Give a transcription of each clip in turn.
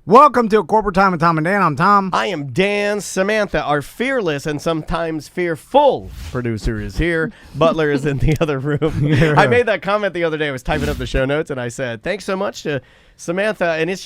Welcome to Corporate Time with Tom and Dan. I'm Tom. I am Dan. Samantha, our fearless and sometimes fearful producer, is here. Butler is in the other room. Yeah. I made that comment the other day. I was typing up the show notes, and I said, thanks so much to Samantha. And it's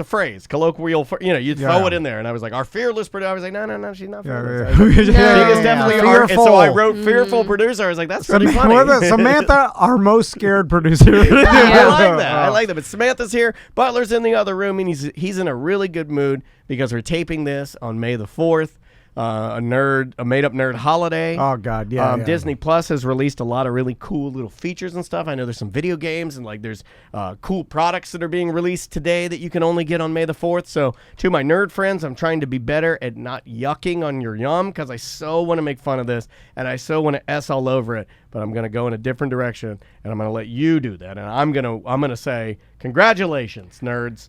a phrase, colloquial, you throw it in there. And I was like, our fearless producer. I was like, no, she's not fearless. She is definitely fearful. So I wrote fearful producer. I was like, that's pretty funny. Samantha, our most scared producer. I like that. But Samantha's here. Butler's in the other room, and he's in a really good mood because we're taping this on May the 4th. A made-up nerd holiday. Oh, God, yeah. Disney Plus has released a lot of really cool little features and stuff. I know there's some video games and there's cool products that are being released today that you can only get on May the 4th. So to my nerd friends, I'm trying to be better at not yucking on your yum because I so want to make fun of this and I so want to S all over it. But I'm going to go in a different direction and I'm going to let you do that. And I'm going to say, congratulations, nerds.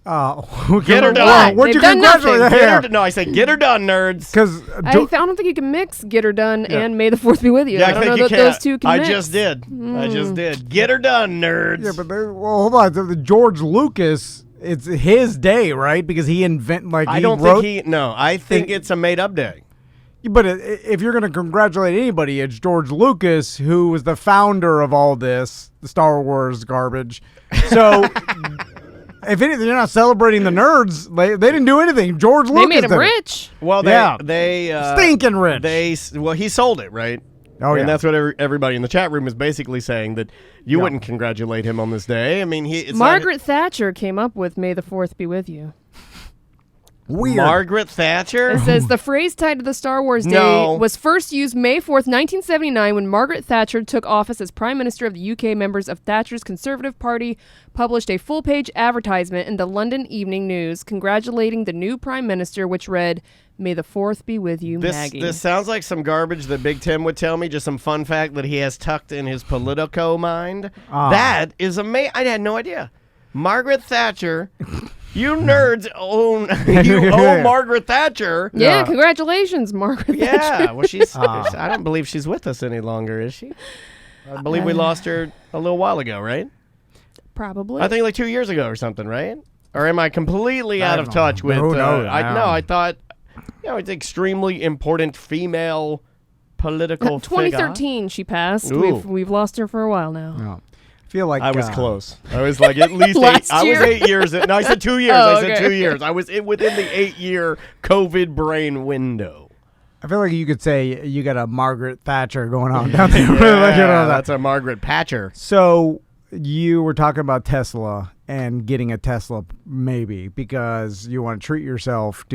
Get her done. What'd you congratulate? No, I said get her done, nerds. Because I don't think you can mix "Get Her Done" and "May the 4th be with you." Yeah, I don't know that those two can mix. I just did. Get her done, nerds. Yeah, but hold on. The George Lucas, it's his day, right? Because he I think it's a made-up day. But if you're going to congratulate anybody, it's George Lucas, who was the founder of all this, the Star Wars garbage. So, if anything, you're not celebrating the nerds. They didn't do anything. George Lucas made him rich. Well, they stinking rich. He sold it, right? Oh, yeah. And that's what everybody in the chat room is basically saying, that you wouldn't congratulate him on this day. I mean, Margaret Thatcher came up with "May the 4th be with you." Weird. Margaret Thatcher? It says the phrase tied to the Star Wars Day was first used May 4th, 1979, when Margaret Thatcher took office as Prime Minister of the UK. Members of Thatcher's Conservative Party published a full-page advertisement in the London Evening News congratulating the new Prime Minister, which read, "May the 4th be with you, Maggie." This sounds like some garbage that Big Tim would tell me, just some fun fact that he has tucked in his Politico mind. That is amazing. I had no idea. Margaret Thatcher... You nerds own Margaret Thatcher. Yeah, congratulations, Margaret Thatcher. Yeah, well, I don't believe she's with us any longer, is she? I believe we lost her a little while ago, right? Probably. I think like 2 years ago or something, right? Or am I completely out of touch with... I thought, it's extremely important female political 2013 figure. She passed. Ooh. We've lost her for a while now. No. Feel like I was close. I was like at least I was 8 years. No, I said 2 years. I said 2 years. I was within the 8-year COVID brain window. I feel like you could say you got a Margaret Thatcher going on down there. That's a Margaret Patcher. So you were talking about Tesla and getting a Tesla, maybe because you want to treat yourself. I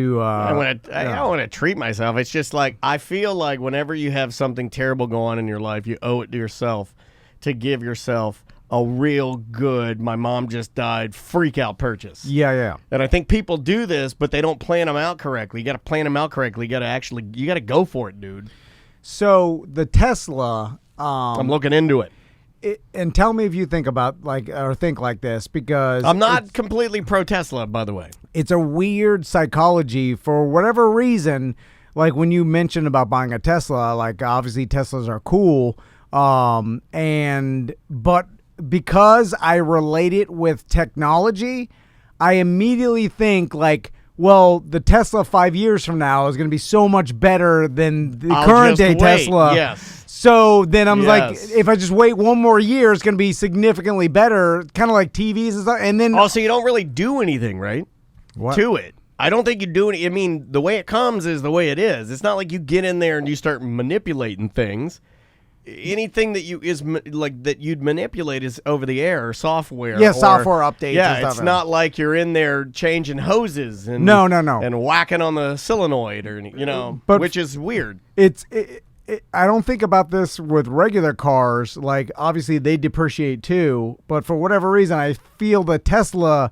don't want to treat myself. It's just like I feel like whenever you have something terrible go on in your life, you owe it to yourself to give yourself a real good, my mom just died, freak out purchase. Yeah. And I think people do this, but they don't plan them out correctly. You got to plan them out correctly. You got to go for it, dude. So the Tesla, I'm looking into it. And tell me if you think about think like this, because I'm not completely pro Tesla, by the way. It's a weird psychology for whatever reason. Like when you mentioned about buying a Tesla, like obviously Teslas are cool. But because I relate it with technology, I immediately think the Tesla 5 years from now is going to be so much better than the current day Tesla. Yes. So then I'm like, if I just wait one more year, it's going to be significantly better, kind of like TVs and stuff. And then also, you don't really do anything, right? What? To it. I don't think you do any. I mean, the way it comes is the way it is. It's not like you get in there and you start manipulating things. Anything that you'd manipulate is over the air or software. Yeah, software updates. Yeah, and stuff. It's not like you're in there changing hoses and no, and whacking on the solenoid which is weird. I don't think about this with regular cars. Like obviously they depreciate too, but for whatever reason, I feel the Tesla.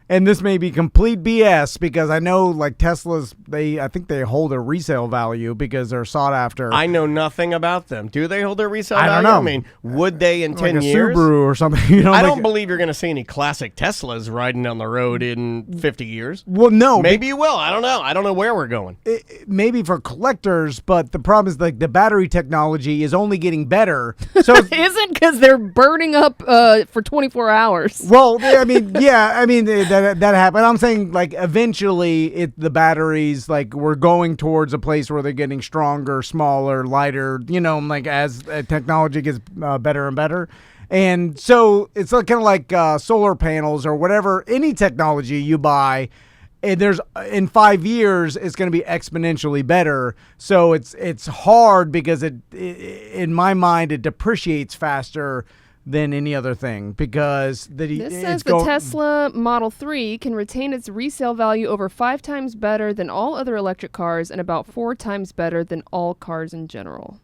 And this may be complete BS because I know Teslas, I think they hold a resale value because they're sought after. I know nothing about them. Do they hold their resale value? I don't know. I mean, would they in 10 like a years? Subaru or something. I don't believe you're going to see any classic Teslas riding down the road in 50 years. Well, no. Maybe you will. I don't know. I don't know where we're going. Maybe for collectors, but the problem is the battery technology is only getting better. So isn't because they're burning up for 24 hours. Well, I mean, yeah. I mean, that happened. I'm saying like eventually the batteries like we're going towards a place where they're getting stronger, smaller, lighter. Like as technology gets better and better. And so it's kind of like solar panels or whatever, any technology you buy, and in 5 years it's going to be exponentially better. So it's hard because in my mind it depreciates faster than any other thing because this says the Tesla Model 3 can retain its resale value over 5 times better than all other electric cars and about 4 times better than all cars in general.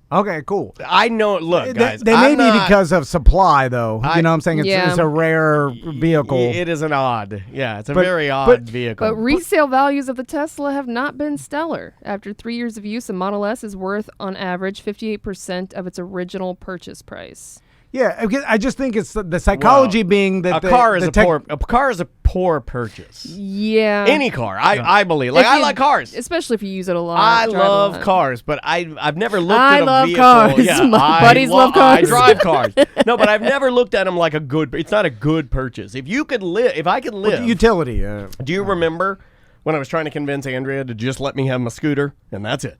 Okay, cool. I know. Look, guys, they may be because of supply, though. You know what I'm saying? It's a rare vehicle. It is an odd. Yeah, it's a very odd vehicle. But resale values of the Tesla have not been stellar. After 3 years of use, a Model S is worth, on average, 58% of its original purchase price. Yeah, I just think it's the psychology being that a car is a poor purchase. Yeah, any car, I believe. Like I like cars, especially if you use it a lot. I love cars, but I've never looked at a vehicle. I love cars. Yeah, My buddies love cars. I drive cars. No, but I've never looked at them like a good. It's not a good purchase. If I could live, utility. Do you remember when I was trying to convince Andrea to just let me have my scooter, and that's it?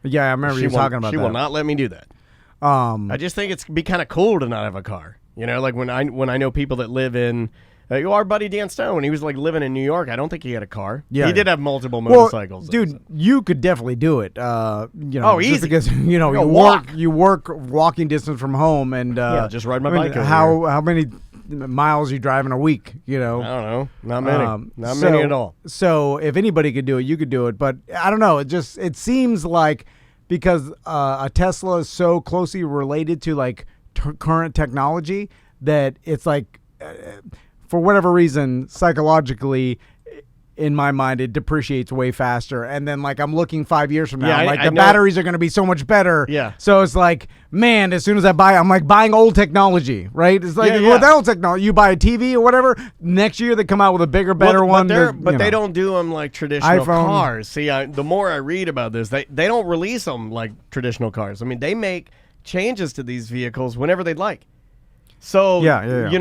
Yeah, I remember you talking about that. She will not let me do that. I just think it's be kind of cool to not have a car. Like when I know people that live in, our buddy Dan Stone, he was like living in New York. I don't think he had a car. Yeah, he did have multiple motorcycles. Dude, you could definitely do it. Easy. Just because you work walking distance from home, and just ride my bike. How many miles you drive in a week? I don't know, not many, many at all. So if anybody could do it, you could do it. But I don't know. It seems like. Because a Tesla is so closely related to like current technology that it's like, for whatever reason, psychologically, in my mind, it depreciates way faster. And then like I'm looking 5 years from now, the batteries are going to be so much better. Yeah. So it's like, man, as soon as I buy, I'm like buying old technology, right? It's like with old technology, you buy a TV or whatever. Next year they come out with a bigger, better one. But they don't do them like traditional cars. See, the more I read about this, they don't release them like traditional cars. I mean, they make changes to these vehicles whenever they'd like. So, it's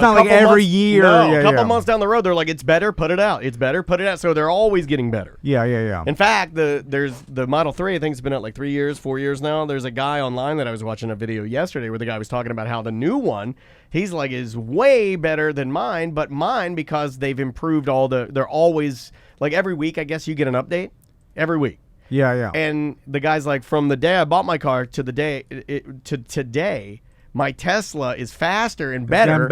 not like every year. No, a couple months down the road, they're like, it's better, put it out. It's better, put it out. So they're always getting better. Yeah. In fact, there's the Model 3, I think it's been out like 3 years, 4 years now. There's a guy online that I was watching a video yesterday where the guy was talking about how the new one, he's like, is way better than mine. But mine, because they've improved they're always, like every week, I guess you get an update. Every week. Yeah. And the guy's like, from the day I bought my car to today, my Tesla is faster and better.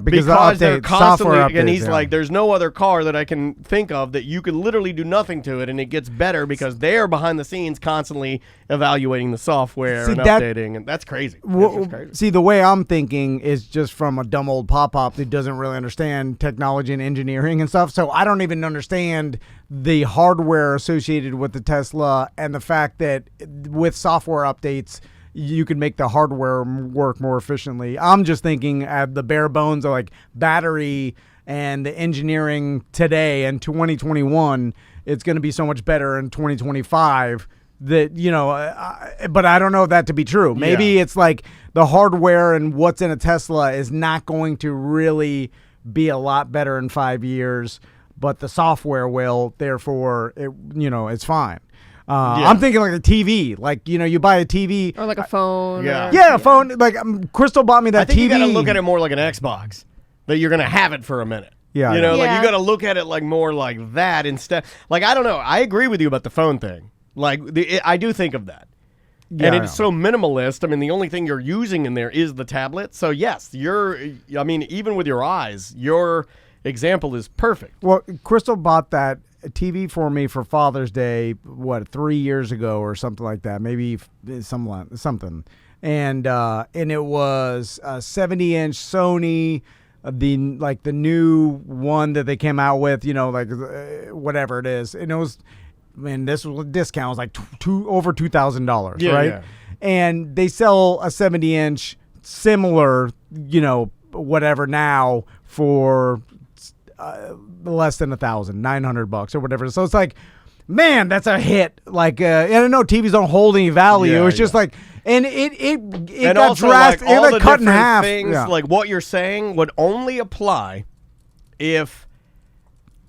Because they're constantly, updates, and he's like, there's no other car that I can think of that you could literally do nothing to it, and it gets better because they're behind the scenes constantly evaluating the software and updating, and that's crazy. See, the way I'm thinking is just from a dumb old pop-up that doesn't really understand technology and engineering and stuff, so I don't even understand the hardware associated with the Tesla and the fact that with software updates, you can make the hardware work more efficiently. I'm just thinking at the bare bones of like battery and the engineering today in 2021, it's going to be so much better in 2025 that, but I don't know that to be true. Maybe it's like the hardware and what's in a Tesla is not going to really be a lot better in 5 years, but the software will, therefore it's fine. I'm thinking like a TV, like you buy a TV or like a phone. A phone. Like Crystal bought me that TV. I think you gotta look at it more like an Xbox, that you're gonna have it for a minute. Like you gotta look at it like more like that instead. Like I don't know. I agree with you about the phone thing. Like I do think of that. And it's so minimalist. I mean, the only thing you're using in there is the tablet. So yes, even with your eyes, your example is perfect. Well, Crystal bought that TV for me for Father's Day, 3 years ago or something like that, maybe something, and it was a 70-inch Sony, the new one that they came out with, whatever it is, and it was, this was a discount, it was like over $2,000, right? Yeah. And they sell a 70-inch similar, whatever now for less than $1,000, $900 or whatever. So it's like, man, that's a hit. Like, and I know TVs don't hold any value. It's just like, and it got also drastic. Like all it got cut in half. Things, like what you're saying would only apply if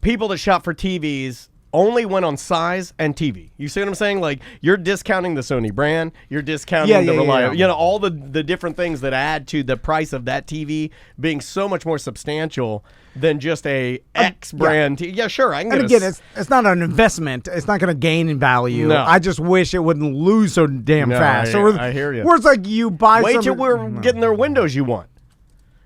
people that shop for TVs only went on size and TV. You see what I'm saying? Like, you're discounting the Sony brand, you're discounting the reliability, you know, all the different things that add to the price of that TV being so much more substantial than just a X brand. Yeah, sure, I can get. And again, it's not an investment. It's not going to gain in value. No. I just wish it wouldn't lose so damn fast. I hear you. Where it's like you buy. Wait till we're getting their windows you want.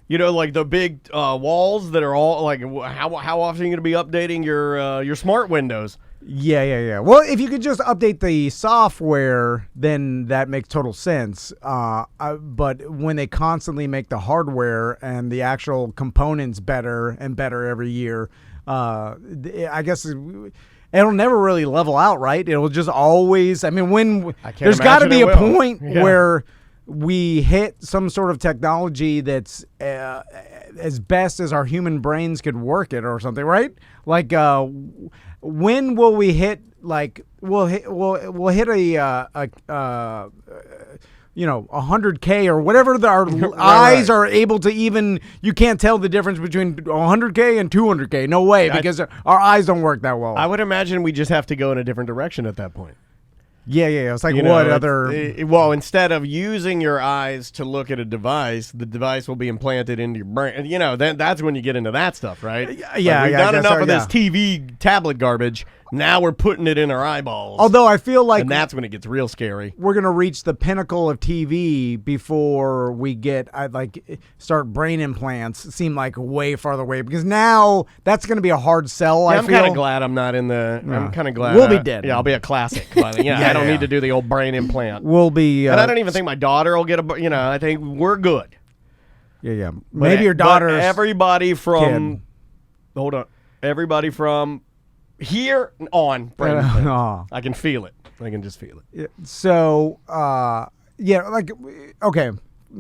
You know, like the big walls that are all like, how often are you going to be updating your smart windows? Yeah. Well, if you could just update the software, then that makes total sense. But when they constantly make the hardware and the actual components better and better every year, I guess it'll never really level out, right? It'll just always. I mean, there's got to be a point where we hit some sort of technology that's as best as our human brains could work it or something, right? Like, when will we hit, like, we'll hit a 100K or whatever our eyes are able to even, you can't tell the difference between 100K and 200K. No way, because our eyes don't work that well. I would imagine we just have to go in a different direction at that point. Yeah. It's like, well, instead of using your eyes to look at a device, the device will be implanted into your brain. You know, that's when you get into that stuff, right? Yeah, we've done enough of this TV tablet garbage. Now we're putting it in our eyeballs. Although I feel like, and that's when it gets real scary. We're gonna reach the pinnacle of TV before we get start brain implants. Seem like way farther away, because now that's gonna be a hard sell. Yeah, I'm kind of glad I'm not in the. No. I'm kind of glad we'll be dead. Yeah, I'll be a classic. I don't need to do the old brain implant. We'll be. And I don't even think my daughter will get a. You know, I think we're good. Yeah. Maybe your daughter. Everybody from. Hold on. Everybody from here on brain implants. I can feel it. I can just feel it. So, okay.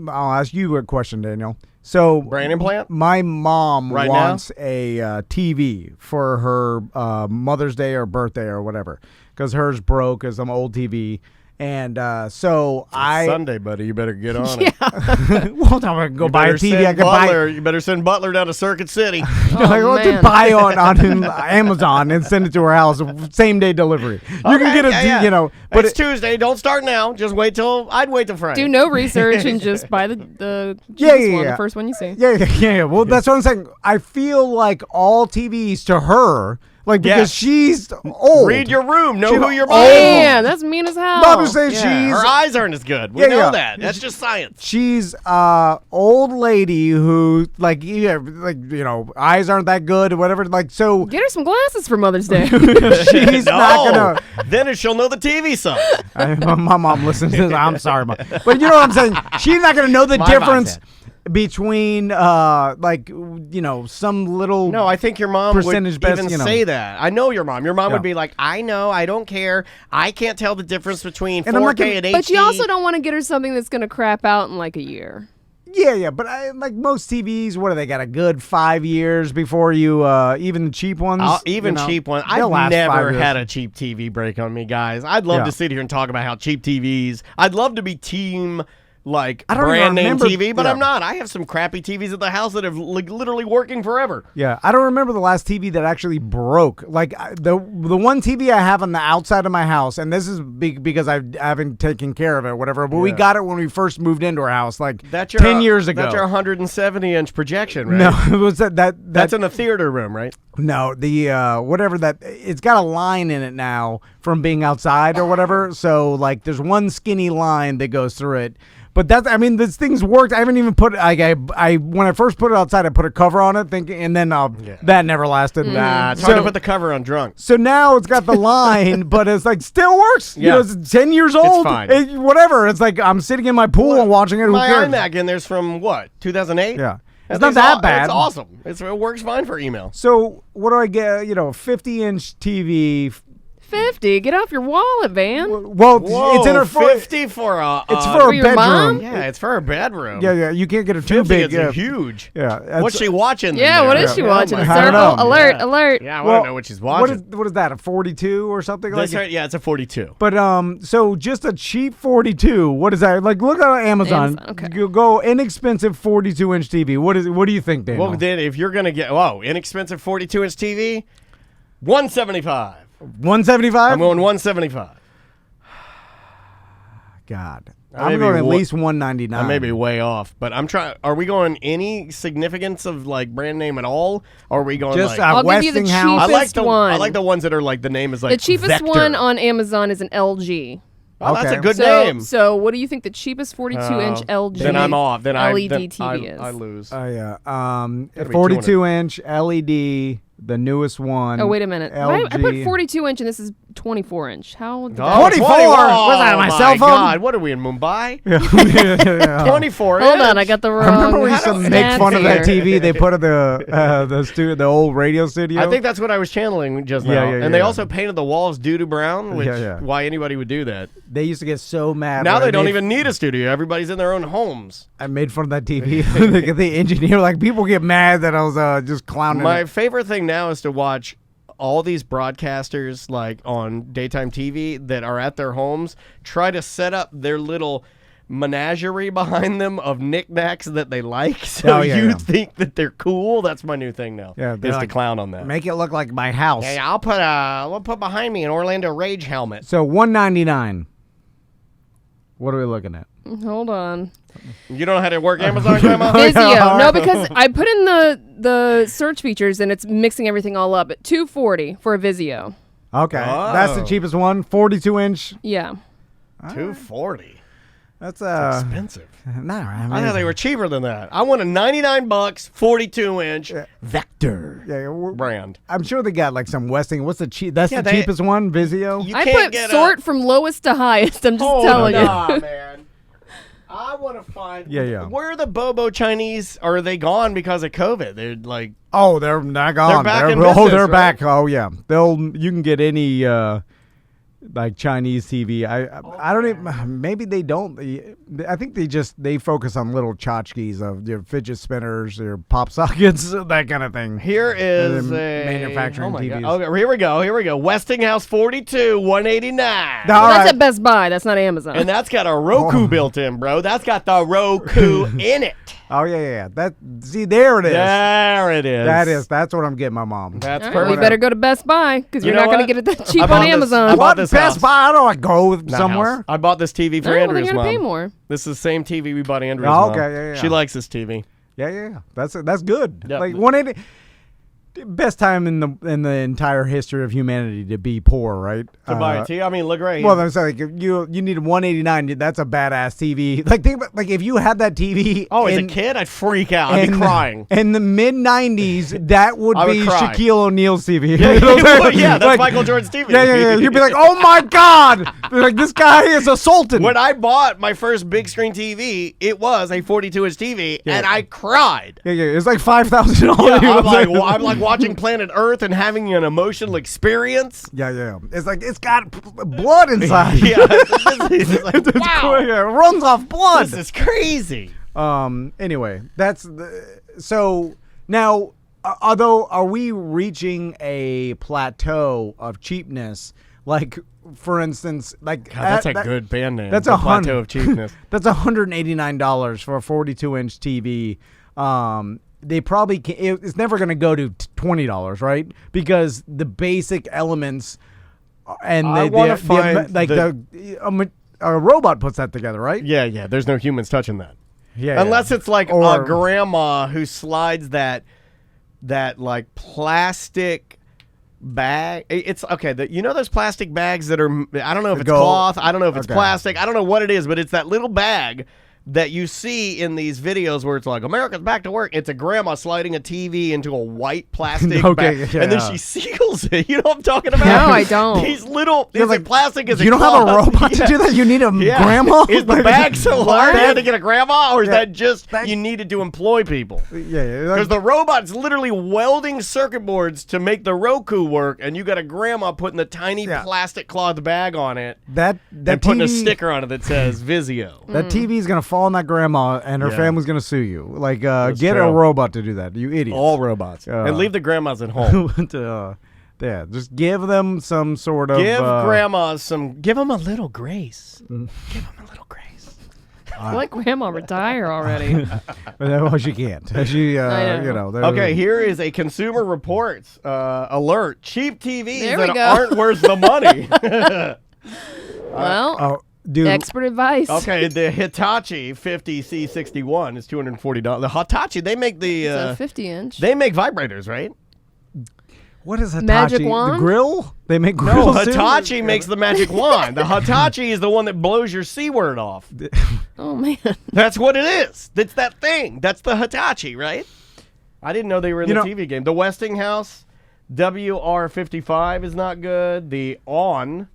I'll ask you a question, Daniel. So, brain implant? My mom wants a TV for her Mother's Day or birthday or whatever, because hers broke as some old TV. And so it's Sunday, buddy. You better get on it. Well, I'm going to go buy a TV. I can buy. You better send Butler down to Circuit City. To buy on Amazon and send it to her house. Same day delivery. You can get a, but it's Tuesday. Don't start now. Just wait till Friday. Do no research and just buy the cheapest one, the first one you see. Yeah. Well, that's what I'm saying. I feel like all TVs to her. Like, because she's old. Read your room. Know who you're buying. Yeah, that's mean as hell. I'm just saying her eyes aren't as good. We know that. That's just science. She's old lady who, eyes aren't that good or whatever. Like, so. Get her some glasses for Mother's Day. She's not going to. Then she'll know the TV sucks. My mom listens to this. I'm sorry, Mom. But you know what I'm saying? She's not going to know the difference between some little I think your mom percentage would even say that. I know your mom. Your mom would be like, I know, I don't care. I can't tell the difference between 4K and HD. But you also don't want to get her something that's going to crap out in like a year. Yeah, but most TVs, what do they got? A good 5 years before you, even the cheap ones? Cheap ones. I've never had a cheap TV break on me, guys. I'd love to sit here and talk about how cheap TVs. I'd love to be team brand name TV, but I'm not. I have some crappy TVs at the house that have literally working forever. Yeah, I don't remember the last TV that actually broke. Like the one TV I have on the outside of my house, and this is because I haven't taken care of it, or whatever. But we got it when we first moved into our house, 10 years ago. That's your 170-inch projection, right? No, it was that's in the theater room, right? No, the whatever that it's got a line in it now from being outside or whatever. So there's one skinny line that goes through it. But this thing's worked. I haven't even put I when I first put it outside, I put a cover on it, and then that never lasted. Nah, it's hard to put the cover on drunk. So now it's got the line, but it's still works. Yeah. It's 10 years old. It's fine. Whatever. It's I'm sitting in my pool and watching it. My iMac in there's from what, 2008? Yeah. It's not that bad. It's awesome. It works fine for email. So what do I get? 50-inch TV. $50. Get off your wallet, man. Well, Whoa, it's in her 50 for a. It's for for For a your bedroom. mom? Yeah, it's for a bedroom. Yeah, you can't get it too 50 big. is Yeah, huge. yeah. What's she watching? Yeah, then what there? is she Oh watching? my A I don't circle? know. Alert, Yeah. alert. Yeah, I want to know what she's watching. What is that? A 42 or something That's like? right. Yeah, it's a 42. But so just a cheap 42. What is that? Like, look on Amazon. Okay. You go inexpensive 42-inch TV. What do you think, Daniel? Well, then if you're gonna get inexpensive 42-inch TV, $175. 175. I'm going $175. God, I may I'm be going at wa- least 199. I may be way off, but I'm trying. Are we going any significance of like brand name at all? Or are we going Just like? I'll give you the Westinghouse. cheapest I like one. the ones that are like the name is like The cheapest Vector. one on Amazon is an LG. Oh, that's Okay. a good So, name. so what do you think the cheapest 42-inch LG Then I'm off. Then LED then TV is? I lose. Yeah. Gotta be 42-inch LED, the newest one. Oh, wait a minute. LG. I put 42-inch and this is 24-inch. How did that 24? Was that my cell phone? God, what are we in Mumbai? Yeah. 24. Hold on, I got the wrong. I remember we used to make stats fun of that here. TV they put at the old radio studio. I think that's what I was channeling just now. Yeah, and they yeah. also painted the walls doo-doo brown, which Yeah. why anybody would do that. they used to get so mad. Now when I they don't made- even need a studio. Everybody's in their own homes. I made fun of that TV. the engineer, like, people get mad that I was just clowning. My it. favorite thing now is to watch all these broadcasters like on daytime TV that are at their homes try to set up their little menagerie behind them of knickknacks that they like. So Oh, yeah, you yeah. think that they're cool. That's my new thing now. Yeah, they're is to like, clown on that. Make it look like my house. Hey, I'll put behind me an Orlando Rage helmet. So $199. What are we looking at? Hold on. You don't know how to work Amazon, Grandma? Vizio. No, because I put in the search features and it's mixing everything all up at $240 for a Vizio. Okay, that's the Oh. cheapest one. 42-inch. Yeah. $240. That's Expensive. nah, I mean, I thought they were cheaper than that. I want a $99 42-inch Vector Yeah, brand. I'm sure they got like some Westing. What's the cheap? That's Yeah, the cheapest one. Vizio. You I can't put get sort from lowest to highest. I'm just Hold telling on, you. man. I want to find. Yeah. Where are the Bobo Chinese? Or are they gone because of COVID? They're like. Oh, they're not gone. back in oh, business, they're right? back. Oh yeah, you can get any like Chinese TV. I don't even. Maybe they don't. I think they focus on little tchotchkes of your fidget spinners, your pop sockets, that kind of thing. Here is And a manufacturing oh my TVs. God. Okay, here we go. Westinghouse 42, 189. No. Well, All that's right. at Best Buy. That's not Amazon. And that's got a Roku built in, bro. That's got the Roku in it. Oh yeah. See, there it is. There it is. That's what I'm getting my mom. That's All right, perfect. we better go to Best Buy because You you're know not going to what? get it that I cheap bought on this- Amazon. I bought What this Best house. Buy? I don't go Not somewhere. house. I bought this TV for Oh, well, Andrew's they're going to pay mom. more. This is the same TV we bought Andrew's Oh, mom. okay, yeah. She likes this TV. Yeah. That's good. Yep. Like 180. Best time in the entire history of humanity to be poor, right? To buy a TV. I mean, look right here. Well, I'm saying, like, if you need 189. That's a badass TV. Like, think about, like, if you had that TV. as a kid, I'd freak out. I'd be crying. In the mid 90s, that would I would be cry. Shaquille O'Neal's TV. Yeah, that's Like, Michael Jordan's TV. Yeah. You'd be like, oh my God, like this guy is a sultan. When I bought my first big screen TV, it was a 42-inch TV, and I cried. Yeah. It's like $5,000. I'm like watching Planet Earth and having an emotional experience. Yeah. It's like it's got blood inside. Yeah, this is like, It's wow, it runs off blood. this is crazy. Anyway, so now. Although, are we reaching a plateau of cheapness? Like, for instance, like God, that's a good band name. That's The a plateau of cheapness. That's $189 for a 42-inch TV. They probably it's never going to go to $20, right? Because the basic elements and I wanna find a robot puts that together, right? Yeah. There's no humans touching that. Yeah. Unless it's like Or- a grandma who slides that like plastic bag. It's okay. You know those plastic bags that are, I don't know if it's Go- cloth. I don't know if it's okay. plastic. I don't know what it is, but it's that little bag that you see in these videos where it's like, America's back to work. It's a grandma sliding a TV into a white plastic bag, and then she seals it. You know what I'm talking about? No, I don't. These little, is like, it plastic? Is it you don't cloth? have a robot to do that? You need a grandma? Is the bag so hard they had to get a grandma, or is that just you needed to employ people? Yeah. Because the robot's literally welding circuit boards to make the Roku work, and you got a grandma putting the tiny plastic cloth bag on it and putting a sticker on it that says Vizio. That TV is gonna fall on that grandma, and her family's gonna sue you. Like, get true. a robot to do that. You idiot. All robots. And leave the grandmas at home. Yeah, just give them some sort of. Give grandmas give them a little grace. Give them a little grace. Let grandma retire already. Well, she can't. She, Okay, here is a Consumer Reports alert. Cheap TVs that go. aren't worth the money. Well, dude. Expert advice. Okay, the Hitachi 50C61 is $240. The Hitachi, they make the It's a 50-inch. they make vibrators, right? What is Hitachi? Magic wand? The grill? They make No, grills too? Hitachi makes the magic wand. The Hitachi is the one that blows your C word off. Oh, man. That's what it is. That's that thing. That's the Hitachi, right? I didn't know they were in the TV game. The Westinghouse WR55 is not good. The ON,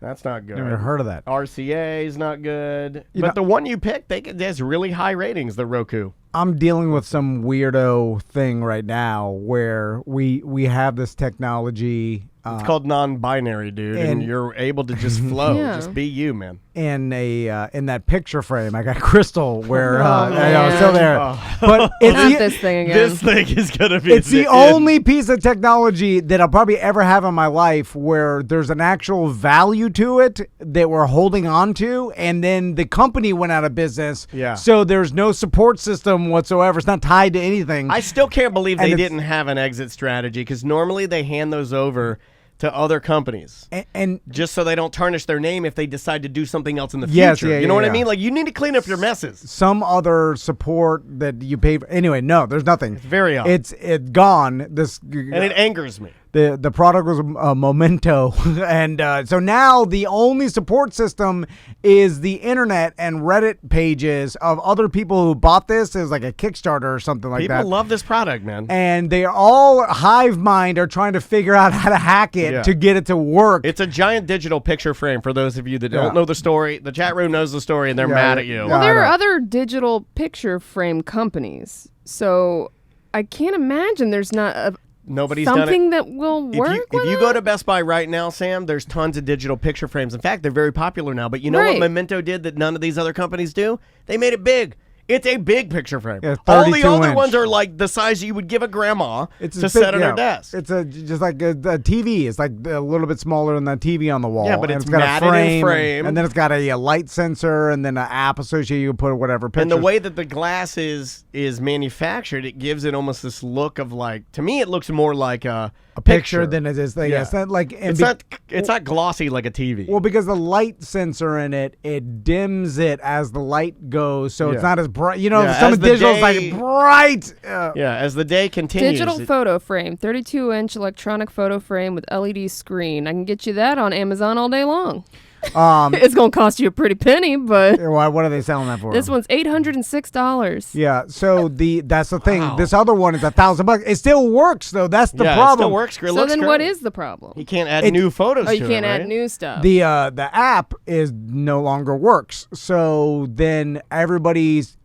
that's not good. Never heard of that. RCA is not good. But the one you picked, it has really high ratings, the Roku. I'm dealing with some weirdo thing right now where we have this technology. It's called non-binary, dude, and you're able to just flow. Yeah. Just be you, man. In that picture frame, I got Crystal where man. I was still there. But it's Not this thing again. This thing is gonna be. It's the only piece of technology that I'll probably ever have in my life where there's an actual value to it that we're holding on to, and then the company went out of business. Yeah. So there's no support system whatsoever. It's not tied to anything. I still can't believe they didn't have an exit strategy, because normally they hand those over to other companies, and just so they don't tarnish their name if they decide to do something else in the Yes, future. yeah, You know yeah, what I yeah. mean? Like, you need to clean up your messes. some other support that you pay for. Anyway, no, there's nothing. It's very odd. It's gone. This And it angers me. The product was a memento, and so now the only support system is the internet and Reddit pages of other people who bought this as like a Kickstarter or something like that. People love this product, man. And they all hive mind are trying to figure out how to hack it to get it to work. It's a giant digital picture frame for those of you that don't know the story. The chat room knows the story, and they're mad at you. Well, there are other digital picture frame companies, so I can't imagine there's not Nobody's done something it. that will work. If you go to Best Buy right now, Sam, there's tons of digital picture frames. In fact, they're very popular now. But you know what Memento did that none of these other companies do? They made it big. It's a big picture frame. Yeah, all the other 32-inch. ones are like the size you would give a grandma It's to a set big- on her desk. It's just like a TV. It's like a little bit smaller than the TV on the wall. Yeah, but And it's got matted a and frame, framed. and then it's got a light sensor, and then an app associated. You can put whatever pictures. And the way that the glass is manufactured, it gives it almost this look of like, to me, it looks more like a picture than it is. Yeah. It's not like It's not glossy like a TV. Well, because the light sensor in it dims it as the light goes, so it's not as bright. You know, Yeah, some as of the digital's day- like bright. Yeah, as the day continues. Digital it- photo frame, 32-inch electronic photo frame with LED screen. I can get you that on Amazon all day long. It's going to cost you a pretty penny, but What are they selling that for? this one's $806. Yeah, so that's the thing. Wow. This other one is $1,000. It still works though. That's the yeah, problem. it still works. It So looks then great. what is the problem? You can't add new photos Oh, to you it, can't right? add new stuff. The app is no longer works. So then everybody's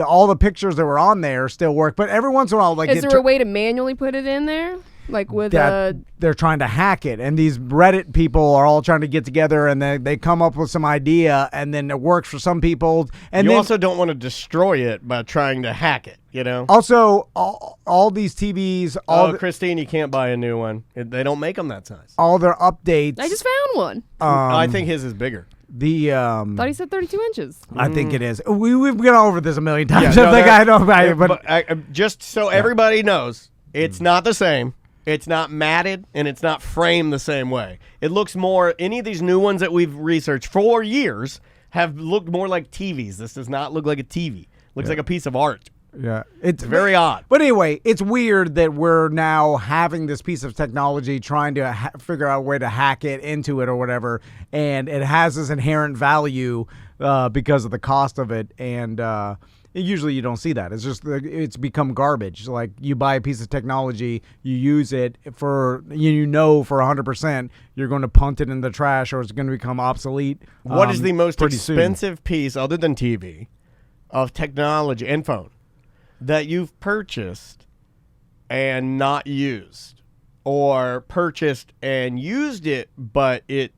all the pictures that were on there still work, but every once in a while, like is there a way to manually put it in there? Like with that they're trying to hack it, and these Reddit people are all trying to get together, and they come up with some idea, and then it works for some people. And You then also don't want to destroy it by trying to hack it, you know? also all these TVs, Christine, you can't buy a new one. They don't make them that size. all their updates. I just found one. I think his is bigger. The Thought he said 32 inches. I think it is. We've gone over this a million times. Yeah, no, I know about it, but just so everybody knows, it's not the same. It's not matted, and it's not framed the same way. It looks more, any of these new ones that we've researched for years have looked more like TVs. This does not look like a TV. Looks like a piece of art. yeah, it's Very odd. But anyway, it's weird that we're now having this piece of technology trying to figure out a way to hack it into it or whatever, and it has this inherent value because of the cost of it. And usually you don't see that. It's just it's become garbage. Like you buy a piece of technology, you use it for for 100% you're going to punt it in the trash or it's going to become obsolete. What is the most soon. expensive piece other than TV of technology and phone that you've purchased and not used, or purchased and used it but it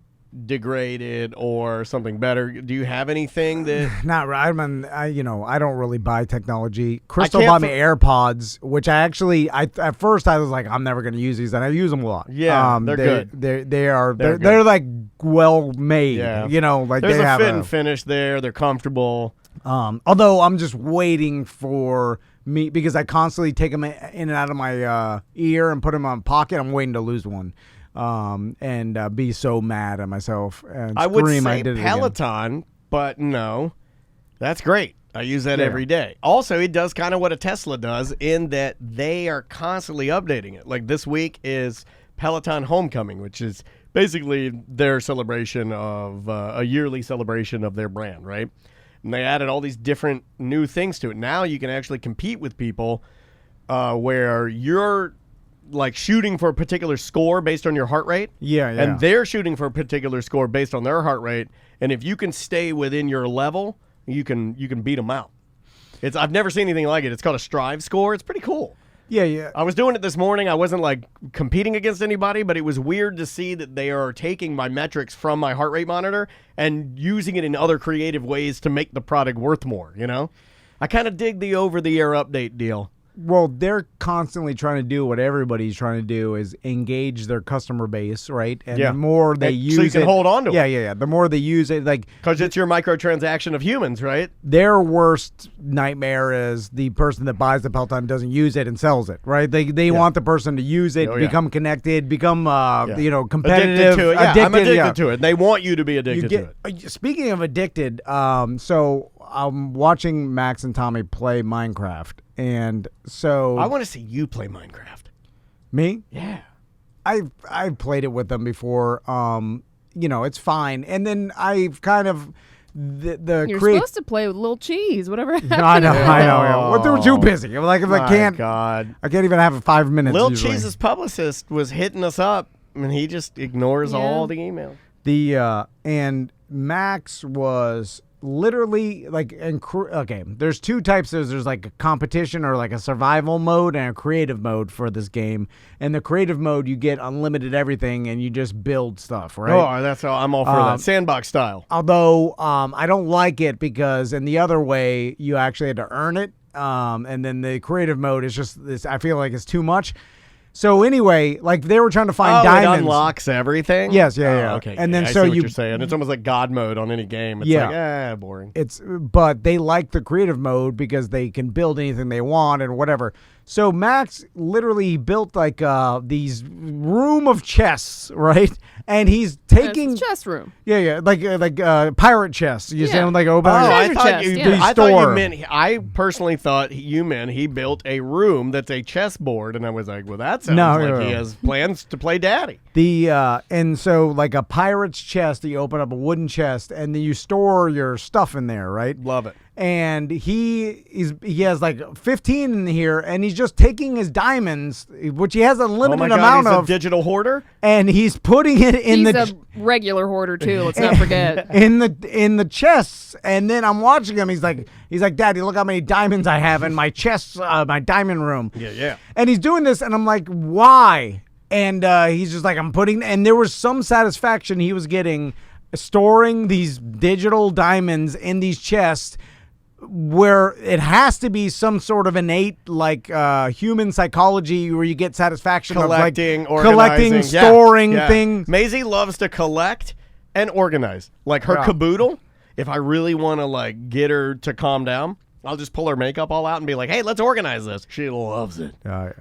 degraded or something better? Do you have anything that not right? I don't really buy technology. Crystal bought me AirPods, which at first I was like, I'm never going to use these, and I use them a lot. Yeah, they're good. They're like well made. Yeah. Like there's they a have fit and finish there. They're comfortable. Although I'm just waiting for me, because I constantly take them in and out of my ear and put them in my pocket. I'm waiting to lose one. And be so mad at myself and I would scream say I did it Peloton, again. but no, that's great. I use that every day. Also, it does kind of what a Tesla does in that they are constantly updating it. Like this week is Peloton Homecoming, which is basically their celebration of a yearly celebration of their brand, right? And they added all these different new things to it. Now you can actually compete with people where you're like shooting for a particular score based on your heart rate. Yeah. And they're shooting for a particular score based on their heart rate. And if you can stay within your level, you can beat them out. I've never seen anything like it. It's called a Strive score. It's pretty cool. Yeah. I was doing it this morning. I wasn't like competing against anybody, but it was weird to see that they are taking my metrics from my heart rate monitor and using it in other creative ways to make the product worth more, I kind of dig the over-the-air update deal. Well, they're constantly trying to do what everybody's trying to do, is engage their customer base, right? And the more they use it, so you can hold on to it. Yeah. The more they use it, like, because it's your microtransaction of humans, right? Their worst nightmare is the person that buys the Peloton doesn't use it and sells it, right? They want the person to use it, become connected, become competitive. Addicted to it. Yeah, I'm addicted to it. They want you to be addicted to it. Speaking of addicted, so I'm watching Max and Tommy play Minecraft. And so I want to see you play Minecraft. Me? Yeah. I've played it with them before. It's fine. And then I've kind of You're supposed to play with Lil Cheese, whatever happened. I know. Yeah. Well, they were too busy. Like if I can't even have 5 minutes. Lil Cheese's publicist was hitting us up, and he just ignores all the emails. And Max was literally like, okay, there's two types. There's like a competition or like a survival mode and a creative mode for this game. And the creative mode, you get unlimited everything and you just build stuff, right? Oh, that's all. I'm all for that. Sandbox style. Although I don't like it because in the other way, you actually had to earn it. And then the creative mode is just this, I feel like it's too much. So anyway, like they were trying to find diamonds. It unlocks everything? Yes, yeah. Okay. And then I so see what you're saying. It's almost like God mode on any game. It's like, boring. But they like the creative mode because they can build anything they want and whatever. So Max literally built like these room of chests, right? And he's taking chest room. Yeah, like pirate chests. You sound like open. I thought you meant. Store. I personally thought you meant he built a room that's a chessboard, and I was like, well, that sounds like he has plans to play daddy. And so like a pirate's chest, you open up a wooden chest, and then you store your stuff in there, right? Love it. And he has like 15 in here, and he's just taking his diamonds, which he has a limited amount he's of. A digital hoarder, and he's putting it in he's a regular hoarder too. Let's not forget in the chests. And then I'm watching him. He's like, Daddy, look how many diamonds I have in my chests, my diamond room. Yeah. And he's doing this, and I'm like, why? And he's just like, and there was some satisfaction he was getting storing these digital diamonds in these chests, where it has to be some sort of innate like human psychology where you get satisfaction collecting, of like collecting, storing things. Maisie loves to collect and organize. Like her caboodle, if I really want to like get her to calm down, I'll just pull her makeup all out and be like, hey, let's organize this. She loves it.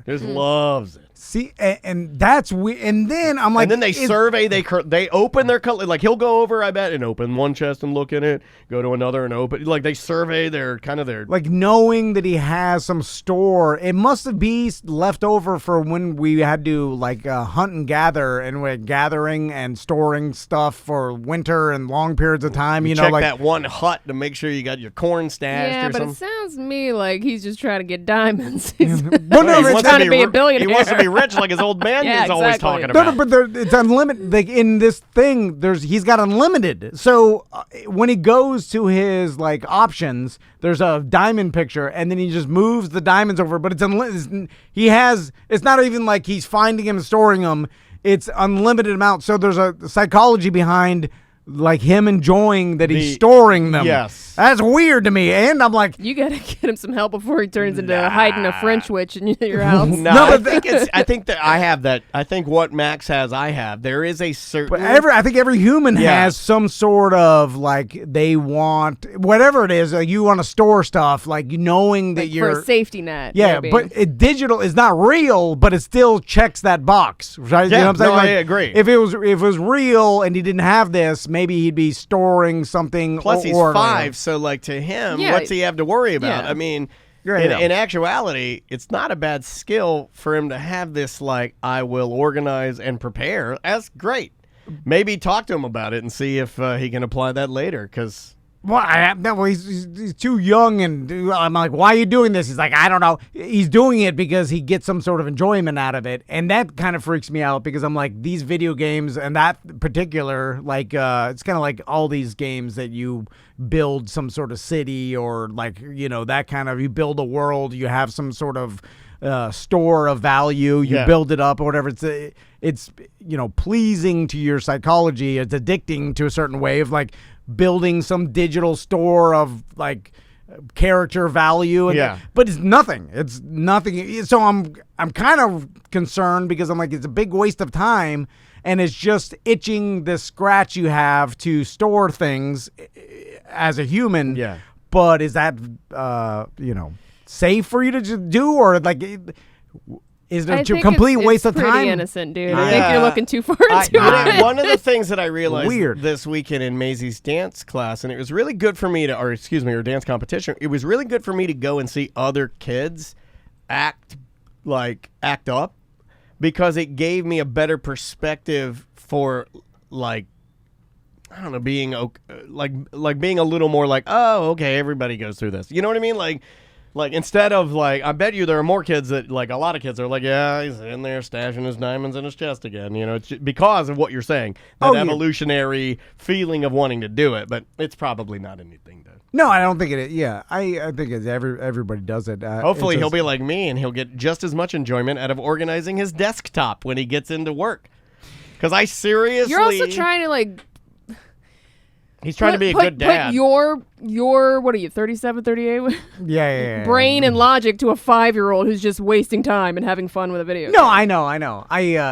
Just loves it. See, and that's weird. And then I'm like, and then they survey. They open their like he'll go over, I bet, and open one chest and look in it. Go to another and open. Like they survey their like knowing that he has some store. It must be left over for when we had to like hunt and gather, and we're gathering and storing stuff for winter and long periods of time. You know, check like that one hut to make sure you got your corn stashed. Yeah, or but something. it sounds to me like he's just trying to get diamonds. He's well, no, he's trying to be a billionaire. He wants to be rich like his old man Yeah, is always exactly. talking No, about. but it's unlimited. Like in this thing, he's got unlimited. So when he goes to his like options, there's a diamond picture, and then he just moves the diamonds over. But it's unlimited. It's not even like he's finding them and storing them. It's unlimited amount. So there's a psychology behind like him enjoying that he's storing them. Yes. That's weird to me. And I'm like, You gotta get him some help before he turns into hiding a French witch in your house. No, I think that I have that. I think what Max has, I have. There is a certain. but I think every human has some sort of like they want whatever it is. Like you want to store stuff, like knowing that Like you're for a safety net. yeah, maybe. but digital is not real, but it still checks that box, right? You Yeah, know what I'm saying? no, Like, I agree. If it was real and he didn't have this, maybe he'd be storing something. Plus, he's or 5, so like to him, Yeah. what's he have to worry about? Yeah. I mean, Right, in actuality, it's not a bad skill for him to have this. Like, I will organize and prepare. That's great. Maybe talk to him about it and see if he can apply that later. Because Well, he's too young, and I'm like, why are you doing this? He's like, I don't know. He's doing it because he gets some sort of enjoyment out of it, and that kind of freaks me out because I'm like, these video games and that particular, like, it's kind of like all these games that you build some sort of city or like, you know, that kind of, you build a world, you have some sort of store of value, you build it up or whatever. It's you know, pleasing to your psychology. It's addicting to a certain way of like building some digital store of like character value. But it's nothing. It's nothing. So I'm kind of concerned because I'm like, it's a big waste of time, and it's just itching the scratch you have to store things as a human. Yeah. But is that you know, safe for you to just do, or like is I it a think complete it's waste of pretty time? innocent, dude. I think you're looking too far into it. One of the things that I realized Weird. this weekend in Maisie's dance class, and it was really good for me to, or excuse me, or dance competition, it was really good for me to go and see other kids act up, because it gave me a better perspective for like, I don't know, being like being a little more like, oh, okay, everybody goes through this. You know what I mean? Like instead of like, I bet you there are more kids that, like, a lot of kids are like, yeah, he's in there stashing his diamonds in his chest again. You know, it's because of what you're saying, that evolutionary feeling of wanting to do it. But it's probably not anything to. No, I don't think it is. Yeah, I think it's everybody does it. Hopefully he'll be like me and he'll get just as much enjoyment out of organizing his desktop when he gets into work. Because I seriously. You're also trying to like. He's trying to be a good dad. Put your what are you, 37, 38? Yeah. Brain and logic to a 5-year-old who's just wasting time and having fun with a video game. No, I know.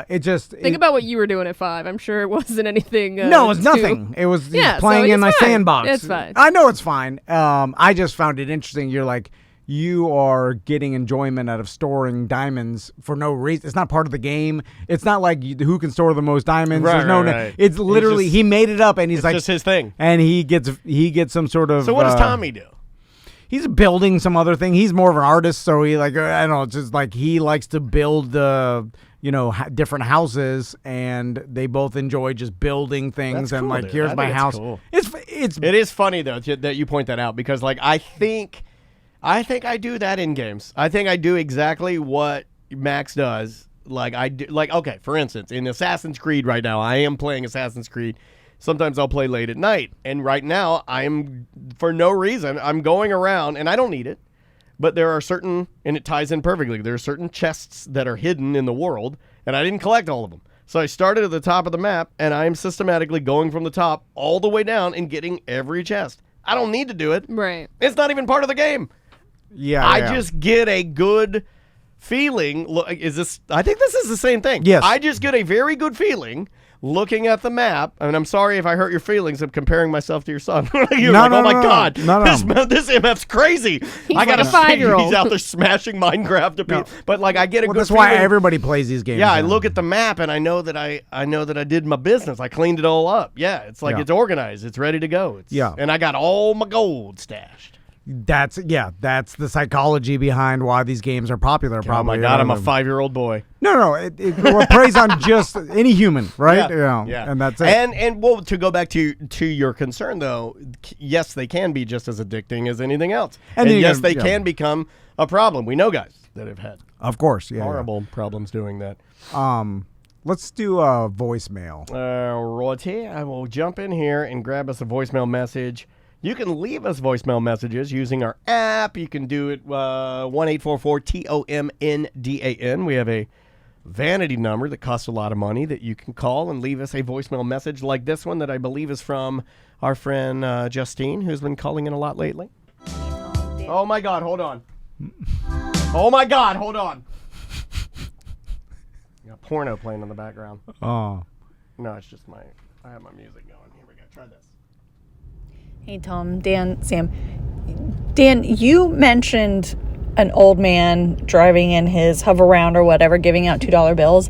It just Think about what you were doing at 5. I'm sure it wasn't anything. no, it was nothing. It was Yeah, playing so in my it's fine. sandbox. It's fine. I know it's fine. I just found it interesting. You're like, you are getting enjoyment out of storing diamonds for no reason. It's not part of the game. It's not like who can store the most diamonds. Right, There's no. right. It's literally he made it up, and he's it's like, just his thing. and he gets some sort of. So what does Tommy do? He's building some other thing. He's more of an artist, so he like, I don't know. It's just like he likes to build different houses, and they both enjoy just building things. That's and cool, like, dude. here's I my think it's house. cool. It is funny though that you point that out, because like I think I do that in games. I think I do exactly what Max does. Like I do, like, okay, for instance, in Assassin's Creed right now, I am playing Assassin's Creed. Sometimes I'll play late at night, and right now I'm, for no reason, I'm going around, and I don't need it, but there are certain, and it ties in perfectly, there are certain chests that are hidden in the world, and I didn't collect all of them. So I started at the top of the map, and I'm systematically going from the top all the way down and getting every chest. I don't need to do it. Right. It's not even part of the game. I just get a good feeling. Look, I think this is the same thing. Yes. I just get a very good feeling looking at the map, and I'm sorry if I hurt your feelings of comparing myself to your son. You're No, like, no, oh my no, God, no. this MF's crazy. I like gotta a 5-year-old. He's out there smashing Minecraft to people. But like, I get a good That's feeling. why everybody plays these games. Yeah, I now. look at the map and I know that I did my business. I cleaned it all up. Yeah, it's like it's organized. It's ready to go. And I got all my gold stashed. That's the psychology behind why these games are popular. Probably. Oh my God, I'm a 5-year-old boy. No, it preys on just any human, right? Yeah. And that's it. And well, to go back to your concern though, yes, they can be just as addicting as anything else, and yes, they can become a problem. We know guys that have had, of course, horrible problems doing that. Let's do a voicemail. Righty, I will jump in here and grab us a voicemail message. You can leave us voicemail messages using our app. You can do it 1-844-TOMNDAN. We have a vanity number that costs a lot of money that you can call and leave us a voicemail message like this one that I believe is from our friend Justine, who's been calling in a lot lately. Oh my God, hold on. Oh my God, hold on. Got porno playing in the background. Oh. No, it's just I have my music going. Here we go. Try this. Hey, Tom, Dan, Sam. Dan, you mentioned an old man driving in his hover-round or whatever, giving out $2 bills.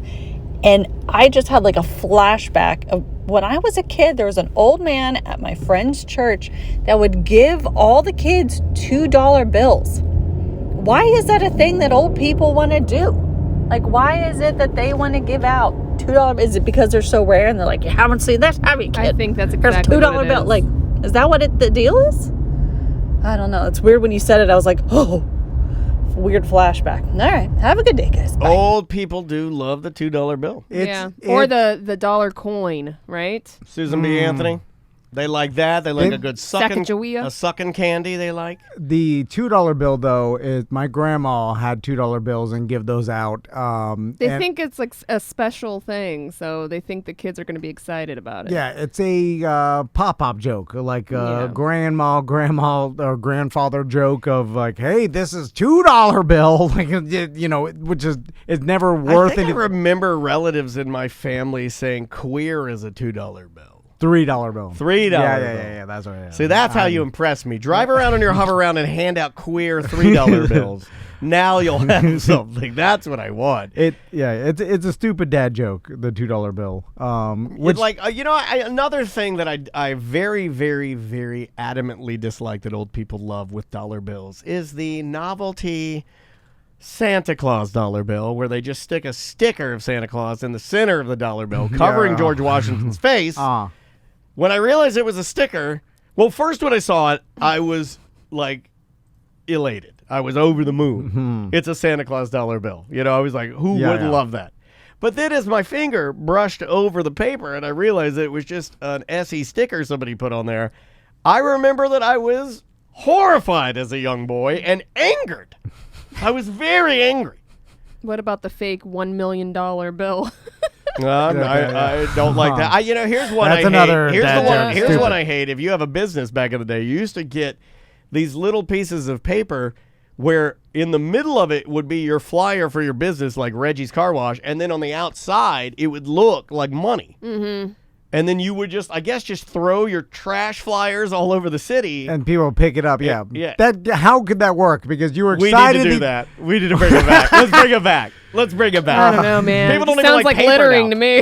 And I just had like a flashback of when I was a kid, there was an old man at my friend's church that would give all the kids $2 bills. Why is that a thing that old people want to do? Like, why is it that they want to give out $2? Is it because they're so rare and they're like, you haven't seen this, have you, kid? I think that's Here's exactly a $2 what it bill. is. Like, is that what the deal is? I don't know. It's weird when you said it. I was like, oh, weird flashback. All right. Have a good day, guys. Bye. Old people do love the $2 bill. Or the dollar coin, right? Susan B. Anthony. They like that. They like a good sucking Sacagawea. Candy they like. The $2 bill, though, is my grandma had $2 bills and give those out. They think it's like a special thing, so they think the kids are going to be excited about it. Yeah, it's a pop-up joke, like a grandma, or grandfather joke of like, hey, this is $2 bill, like, which is never worth I anything. I remember relatives in my family saying queer is a $2 bill. $3 bill. $3 bill. Yeah, that's right. Yeah. See, that's how you impress me. Drive around on your hover around and hand out queer $3 bills. Now you'll have something. That's what I want. It's a stupid dad joke, the $2 bill. Which, another thing that I very, very, very adamantly dislike that old people love with dollar bills is the novelty Santa Claus dollar bill, where they just stick a sticker of Santa Claus in the center of the dollar bill, covering George Washington's face. When I realized it was a sticker, well, first when I saw it, I was like elated. I was over the moon. Mm-hmm. It's a Santa Claus dollar bill. I was like, who wouldn't love that? But then as my finger brushed over the paper and I realized it was just an SE sticker somebody put on there, I remember that I was horrified as a young boy and angered. I was very angry. What about the fake $1 million bill? I don't like that. Here's one That's I another hate. Here's one I hate. If you have a business back in the day, you used to get these little pieces of paper where in the middle of it would be your flyer for your business, like Reggie's Car Wash, and then on the outside it would look like money. Mm-hmm. And then you would just throw your trash flyers all over the city. And people pick it up, yeah. How could that work? Because you were We excited. need to do that. We need to bring it back. Let's bring it back. Let's bring it back. I don't know, man. People don't Sounds even like littering now. to me.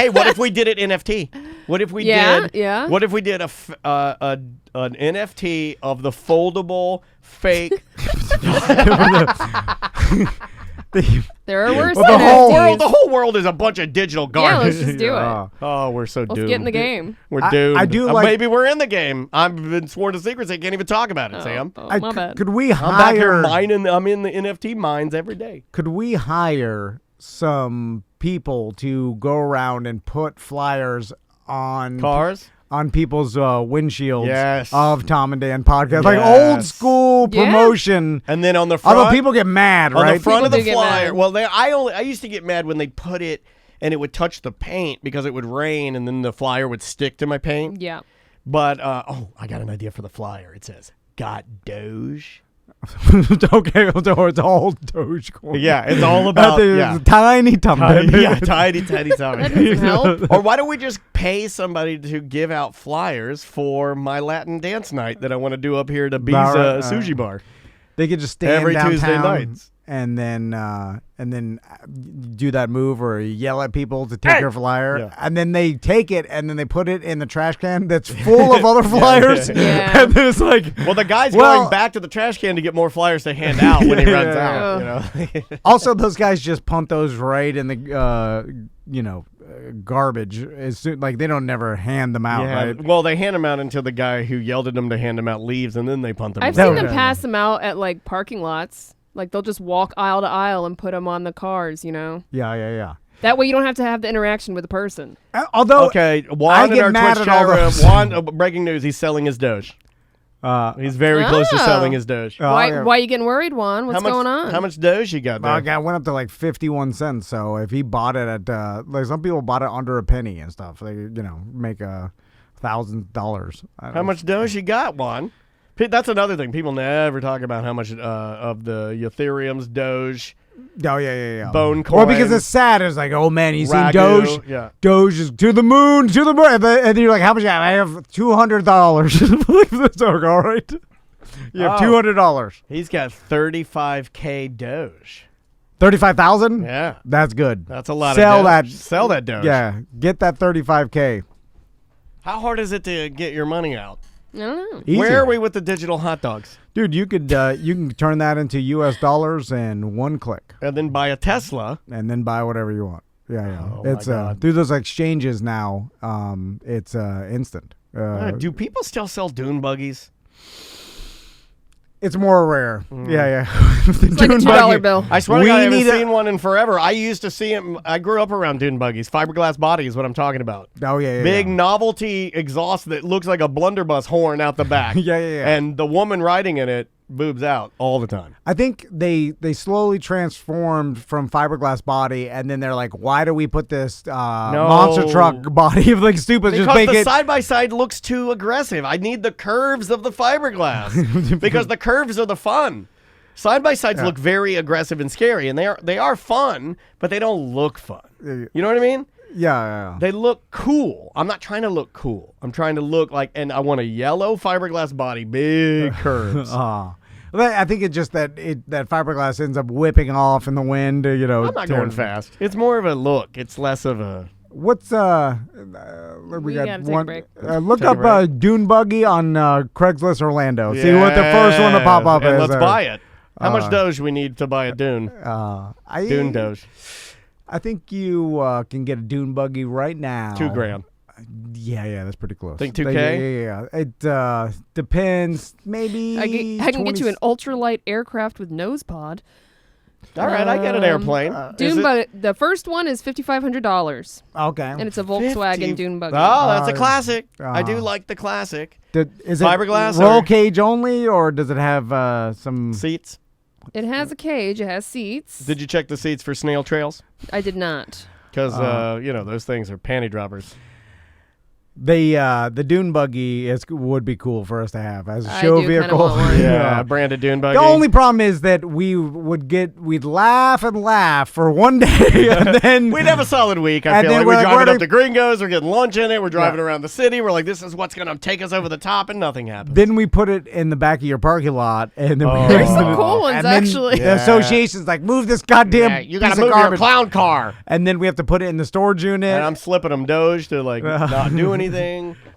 What if we did it NFT? What if we did? Yeah. What if we did an NFT of the foldable fake? There are worse the than NFTs. whole world is a bunch of digital garbage. Yeah, let's just do it. Oh, we're so doomed. Let's get in the game. We're doomed. I do like. Maybe we're in the game. I've been sworn to secrecy. I can't even talk about it, Sam. My bad. Could we hire? I'm back here mining. I'm in the NFT mines every day. Could we hire some people to go around and put flyers on Cars? On people's windshields Yes. of Tom and Dan podcast, like old school promotion. And then on the front, although people get mad, on right? the front People of the do get flyer. mad. Well, I used to get mad when they put it and it would touch the paint because it would rain and then the flyer would stick to my paint. Yeah. But I got an idea for the flyer. It says, "Got Doge." Okay, it's all Dogecoin. Yeah, it's all about tiny tummy. yeah, tiny That tummy. doesn't help. Or why don't we just pay somebody to give out flyers for my Latin dance night that I want to do up here at Ibiza Sushi Bar They could just stand every downtown Tuesday nights. and then do that move or yell at people to take your flyer, and then they take it and then they put it in the trash can that's full of other flyers. Yeah. And then it's like, Well, the guy's going back to the trash can to get more flyers to hand out when he runs out. You know? also those guys just punt those right in the garbage as soon, like they don't never hand them out, right? Well, they hand them out until the guy who yelled at them to hand them out leaves, and then they punt them. I've away. seen them pass them out at like parking lots. Like they'll just walk aisle to aisle and put them on the cars, Yeah. That way you don't have to have the interaction with the person. Although, Okay, Juan in get our mad Twitch at all chat room. those. Juan, breaking news: he's selling his Doge. He's very close to selling his Doge. Why you getting worried, Juan? What's how much, going on? How much Doge you got there? I went up to like 51 cents. So if he bought it at like some people bought it under a penny and stuff, they make $1,000. How much Doge you got, Juan? That's another thing. People never talk about how much of the Ethereum's Doge. Oh yeah. Bone coin. Or because it's sad. It's like, oh man, you seen Ragu, Doge? yeah. Doge is to the moon. And then you're like, how much? I have $200. It's like, all right. You have $200. He's got 35K Doge. 35,000. Yeah, That's good. that's a lot. Sell of Doge. that. Sell that Doge. Yeah, get that 35K. How hard is it to get your money out? I don't know. Easy. Where are we with the digital hot dogs? Dude, you can turn that into US dollars in one click, And then buy a Tesla. and then buy whatever you want. Yeah. Oh, my It's God. through those exchanges now. It's instant. Do people still sell dune buggies? It's more rare. Yeah. It's like a $2 bill. I swear to We God, I haven't need a- seen one in forever. I used to see them. I grew up around dune buggies. Fiberglass body is what I'm talking about. Oh yeah. Big Yeah. novelty exhaust that looks like a blunderbuss horn out the back. Yeah. And the woman riding in it boobs out all the time. I think they slowly transformed from fiberglass body, and then they're like, why do we put this monster truck body like stupid? Because just make the it. side-by-side looks too aggressive. I need the curves of the fiberglass because the curves are the fun. Side-by-sides look very aggressive and scary, and they are fun, but they don't look fun. You know what I mean? Yeah. They look cool. I'm not trying to look cool. I'm trying to look like, and I want a yellow fiberglass body, big curves. I think it's just that that fiberglass ends up whipping off in the wind. I'm not going fast. It's more of a look. It's less of a. What's We got gotta take a one. break. Look Take a up break. Dune Buggy on Craigslist Orlando. See what the first one to pop up and is. let's buy it. How much Doge we need to buy a Dune? Dune Doge. I think you can get a Dune Buggy right now. $2,000. Yeah, that's pretty close. Think 2K? Yeah. It depends. Maybe I can get you an ultralight aircraft with nose pod. All right, I get an airplane. Dune buggy. The first one is $5,500, Okay. and it's a Volkswagen Dune buggy. Oh, that's a classic. I do uh, like the classic. Is it Fiberglass roll or- cage only, or does it have some? Seats. It has a cage. It has seats. Did you check the seats for snail trails? I did not. Because, those things are panty droppers. The Dune Buggy would be cool for us to have as a I show do kinda vehicle. want one. Yeah, branded Dune buggy. The only problem is that we'd laugh and laugh for one day, and then We'd have a solid week. I And feel then like we're we're like, driving where up to Gringos, we're getting lunch in it, we're driving Yeah. around the city, we're like, this is what's going to take us over the top, and nothing happens. then we put it in the back of your parking lot, and then Oh. we There's some cool ones, and then actually. The association's like, move this goddamn Yeah, you piece got to of move your garbage, clown car. and then we have to put it in the storage unit. And I'm slipping them Doge to like not do anything.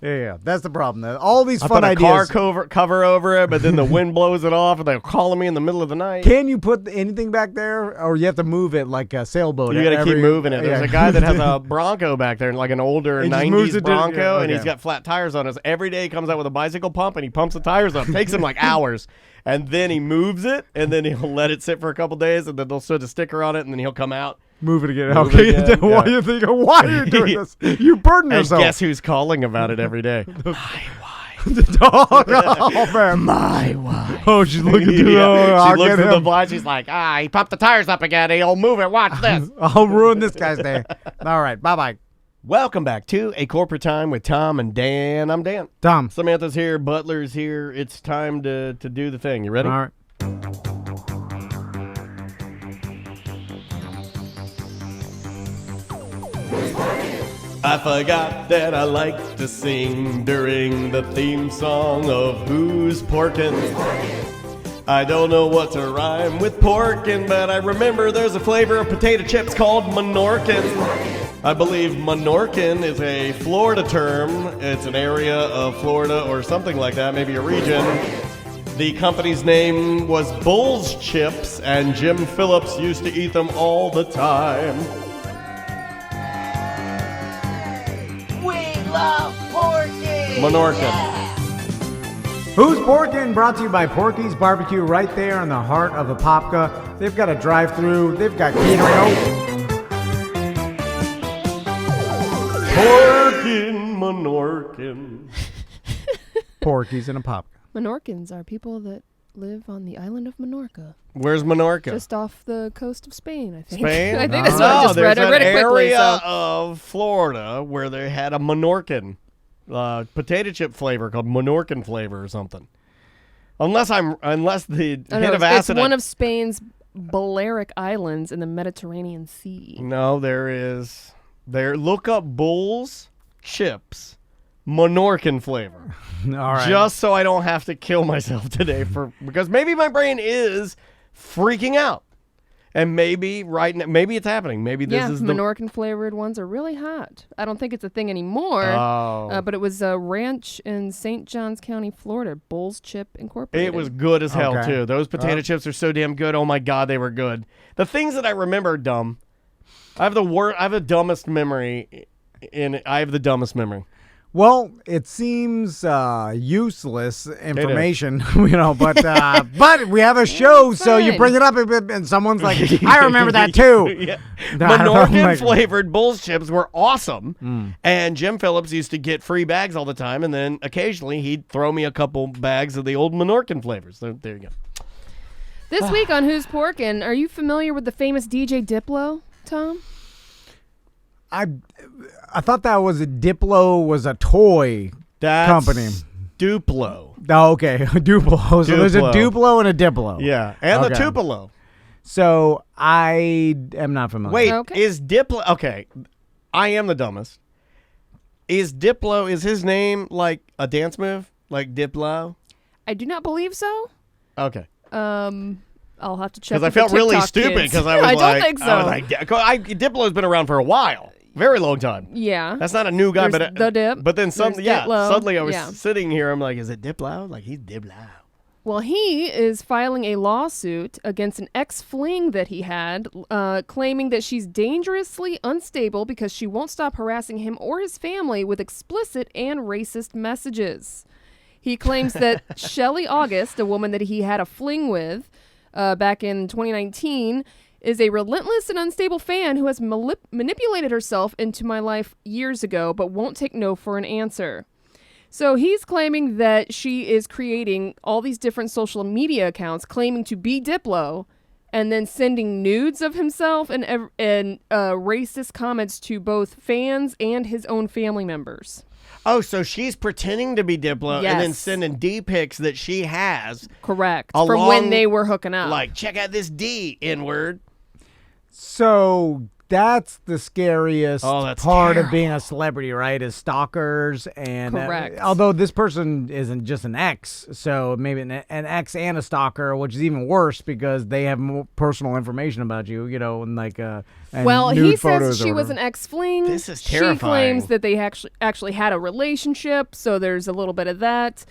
Yeah, that's the problem. All these I fun put a ideas. car cover over it, but then the wind blows it off, and they're calling me in the middle of the night. Can you put anything back there, or you have to move it like a sailboat? You got to keep every- moving it. There's yeah. a guy that has a Bronco back there, like an older He just moves 90s it to- Bronco, yeah, and he's okay. got flat tires on it. Every day he comes out with a bicycle pump, and he pumps the tires up. Takes him like hours. And then he moves it, and then he'll let it sit for a couple days, and then they'll put a sticker on it, and then he'll come out. Move it again. Move Okay, it again, why yeah. you thinking? Why are you doing this? You burden And yourself. guess who's calling about it every day? Oh man, My wife. oh she's looking through. Yeah. Oh, She I'll looks get at the him. blind. She's like, he pumped the tires up again. He'll move it. Watch this. I'll ruin this guy's day. All right, bye. Welcome back to A Corporate Time with Tom and Dan. I'm Dan. Tom. Samantha's here. Butler's here. It's time to do the thing. You ready? All right. I forgot that I like to sing during the theme song of Who's Porkin'. I don't know what to rhyme with porkin', but I remember there's a flavor of potato chips called Menorcan. I believe Menorcan is a Florida term. It's an area of Florida or something like that, maybe a region. The company's name was Bull's Chips, and Jim Phillips used to eat them all the time. Love Porky! Menorcan. Who's Porkin'? Brought to you by Porky's Barbecue, right there in the heart of Apopka. They've got a drive-through. They've got catering. Porkin', Menorcan. Porky's in Apopka. Menorcans are people that live on the island of Menorca. Where's Menorca? Just off the coast of Spain, I think. Spain? I think that's what I just read. I read it quickly. There's an area of Florida where they had a Menorcan potato chip flavor called Menorcan flavor or something. Unless the hit of acid. It's one of Spain's Balearic Islands in the Mediterranean Sea. No, there is. Look up Bull's Chips. Menorcan flavor. All right. Just so I don't have to kill myself today because maybe my brain is freaking out. And maybe maybe it's happening. Maybe this is the Menorcan flavored ones are really hot. I don't think it's a thing anymore. But it was a ranch in St. Johns County, Florida, Bull's Chip Incorporated. It was good as hell too. Those potato chips are so damn good. Oh my god, they were good. The things that I remember are dumb. I have the dumbest memory I have the dumbest memory. Well, it seems useless information, but we have a show, so you bring it up, and someone's like, I remember that too. Yeah. Menorcan flavored Bull's chips were awesome, and Jim Phillips used to get free bags all the time, and then occasionally he'd throw me a couple bags of the old Menorcan flavors. So, there you go. This week on Who's Porkin', are you familiar with the famous DJ Diplo, Tom? I thought that was Diplo was a toy company. Duplo. Oh, okay. Duplo. So there's a Duplo and a Diplo. Yeah. And the Tupelo. So I am not familiar. Wait, is Diplo... Okay. I am the dumbest. Is his name like a dance move? Like Diplo? I do not believe so. Okay. I'll have to check. Because I felt really stupid because I was I don't think so. Diplo's been around for a while. Very long time. Yeah. That's not a new guy, There's the Dip. But then suddenly I was Yeah. sitting here, I'm like, is it Diplo? Like, he's Diplo. Well, he is filing a lawsuit against an ex-fling that he had, claiming that she's dangerously unstable because she won't stop harassing him or his family with explicit and racist messages. He claims that Shelley August, a woman that he had a fling with back in 2019, is a relentless and unstable fan who has manipulated herself into my life years ago, but won't take no for an answer. So he's claiming that she is creating all these different social media accounts claiming to be Diplo and then sending nudes of himself and racist comments to both fans and his own family members. Oh, so she's pretending to be Diplo and then sending D pics that she has. Correct. From when they were hooking up. Like, check out this D, N-word. So that's the scariest part terrible. of being a celebrity, right? Is stalkers and correct. Although this person isn't just an ex, so maybe an ex and a stalker, which is even worse because they have more personal information about you, and like and he nude says photos she was an ex-fling. This is terrifying. She claims that they actually had a relationship, so there's a little bit of that.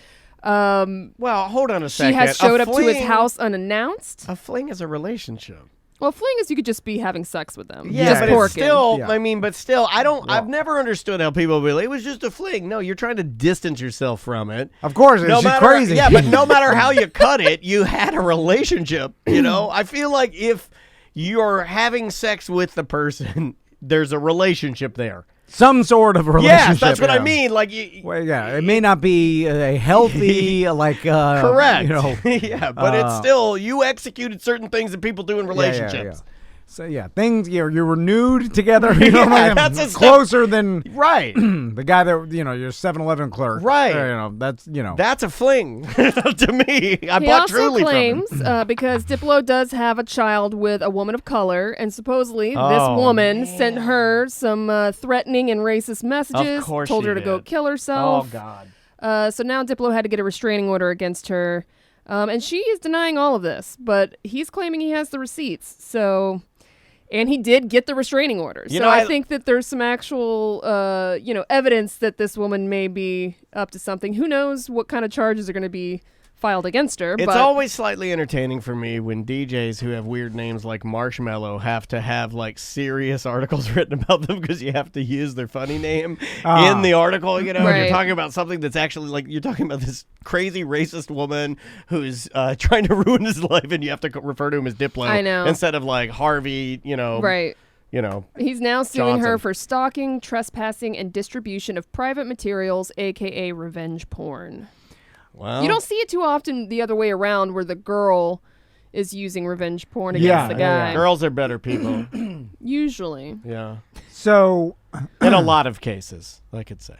Well, hold on a second. She has showed up to his house unannounced. A fling is a relationship. Well, fling is you could just be having sex with them. Yeah, just but porking. it's still, but still, I've never understood how people be like, it was just a fling. No, you're trying to distance yourself from it. Of course, it's crazy. Yeah, but no matter how you cut it, you had a relationship, I feel like if you're having sex with the person, there's a relationship there. Some sort of relationship. Yes, that's what I mean. Like, it may not be a healthy, correct. Yeah, but it's still, you executed certain things that people do in relationships. Yeah. So yeah, things you were nude together. You know, Yeah, like, that's a closer than Right. the guy that your 7-Eleven clerk. Right. That's a fling to me. I He bought also Truly claims, from him. because Diplo does have a child with a woman of color, and supposedly this Oh, woman sent her some threatening and racist messages, course told she her to go did. kill Oh herself. God. So now Diplo had to get a restraining order against her, and she is denying all of this, but he's claiming he has the receipts. So. And he did get the restraining order. You So know, I think that there's some actual, evidence that this woman may be up to something. Who knows what kind of charges are going to be filed against her. It's but always slightly entertaining for me when DJs who have weird names like Marshmallow have to have like serious articles written about them because you have to use their funny name in the article. You know, Right. you're talking about something that's actually like you're talking about this crazy racist woman who's trying to ruin his life, and you have to refer to him as Diplo. I know. Instead of like Harvey. Right. He's now suing her Johnson. for stalking, trespassing, and distribution of private materials, a.k.a. revenge porn. Well, You don't see it too often the other way around where the girl is using revenge porn against the guy. girls are better people. Usually. Yeah. So In a lot of cases, I could say.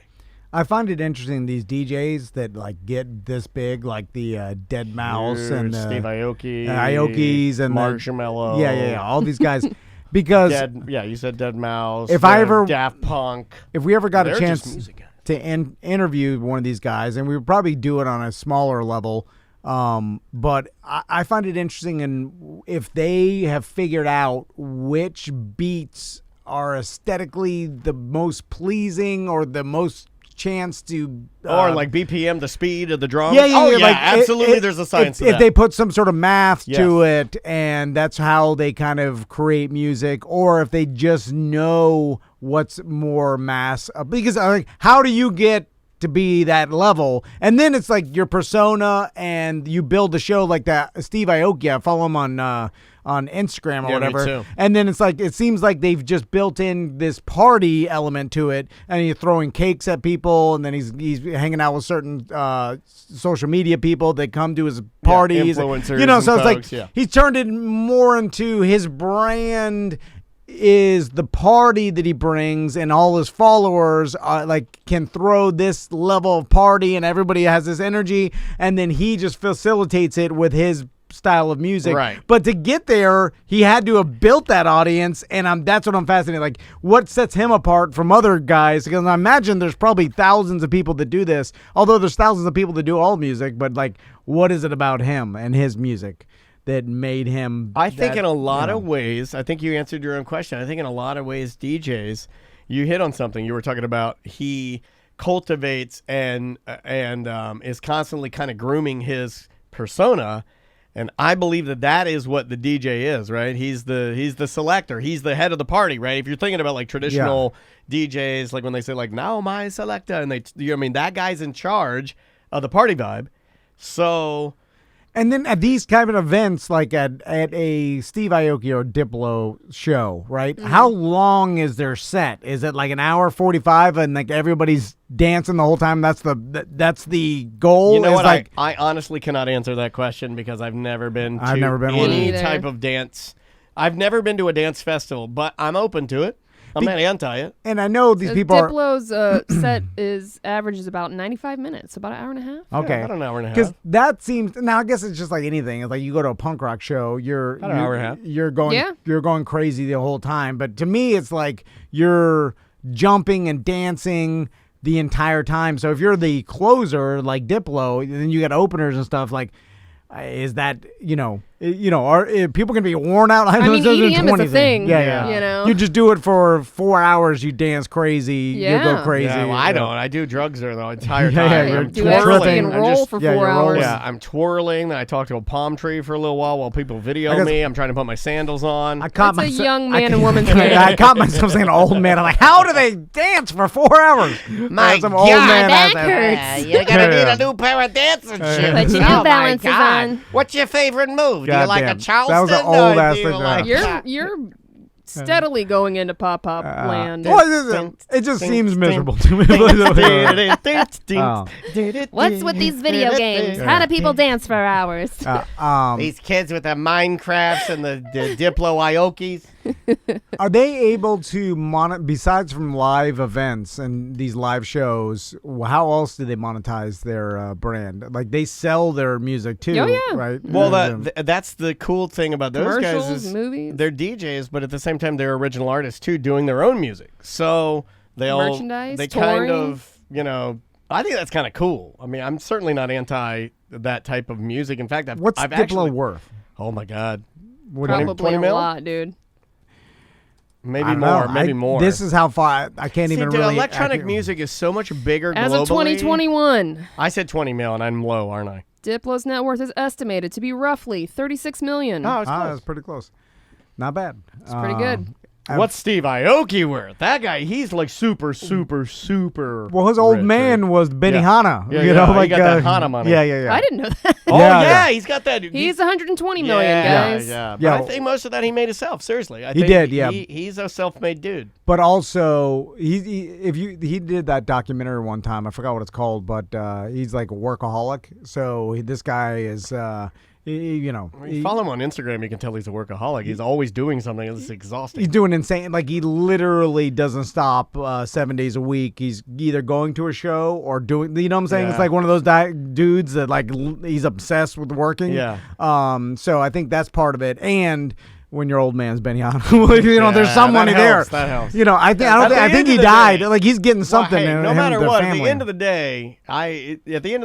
I find it interesting these DJs that like get this big, like the Dead Mouse and the Steve Aoki, Iokis and Marshmallow. all these guys. Because you said Dead Mouse. If I ever- Daft Punk. if we ever got They're a just chance music guys. to interview one of these guys, and we would probably do it on a smaller level, but I find it interesting in if they have figured out which beats are aesthetically the most pleasing or the most chance to Or like BPM, the speed of the drums. yeah, like, absolutely. There's a science to if that. they put some sort of math to Yes. it, and that's how they kind of create music, or if they just know what's more mass. Because like, how do you get to be that level? And then it's like your persona, and you build the show like that. Steve Aoki, I follow him on Instagram or Yeah, me whatever. too. And then it's like, it seems like they've just built in this party element to it, and he's throwing cakes at people, and then he's hanging out with certain social media people that come to his parties. influencers You know, and so it's folks, like yeah. he's turned it more into his brand is the party that he brings, and all his followers like can throw this level of party, and everybody has this energy, and then he just facilitates it with his style of music. Right. But to get there, he had to have built that audience, and that's what I'm fascinated. Like, what sets him apart from other guys? Because I imagine there's probably thousands of people that do this, although there's thousands of people that do all music, but like, what is it about him and his music that made him I think that, in a lot of ways, I think you answered your own question. I think in a lot of ways, DJs, you hit on something. You were talking about he cultivates and is constantly kind of grooming his persona. And I believe that is what the DJ is, right? He's the selector. He's the head of the party, right? If you're thinking about like traditional DJs, like when they say like now my selector, and that guy's in charge of the party vibe. So And then at these kind of events, like at a Steve Aoki or Diplo show, right? Mm-hmm. How long is their set? Is it like an hour 45 and like everybody's dancing the whole time? That's the goal. you know is what? like, I honestly cannot answer that question because I've never been to I've never been to one. any Me neither. type of dance. I've never been to a dance festival, but I'm open to it. I'm not anti it. and I know these people are Diplo's set averages about 95 minutes, about an hour and a half. okay. About an hour and a half. Because that seems now. I guess it's just like anything. It's like you go to a punk rock show, About an hour and a half. you're going Yeah. you're going crazy the whole time. But to me, it's like you're jumping and dancing the entire time. So if you're the closer like Diplo, then you got openers and stuff. Like, is that are people can be worn out? I mean, This isn't EDM is a 20 thing, Yeah. you know? You just do it for 4 hours. You dance crazy. You go Yeah. crazy. Yeah, well, I you know. don't. I do drugs there the entire Yeah, time. you're I'm Do twirling. ecstasy and I'm roll just- for yeah, 4 you're hours. rolling. Yeah, I'm twirling. Then I talk to a palm tree for a little while people video I guess- me. I'm trying to put my sandals on. I caught That's a myself- young I man ca- and woman's I caught myself saying old man. I'm like, how do they dance for 4 hours? My Some God, old man that has hurts. you're gonna Yeah. need a new pair of dancing shoes. Put your New Oh, my Balances God. on. What's your favorite move? Do you like a Goddamn. Charleston? That was an or old-ass do you thing, like You're steadily going into pop land. Well, it just seems miserable to me. Oh. What's with these video games? How do people dance for hours? These kids with the Minecrafts and the Diplo Iokis. Are they able to besides from live events and these live shows? How else do they monetize their brand? Like they sell their music too, Oh, yeah. right? Well, that's the cool thing about those guys Commercials, is movies. they're DJs, but at the same time they're original artists too, doing their own music. So they Merchandise, they kind touring. of I think that's kind of cool. I mean, I'm certainly not anti that type of music. In fact, What's I've Diplo actually worth? Oh my God, What do you- Probably 20 a mil? lot, dude. Maybe I don't more, know. maybe more. This is how far I can't See, even dude, really. electronic music is so much bigger As globally. of 2021, I said 20 mil, and I'm low, aren't I? Diplo's net worth is estimated to be roughly $36 million. Oh, it's close. That's pretty close. Not bad. It's pretty good. What's Steve Aoki worth? That guy, he's like super. Well, his old rich, man right? was Benny Yeah. Hanna. Yeah, you yeah, know, he like got that Hanna money. Yeah. I didn't know that. Oh Yeah, yeah, yeah. he's got that. He's 120 million, yeah, guys. Yeah, but Yeah. I think most of that he made himself. Seriously, I He think did, yeah. He's a self-made dude. But also, he did that documentary one time. I forgot what it's called, but he's like a workaholic. So this guy is, You follow him on Instagram, you can tell he's a workaholic. He's always doing something. It's exhausting. he's doing insane. Like he literally doesn't stop 7 days a week. He's either going to a show or doing. You know what I'm saying? Yeah. It's like one of those dudes that like he's obsessed with working. Yeah. So I think that's part of it. And when your old man's Benny Hanna, there's some that money helps, there. that helps. I think he end of the died. day- Like he's getting something. Well, hey, no him, matter their what, at family. the end of the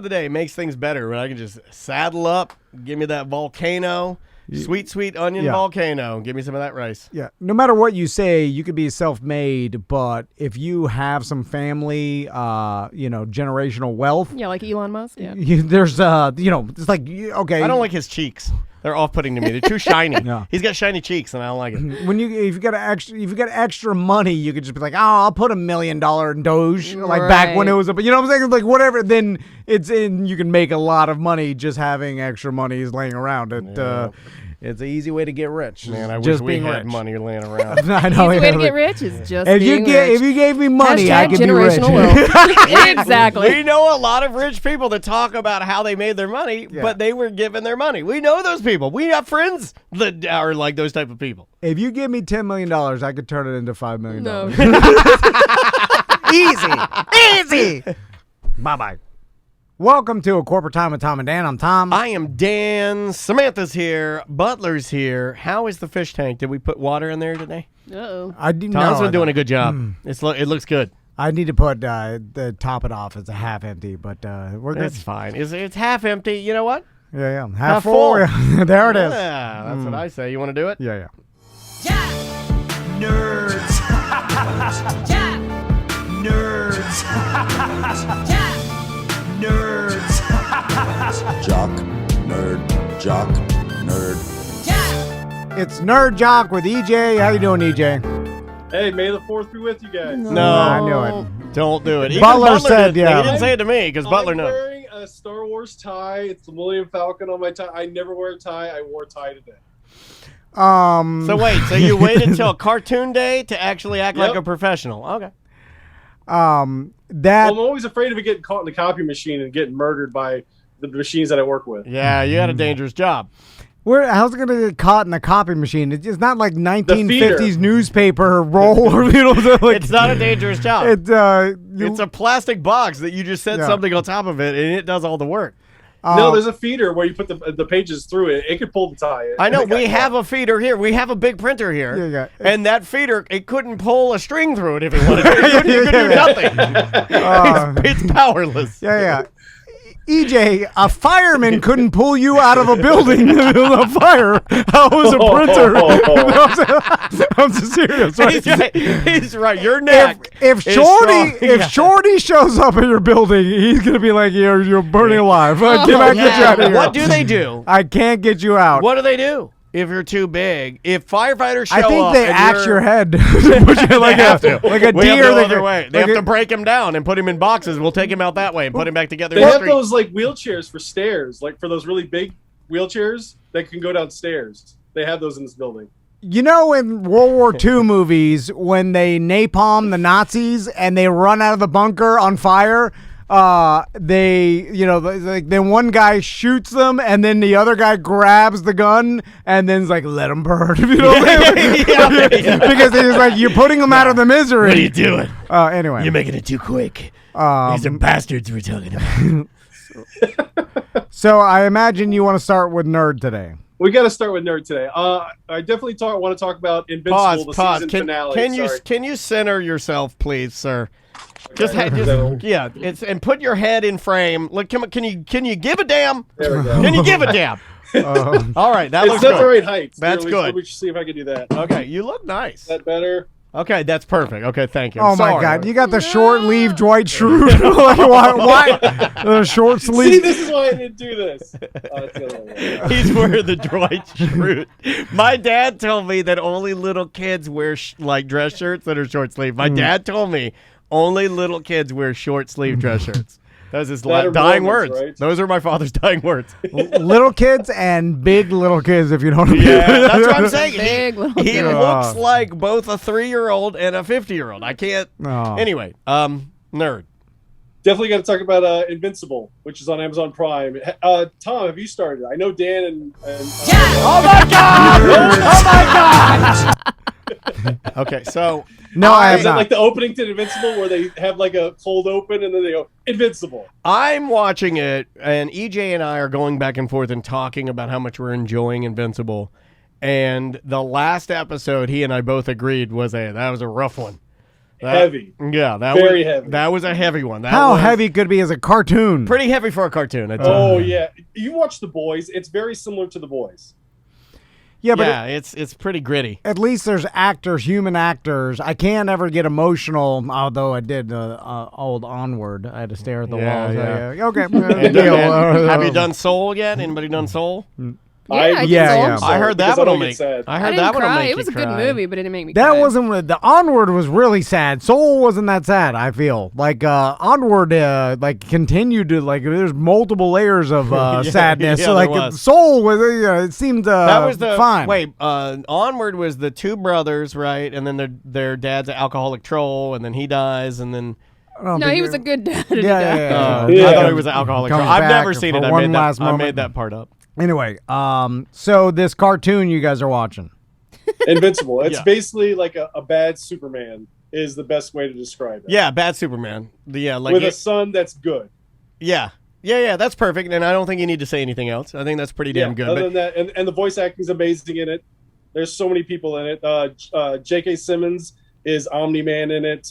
day, it makes things better when I can just saddle up, give me that volcano, sweet onion Yeah. volcano, give me some of that rice. Yeah. No matter what you say, you could be self-made, but if you have some family, generational wealth, Yeah, like Elon Musk. Yeah. there's, it's like, okay. I don't like his cheeks. They're off-putting to me. They're too shiny. Yeah. He's got shiny cheeks, and I don't like it. if you got extra money, you could just be like, oh, I'll put $1 million in Doge, like back when it Right. was, you know what I'm saying? Like whatever. Then you can make a lot of money just having extra money is laying around. It's an easy way to get rich. Man, I just wish we being had rich. money laying around. I know. Easy way to get rich is just If being rich. if you gave me money, I Hashtag could be rich. generational wealth. Exactly. We know a lot of rich people that talk about how they made their money, but they were given their money. We know those people. We have friends that are like those type of people. If you give me $10 million, I could turn it into $5 million. No. Easy. Bye. Welcome to A Corporate Time with Tom and Dan. I'm Tom. I am Dan. Samantha's here. Butler's here. How is the fish tank? Did we put water in there today? Uh-oh. Tom's been doing a good job. It looks good. I need to put the top it off. It's a half empty, but we're good. It's fine. It's half empty. You know what? Yeah. Half Half full. full. Yeah. There it is. Yeah, that's what I say. You want to do it? Yeah. Nerds. Nerds. Nerds. Jock, nerd, jock, nerd. It's Nerd Jock with EJ. How you doing, EJ? Hey, may the 4th be with you guys. No. I knew it. Don't do it. Even Butler said, did. yeah. He didn't say it to me because Butler I'm knows. wearing a Star Wars tie. It's the Millennium Falcon on my tie. I never wear a tie. I wore a tie today. So wait, so you waited till cartoon day to actually act like Yep. a professional? Okay. that Well, I'm always afraid of it getting caught in the copy machine and getting murdered by the machines that I work with. Yeah, you had a dangerous job. how's it gonna get caught in the copy machine? It's not like 1950s feeder. newspaper roll or like, It's not a dangerous job. It's It's a plastic box that you just set Yeah. something on top of it, and it does all the work. No, there's a feeder where you put the pages through it. It could pull the tie. I know. It got We caught. have a feeder here. We have a big printer here. Yeah. And that feeder, it couldn't pull a string through it if it wanted to. It could do nothing. It's powerless. Yeah. EJ, a fireman couldn't pull you out of a building in the middle of a fire. How was a printer? I'm just serious. Right? He's right. Your neck. If is Shorty strong. Yeah. Shorty shows up in your building, he's gonna be like, "You're burning alive. I cannot get you out of here. What do they do? I can't get you out." What do they do if you're too big? If firefighters show I think up they and axe you're- your head, Push you like They have to. a We have deer. no that other could- way. They like have a- to break him down and put him in boxes. We'll take him out that way and put him back together. They in the have street. those like wheelchairs for stairs, like for those really big wheelchairs that can go downstairs. They have those in this building. You know, in World War II movies, when they napalm the Nazis and they run out of the bunker on fire, they, like then one guy shoots them, and then the other guy grabs the gun, and then's like, let them burn. You know what I mean? Because he's like, you're putting them out of the misery. What are you doing? Anyway, You're making it too quick. These are bastards we're talking about. So I imagine you want to start with Nerd today. We got to start with Nerd today. I definitely want to talk about Invincible, the season finale. Can you center yourself, please, sir? Just it's and put your head in frame. Look, can you give a damn? There we go. Can you give a damn? All right, that looks It's not good. the right height. That's good. Let me see if I can do that. Is Okay, you look nice. that better? Okay, that's perfect. Okay, thank you. Oh my God, you got the short sleeve Dwight Schrute. Why? The short See, sleeve. this is why I didn't do this. It's the other way. He's wearing the Dwight Schrute. My dad told me that only little kids wear like dress shirts that are short sleeve. My dad told me only little kids wear short sleeve dress shirts. Those his dying Romans, words. right? Those are my father's dying words. Little kids and big little kids, if you don't know. Yeah, that's what I'm saying. Big little He kid. looks like both a 3-year-old and a 50-year-old. I can't. Oh. Anyway, nerd. Definitely got to talk about Invincible, which is on Amazon Prime. Tom, have you started? I know Dan and Oh my God! Oh my God! Okay, so No, I have is it not. like the opening to Invincible where they have like a cold open and then they go Invincible? I'm watching it, and EJ and I are going back and forth and talking about how much we're enjoying Invincible. And the last episode, he and I both agreed that was a rough one. Heavy. Yeah, Very heavy. That was a heavy one. How was heavy could it be as a cartoon? Pretty heavy for a cartoon. I'd say. Oh yeah, you watch The Boys. It's very similar to The Boys. Yeah, but yeah, it's pretty gritty. at least there's actors, human actors. I can't ever get emotional, although I did old Onward. I had to stare at the Yeah, wall. yeah. So, okay. And, deal. have you done Soul yet? Anybody done Soul? I yeah. saw I heard that because I one will don't get make. sad. I I heard didn't that one will cry. make It was you a good cry. movie, but it didn't make me That cry. wasn't the Onward was really sad. Soul wasn't that sad. I feel like Onward like continued to like there's multiple layers of sadness. yeah, so like there was. Soul was it seemed That was the fine. Wait, Onward was the two brothers, right? And then their dad's an alcoholic troll, and then he dies, and then I don't No, think he it- was a good dad. Yeah. Yeah. I thought he was an alcoholic troll. Comes I've back never seen for it. one last I moment. made that part up. Anyway, so this cartoon you guys are watching. Invincible. It's Yeah. basically like a bad Superman is the best way to describe it. Yeah, bad Superman. Yeah, like with a son that's good. yeah, that's perfect. And I don't think you need to say anything else. I think that's pretty damn good. Other But than that, and the voice acting is amazing in it. There's so many people in it. J.K. Simmons is Omni-Man in it.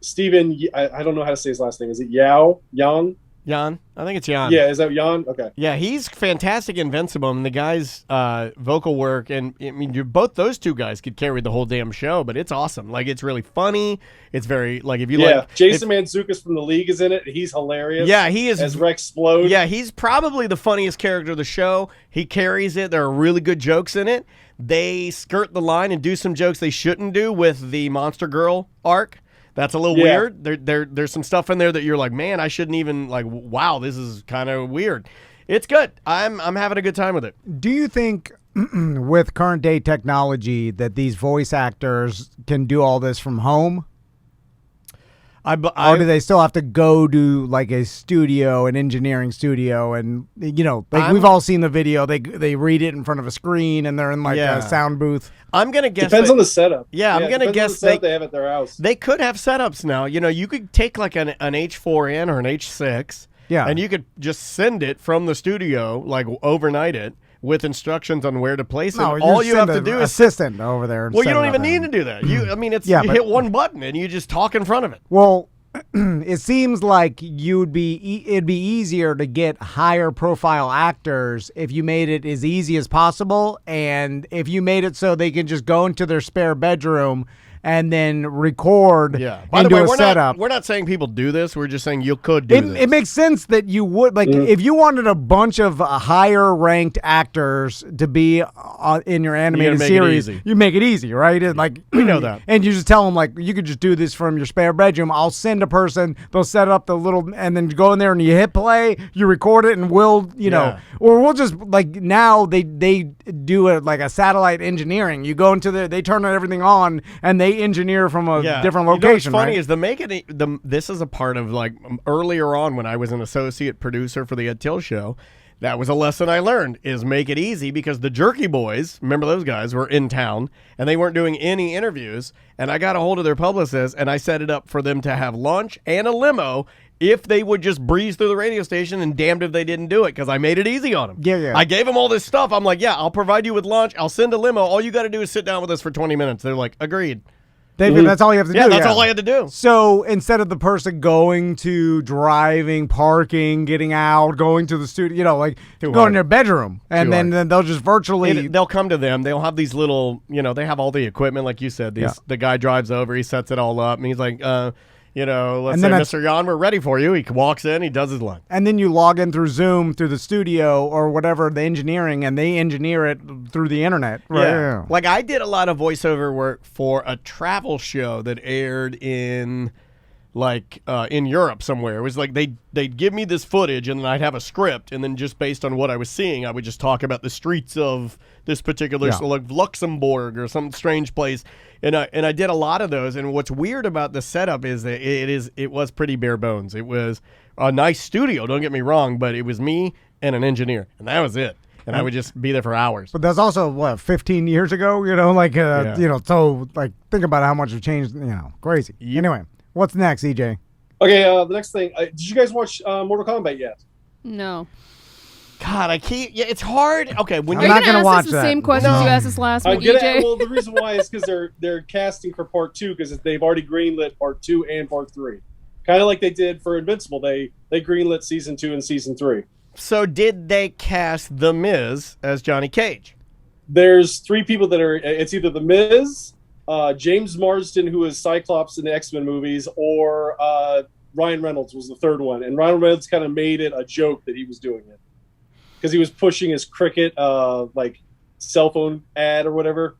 Steven, I don't know how to say his last name. Is it Yang? Jan, I think it's Jan. Yeah, is that Yang? Okay. Yeah, he's fantastic in Invincible, and the guy's vocal work, and I mean, both those two guys could carry the whole damn show, but it's awesome. Like, it's really funny. It's very, like, if you like... Jason Mantzoukas from The League is in it. He's hilarious. Yeah, he is... As Rex Splode. Yeah, he's probably the funniest character of the show. He carries it. There are really good jokes in it. They skirt the line and do some jokes they shouldn't do with the Monster Girl arc. That's a little weird. There's some stuff in there that you're like, man, I shouldn't even like. Wow, this is kind of weird. It's good. I'm having a good time with it. Do you think with current day technology that these voice actors can do all this from home? Or do they still have to go to like a studio, an engineering studio, and like we've all seen the video. They read it in front of a screen and they're in like a sound booth. I'm gonna guess. Depends on the setup. Yeah, I'm gonna guess on the setup they have at their house. They could have setups now. You could take like an H4n or an H6. Yeah. And you could just send it from the studio, like overnight it, with instructions on where to place it. No, All you have to do is assistant over there. And well, you set don't it even up need there. to do that. You but- hit one button and you just talk in front of it. Well, it seems like it'd be easier to get higher profile actors if you made it as easy as possible, and if you made it so they can just go into their spare bedroom and then record By and the way, do a setup. we're not saying people do this. We're just saying you could do this. It makes sense that you would like if you wanted a bunch of higher ranked actors to be in your animated make it series. easy. You make it easy, right? And like We know that. and you just tell them like you could just do this from your spare bedroom. I'll send a person. They'll set up the little and then go in there and you hit play. You record it and we'll or we'll just like now they do it like a satellite engineering. You go into there, they turn everything on and they they engineer from a different You know location. what's funny right? is this is a part of like earlier on when I was an associate producer for the Ed Till Show. That was a lesson I learned, is make it easy, because the Jerky Boys, remember those guys, were in town, and they weren't doing any interviews, and I got a hold of their publicist, and I set it up for them to have lunch and a limo if they would just breeze through the radio station, and damned if they didn't do it, because I made it easy on them. Yeah. I gave them all this stuff. I'm like, I'll provide you with lunch. I'll send a limo. All you got to do is sit down with us for 20 minutes. They're like, agreed. That's all you have to do. Yeah, that's all I had to do. So instead of the person going to driving, parking, getting out, going to the studio, go in their bedroom, and then they'll just virtually they'll come to them. They'll have these little, they have all the equipment, like you said. The guy drives over, he sets it all up, and he's like, let's say, Mr. Yan, we're ready for you. He walks in, he does his line. And then you log in through Zoom, through the studio, or whatever, the engineering, and they engineer it through the internet. Right? Yeah. Like, I did a lot of voiceover work for a travel show that aired in Europe somewhere. It was like they'd give me this footage, and then I'd have a script, and then just based on what I was seeing, I would just talk about the streets of this particular, so like Luxembourg or some strange place. And I did a lot of those. And what's weird about the setup is that it was pretty bare bones. It was a nice studio, don't get me wrong, but it was me and an engineer, and that was it. And I would just be there for hours. But that's also 15 years ago. So think about how much have changed. Crazy. Yep. Anyway, what's next, EJ? Okay, the next thing. Did you guys watch Mortal Kombat yet? No. God, it's hard. Okay, when Are I'm you not going to watch ask us the that. same questions No. you asked us last I'm week, EJ? Well, the reason why is because they're casting for part 2, because they've already greenlit part 2 and part 3. Kind of like they did for Invincible. They greenlit season 2 and season 3. So did they cast The Miz as Johnny Cage? There's 3 people that are. It's either The Miz, James Marsden, who is Cyclops in the X-Men movies, or Ryan Reynolds was the third one. And Ryan Reynolds kind of made it a joke that he was doing it, because he was pushing his cricket cell phone ad or whatever,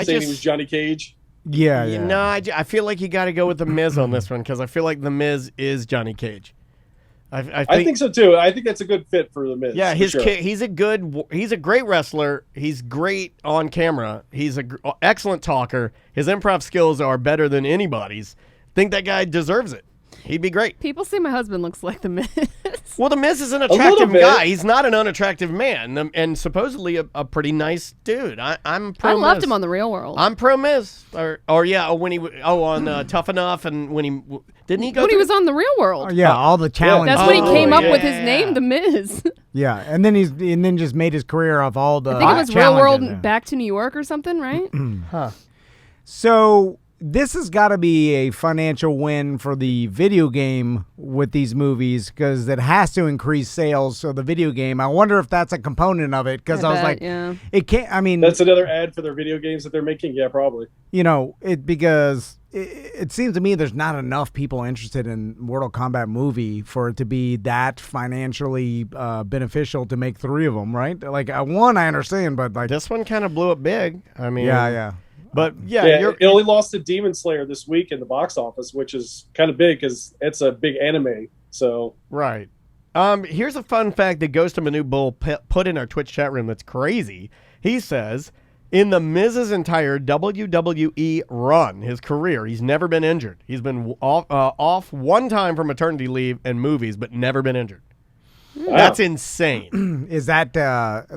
saying he was Johnny Cage. Yeah. No, I feel like you got to go with The Miz on this one, because I feel like The Miz is Johnny Cage. I think so too. I think that's a good fit for The Miz. Yeah, he's he's a great wrestler. He's great on camera. He's an excellent talker. His improv skills are better than anybody's. Think that guy deserves it. He'd be great. People say my husband looks like The Miz. Well, The Miz is an attractive guy. He's not an unattractive man, and supposedly a pretty nice dude. I'm pro I Miz. loved him on The Real World. I'm pro Miz. When he on Tough Enough, and when he didn't he go when he through- was on The Real World. All the challenges. That's when he came up yeah. with his name, The Miz. Yeah, and then just made his career off all the I think it was Real challenges. World Back to New York or something, right? So this has got to be a financial win for the video game with these movies, because it has to increase sales. So the video game, I wonder if that's a component of it, because I was like, it can't. I mean, that's another ad for their video games that they're making. Yeah, probably. Because it seems to me there's not enough people interested in Mortal Kombat movie for it to be that financially beneficial to make 3 of them, right? Like one, I understand, but like this one kind of blew up big. I mean, yeah. But it only lost to Demon Slayer this week in the box office, which is kind of big because it's a big anime. So right. Here's a fun fact that Ghost of Manu Bull put in our Twitch chat room that's crazy. He says, in the Miz's entire WWE run, his career, he's never been injured. He's been off one time for maternity leave and movies, but never been injured. Wow. That's insane. Is that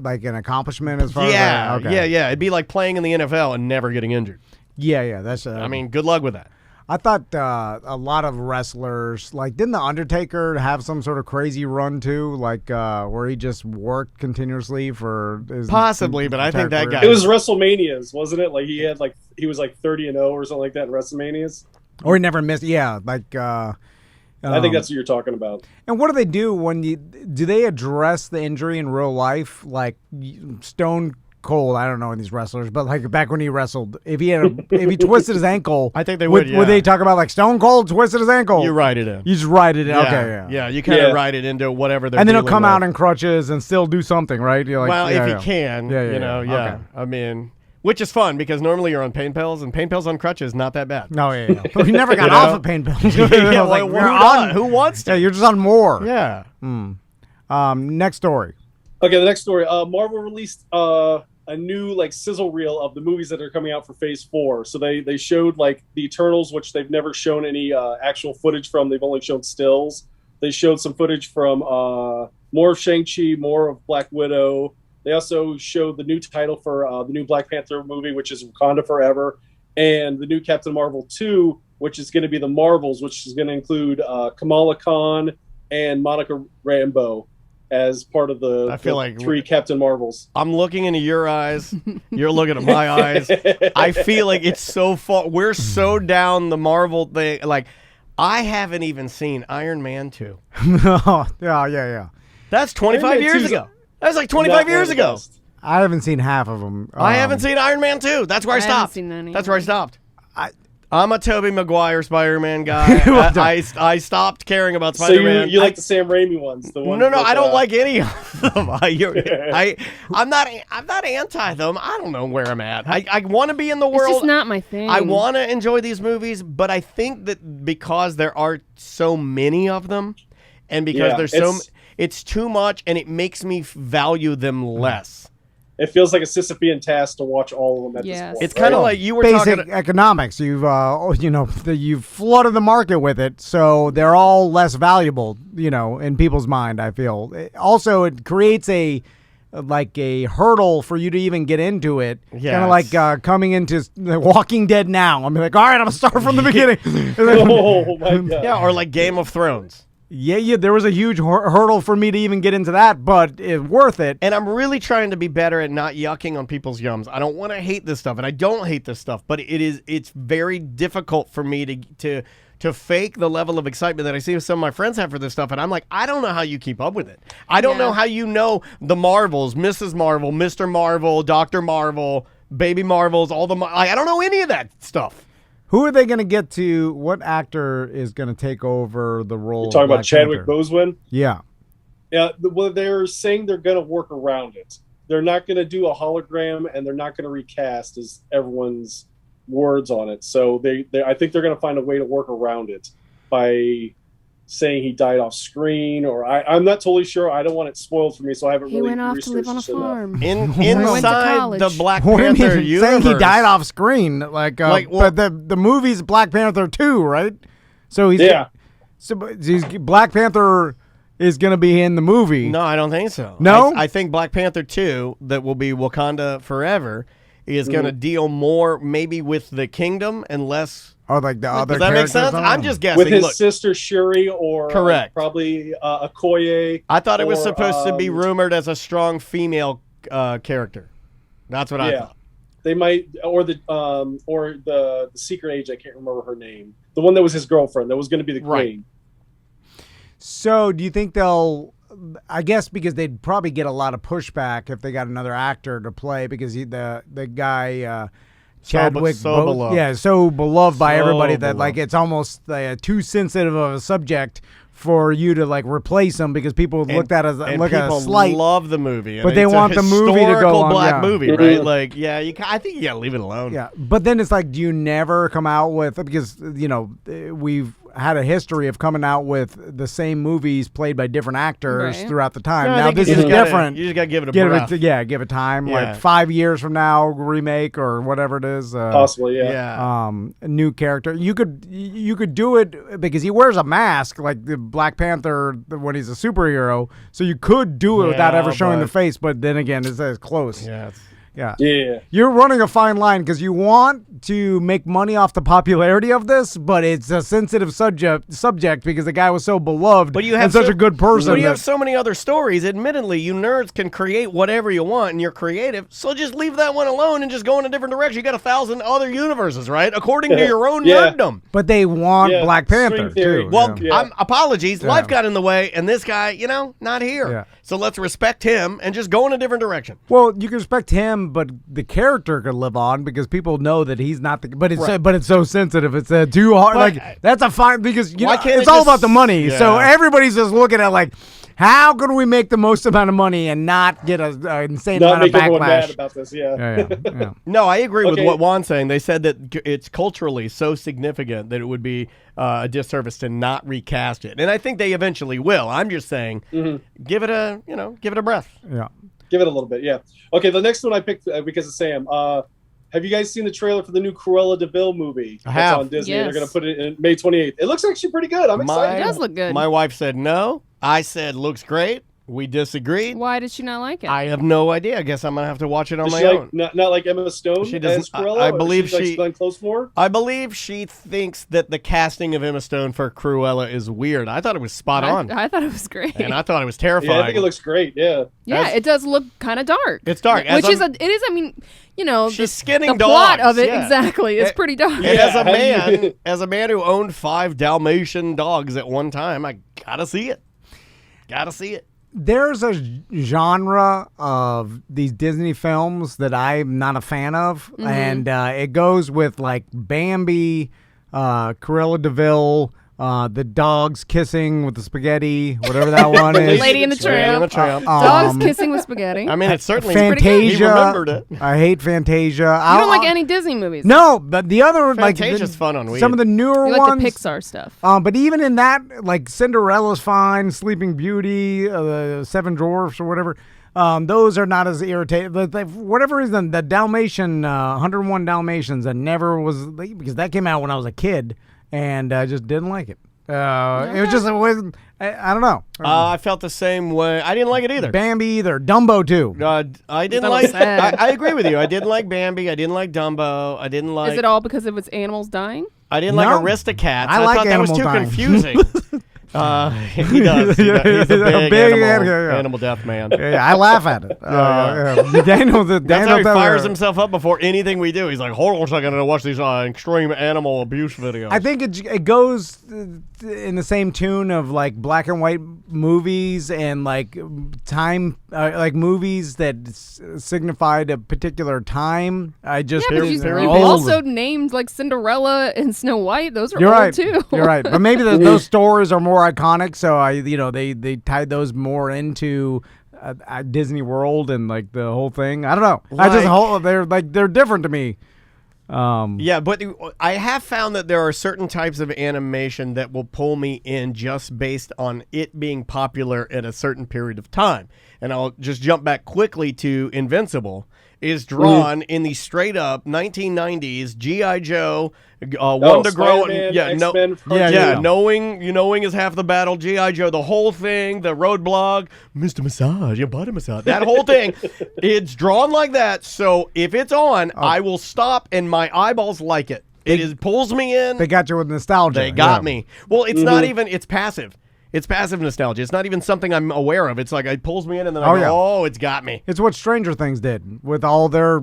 like an accomplishment as far as Yeah. It'd be like playing in the NFL and never getting injured. Yeah. That's. I mean, good luck with that. I thought a lot of wrestlers, like, didn't the Undertaker have some sort of crazy run too, like where he just worked continuously for his possibly, but I think that career? guy. It was WrestleManias, wasn't it? Like he was 30-0 or something like that in WrestleManias. Or he never missed. Yeah, like. I think that's what you're talking about. And what do they do do they address the injury in real life? Like Stone Cold, I don't know these wrestlers, but like back when he wrestled, if he twisted his ankle, I think they would. Would they talk about like Stone Cold twisted his ankle? You write it in. You just write it in. Yeah. Okay, yeah. You kind of write it into whatever they're. And then he'll dealing come with. out in crutches and still do something, right? You're like, well, if he can, Okay. I mean, which is fun because normally you're on pain pills, and pain pills on crutches not that bad. No, yeah. But we never got off of pain pills. Yeah, like, who wants to? Yeah, you're just on more. Yeah. Next story. Okay, the next story. Marvel released a new like sizzle reel of the movies that are coming out for Phase 4. So they showed like the Eternals, which they've never shown any actual footage from. They've only shown stills. They showed some footage from more of Shang-Chi, more of Black Widow. They also showed the new title for the new Black Panther movie, which is Wakanda Forever, and the new Captain Marvel 2, which is going to be the Marvels, which is going to include Kamala Khan and Monica Rambeau as part of the, I feel like 3 Captain Marvels. I'm looking into your eyes. You're looking at my eyes. I feel like it's so far. We're so down the Marvel thing. Like, I haven't even seen Iron Man 2. Yeah. That's 25 years ago. That was like 25 years ago. I haven't seen half of them. I haven't seen Iron Man 2. That's where I I haven't stopped. seen any. That's where I stopped. I- I'm a Tobey Maguire Spider-Man guy. I stopped caring about So Spider-Man. you like the Sam Raimi ones? The ones No, with, I don't like any of them. I'm not anti them. I don't know where I'm at. I want to be in the It's world. just not my thing. I want to enjoy these movies, but I think that because there are so many of them, and because there's it's too much, and it makes me value them less. It feels like a Sisyphean task to watch all of them at this Yes. point. It's kind of like you were basic talking. economics. You've you've flooded the market with it, so they're all less valuable. In people's mind, I feel. Also, it creates a hurdle for you to even get into it. Yeah, Kind of like coming into The Walking Dead now. I'm like, all right, I'm gonna start from the beginning. Oh my god! Yeah, or like Game of Thrones. Yeah, there was a huge hurdle for me to even get into that, but it's worth it. And I'm really trying to be better at not yucking on people's yums. I don't want to hate this stuff, and I don't hate this stuff, but it's very difficult for me to fake the level of excitement that I see some of my friends have for this stuff, and I'm like, I don't know how you keep up with it. I don't know how you know the Marvels, Mrs. Marvel, Mr. Marvel, Dr. Marvel, Baby Marvels, I don't know any of that stuff. Who are they going to get to? What actor is going to take over the role? You're talking of Black about Chadwick Panther? Boseman. Yeah. Yeah, well, they're saying they're going to work around it. They're not going to do a hologram, and they're not going to recast, as everyone's words on it. So I think they're going to find a way to work around it by saying he died off screen, or I'm not totally sure. I don't want it spoiled for me, so I haven't He really went off to live on a researched enough. farm. Inside college. the Black What do you Panther mean universe. saying he died off screen? But the movie's Black Panther 2, right? So he's Black Panther is going to be in the movie. No, I don't think so. No? I think Black Panther 2, that will be Wakanda Forever, is going to deal more maybe with the kingdom and less. Or like the other Does that make characters sense? on I'm it? just guessing. With his Look, sister Shuri, or Correct. probably Okoye. I thought it was or, supposed to be rumored as a strong female character. That's what I thought. They might, or the secret agent. I can't remember her name. The one that was his girlfriend. That was going to be the queen. So do you think they'll? I guess because they'd probably get a lot of pushback if they got another actor to play, because the guy. Chadwick, beloved. Yeah, so beloved by So everybody that beloved. like it's almost too sensitive of a subject for you to like replace him, because people looked at as And look at a people slight. love the movie, But they it's want a the movie to go historical on, black yeah. movie, right? Like, yeah, I think you gotta leave it alone. Yeah, but then it's like, do you never come out with, because we've had a history of coming out with the same movies played by different actors Right. througort the time. No, I Now think this you is just gotta- different. You just gotta give it a Give breath. it, give it time. Yeah. Like 5 years from now, remake or whatever it is. Possibly, yeah. Yeah. A new character. You could do it because he wears a mask like the Black Panther when he's a superhero. So you could do it without Yeah, ever showing the but- face. But then again, it's close. Yeah. Yeah. You're running a fine line because you want to make money off the popularity of this, but it's a sensitive subject because the guy was so beloved But you have and such a good person. But you that- have so many other stories. Admittedly, you nerds can create whatever you want, and you're creative. So just leave that one alone and just go in a different direction. You got 1,000 other universes, right? According to your own nerddom. But they want Yeah, Black string Panther theory. too. Well, Yeah. apologies. Life got in the way, and this guy, not here. Yeah. So let's respect him and just go in a different direction. Well, you can respect him, but the character could live on because people know that he's not the. But it's so sensitive. It's too hard. But- like that's a fine because Why can't it's it all just- about the money. So Yeah. everybody's just looking at like, how can we make the most amount of money and not get an insane Not amount of make everyone mad backlash? about this. Yeah. Yeah. No, I agree with Okay. what Juan's saying. They said that it's culturally so significant that it would be a disservice to not recast it, and I think they eventually will. I'm just saying, give it a breath. Yeah. Give it a little bit, yeah. Okay, the next one I picked because of Sam. Have you guys seen the trailer for the new Cruella de Vil movie? I have. That's on Disney. Yes. They're going to put it in May 28th. It looks actually pretty good. I'm excited. It does look good. My wife said no. I said looks great. We disagreed. Why did she not like it? I have no idea. I guess I'm gonna have to watch it on Does my she own. not like Emma Stone She doesn't- as Cruella? I or believe she's, like, she- Glenn Close more? I believe she thinks that the casting of Emma Stone for Cruella is weird. I thought it was spot on, I thought it was great. and I thought it was terrifying. Yeah, I think it looks great. Yeah. yeah, as- it does look kind of dark. It's dark. As Which is I'm- it is. I mean, She's skinning the plot dogs, of it yeah. exactly. It's pretty dark. And as a how do you- man, as a man who owned 5 Dalmatian dogs at one time, I gotta see it. Gotta see it. There's a genre of these Disney films that I'm not a fan of, and it goes with like Bambi, Cruella de Vil, the dogs kissing with the spaghetti, whatever that one is. Lady and the Lady and the Tramp. Tramp. Dogs kissing with spaghetti. I mean, it's certainly He Fantasia. remembered it. I hate Fantasia. You don't like any Disney movies? No, but the other Fantasia's like fun on weed. some of the newer You like ones. the Pixar stuff. But even in that, like Cinderella's fine, Sleeping Beauty, Seven Dwarfs or whatever, those are not as irritating. But for whatever reason, the Dalmatian, 101 Dalmatians, that never was, because that came out when I was a kid, and I just didn't like it. It was just, I don't know. I felt the same way. I didn't like it either. Bambi either. Dumbo too. I didn't That like. was sad. I agree with you. I didn't like Bambi. I didn't like Dumbo. I didn't like. Is it all because of its animals dying? I didn't No. like Aristocats. I like thought that was animal too dying. confusing. He does. He's a big, animal death man. Yeah, I laugh at it. Daniel, That's how he Daniel fires himself up before anything we do. He's like, hold on a second, I'm going to watch these extreme animal abuse videos. I think it goes in the same tune of like black and white movies and like time, like movies that signified a particular time. I just Yeah, but it's you old. also named like Cinderella and Snow White. Those are You're old right. too. You're right. But maybe those stories are more iconic, so they tied those more into Disney World and like the whole thing. I don't know. They're different to me. Yeah, but I have found that there are certain types of animation that will pull me in just based on it being popular at a certain period of time. And I'll just jump back quickly to Invincible. Is drawn in the straight up 1990s G.I. Joe, one to grow, Spider-Man, knowing is half the battle. G.I. Joe, the whole thing, the roadblock, Mr. Massage, your body massage, that whole thing, it's drawn like that. So if it's on, I will stop, and my eyeballs like it. It pulls me in. They got you with nostalgia. They got me. Well, it's not even. It's passive. It's passive nostalgia. It's not even something I'm aware of. It's like it pulls me in, and then I go, "Oh, it's got me." It's what Stranger Things did with all their,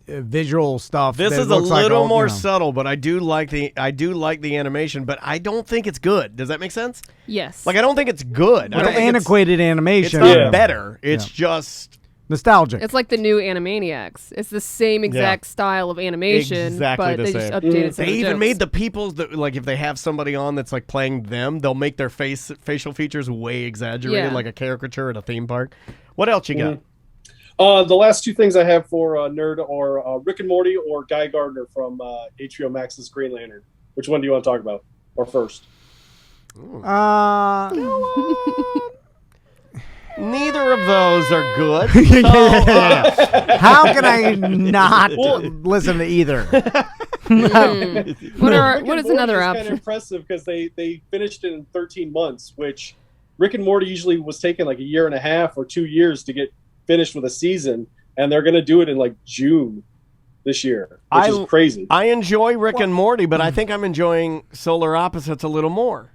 visual stuff. This that is a looks like little all, more subtle, but I do like the animation. But I don't think it's good. Does that make sense? Yes. Like I don't think it's good. I with don't the think antiquated It's animation. not better. It's just nostalgic. It's like the new Animaniacs. It's the same exact style of animation, Exactly but the they same. just updated some They of the even jokes. made the people that like if they have somebody on that's like playing them, they'll make their facial features way exaggerated, Yeah. like a caricature at a theme park. What else you got? The last two things I have for Nerd are Rick and Morty or Guy Gardner from HBO Max's Green Lantern. Which one do you want to talk about? Or first? Neither of those are good. How can I not listen to either? What is another Kind option? of impressive because they finished it in 13 months, which Rick and Morty usually was taking like a year and a half or 2 years to get finished with a season, and they're going to do it in like June this year, which is crazy. I enjoy Rick and Morty, but I think I'm enjoying Solar Opposites a little more.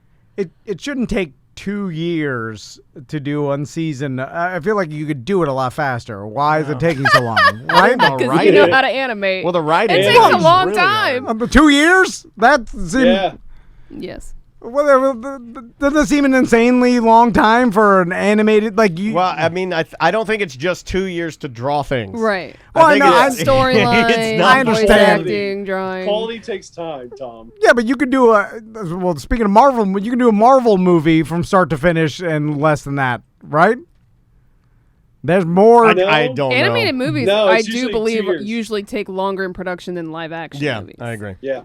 It shouldn't take 2 years to do one season. I feel like you could do it a lot faster. Why is it taking so long? Right? Because you know how to animate. Well, the writing It is takes a long really time. hard. 2 years? That seems, Yeah. Yes. well, doesn't that seem an insanely long time for an animated like you? Well, I mean, I don't think it's just 2 years to draw things. Right. Well, I think no, it's- Storyline, it's not I understand. voice acting, drawing. Quality takes time, Tom. Yeah, but you could do speaking of Marvel, you can do a Marvel movie from start to finish in less than that, right? There's more. I don't Animated know. movies, No, I it's do usually believe, 2 years. usually take longer in production than live action Yeah, movies. I agree. Yeah.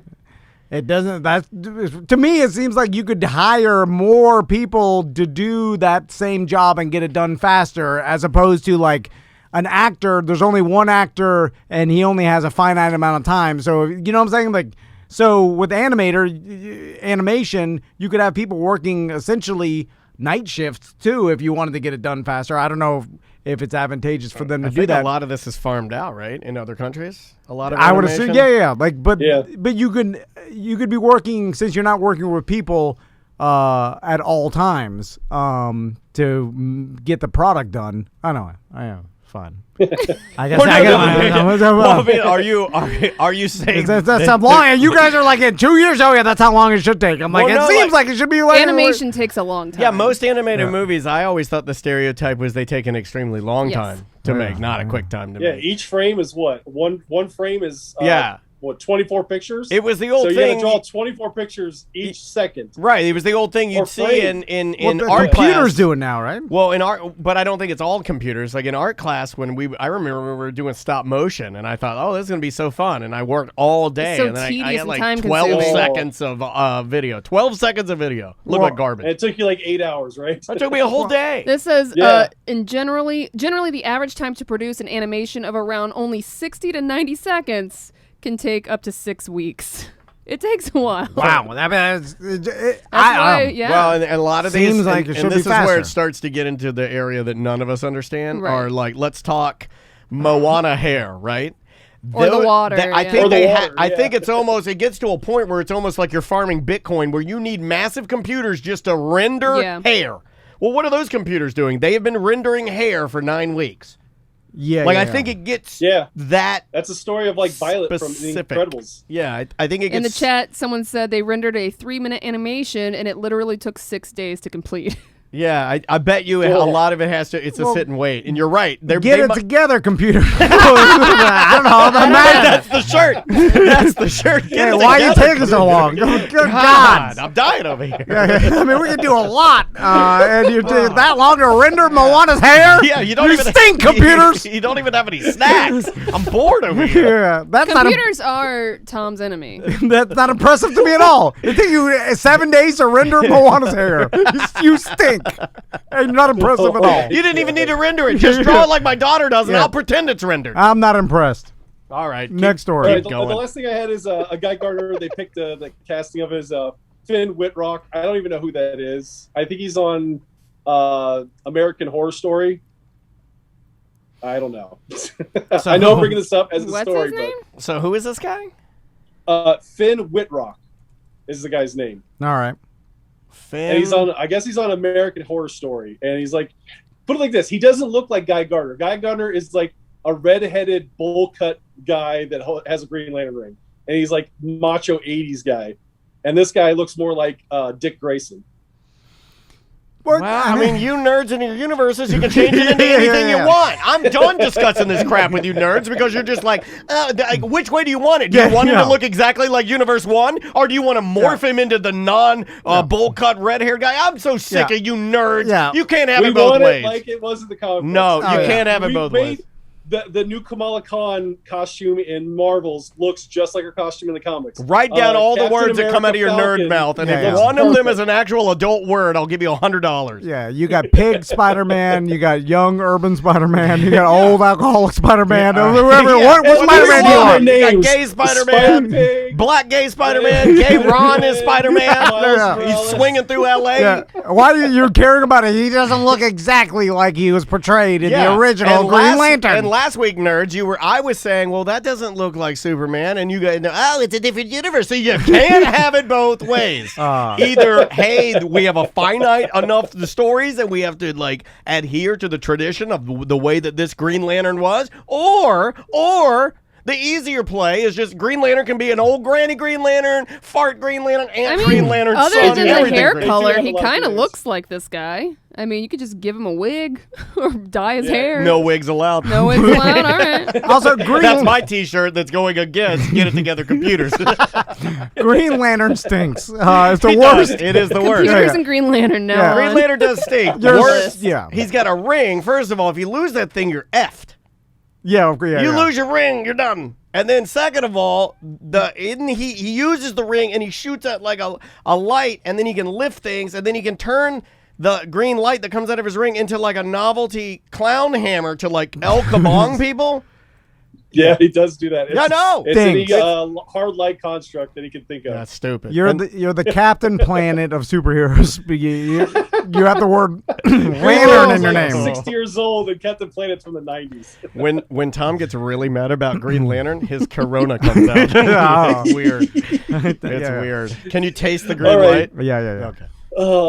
It doesn't. That's to me. It seems like you could hire more people to do that same job and get it done faster, as opposed to like an actor. There's only one actor, and he only has a finite amount of time. So you know what I'm saying? Like, so with animation, you could have people working essentially night shifts too if you wanted to get it done faster. I don't know if it's advantageous for them to do that. A lot of this is farmed out, right? In other countries, a lot of I would animation? assume, yeah. Like, but you could be working, since you're not working with people at all times to get the product done. I know, fun. I guess are you saying that's how long? You guys are like in 2 years. Oh yeah, that's how long it should take. I'm like, it seems like it should be like animation takes a long time. Yeah, most animated movies, I always thought the stereotype was they take an extremely long time to make, not a quick time to make. Yeah, each frame is what? One frame is 24 pictures? It was the old thing. So you got to draw 24 pictures each second. Right. It was the old thing you'd see in art class. Computers do it now, right? Well, in art, but I don't think it's all computers. Like in art class, I remember we were doing stop motion, and I thought, oh, this is going to be so fun. And I worked all day. So and then tedious I got like and 12 seconds of video. 12 seconds of video. Looked like garbage. And it took you like 8 hours, right? It took me a whole day. This says, in generally the average time to produce an animation of around only 60 to 90 seconds can take up to 6 weeks. It takes a while. Wow, That's why, Well, and a lot of these, seems like it should and this be is where faster. it starts to get into the area that none of us understand. Right. Are like, let's talk Moana hair, right? Or the water. I yeah. think I think it's almost. It gets to a point where it's almost like you're farming Bitcoin, where you need massive computers just to render hair. Well, what are those computers doing? They have been rendering hair for 9 weeks. Yeah, I think it gets that. That's a story of like Violet specific. from The Incredibles. Yeah, I think it gets. In the chat, someone said they rendered a 3-minute animation and it literally took 6 days to complete. Yeah, I bet you a lot of it has to. It's a sit and wait, and you're right. Get it together, computer. I don't know. That's the shirt. That's the shirt. Why are you taking so long? Good God. I'm dying over here. I mean, we can do a lot, and you take that long to render Moana's hair. Yeah, you don't even stink, computers. You don't even have any snacks. I'm bored over here. Yeah, that's computers are Tom's enemy. That's not impressive to me at all. It took you 7 days to render Moana's hair. You stink. And you're not impressive at all. You didn't even need to render it. Just draw it like my daughter does, and I'll pretend it's rendered. I'm not impressed. All right. Next story. Right, the last thing I had is a Guy Gardner. They picked the casting of his Finn Whitrock. I don't even know who that is. I think he's on American Horror Story. I don't know. So I know I'm bringing this up as a What's story, his name? So who is this guy? Finn Whitrock is the guy's name. All right. And he's on. I guess he's on American Horror Story, and he's like, put it like this: he doesn't look like Guy Gardner. Guy Gardner is like a red-headed, bowl-cut guy that has a Green Lantern ring, and he's like macho '80s guy. And this guy looks more like Dick Grayson. Well, I mean, you nerds in your universes, you can change it into anything you want. I'm done discussing this crap with you nerds because you're just like, which way do you want it? Do you want him to look exactly like Universe 1? Or do you want to morph him into the bowl cut red hair guy? I'm so sick of you nerds. Yeah. You can't have it both ways. Like it was in the comic books. No, you can't have it both ways. The new Kamala Khan costume in Marvels looks just like her costume in the comics. Write down all the words that come out of your nerd mouth, and if one of them is an actual adult word, I'll give you $100. Yeah, you got pig Spider-Man, you got young urban Spider-Man, you got old alcoholic Spider-Man. Whoever, what Spider-Man do you want? You got gay Spider-Man, black gay Spider-Man, gay Ron is Spider-Man. He's swinging through L.A. Yeah. Why are you caring about it? He doesn't look exactly like he was portrayed in the original Green Lantern. Last week, nerds, I was saying, well, that doesn't look like Superman, and you guys know, oh, it's a different universe, so you can't have it both ways. Either, hey, we have a finite enough the stories, and we have to like adhere to the tradition of the way that this Green Lantern was, or the easier play is just Green Lantern can be an old granny Green Lantern, fart Green Lantern, Green Lantern, other son, than the hair color, he kind of looks like this guy. I mean, you could just give him a wig or dye his hair. No wigs allowed. No wigs allowed. All right. Also, Green. That's my T-shirt that's going against Get It Together Computers. Green Lantern stinks. It's the worst. It is the worst. Computers and Green Lantern now. Green Lantern does stink. Worst. Yeah. He's got a ring. First of all, if you lose that thing, you're effed. Yeah. You lose your ring, you're done. And then second of all, he uses the ring and he shoots at like a light, and then he can lift things, and then he can turn the green light that comes out of his ring into like a novelty clown hammer to like El Kabong people. Yeah, he does do that. Yeah, no. It's any hard light construct that he can think of. That's stupid. You're the Captain Planet of superheroes. You have the word lantern in your name. 60 years old and Captain Planet's from the 90s. When Tom gets really mad about Green Lantern, his Corona comes out. It's weird. It's weird. Can you taste the green light? Yeah. Okay.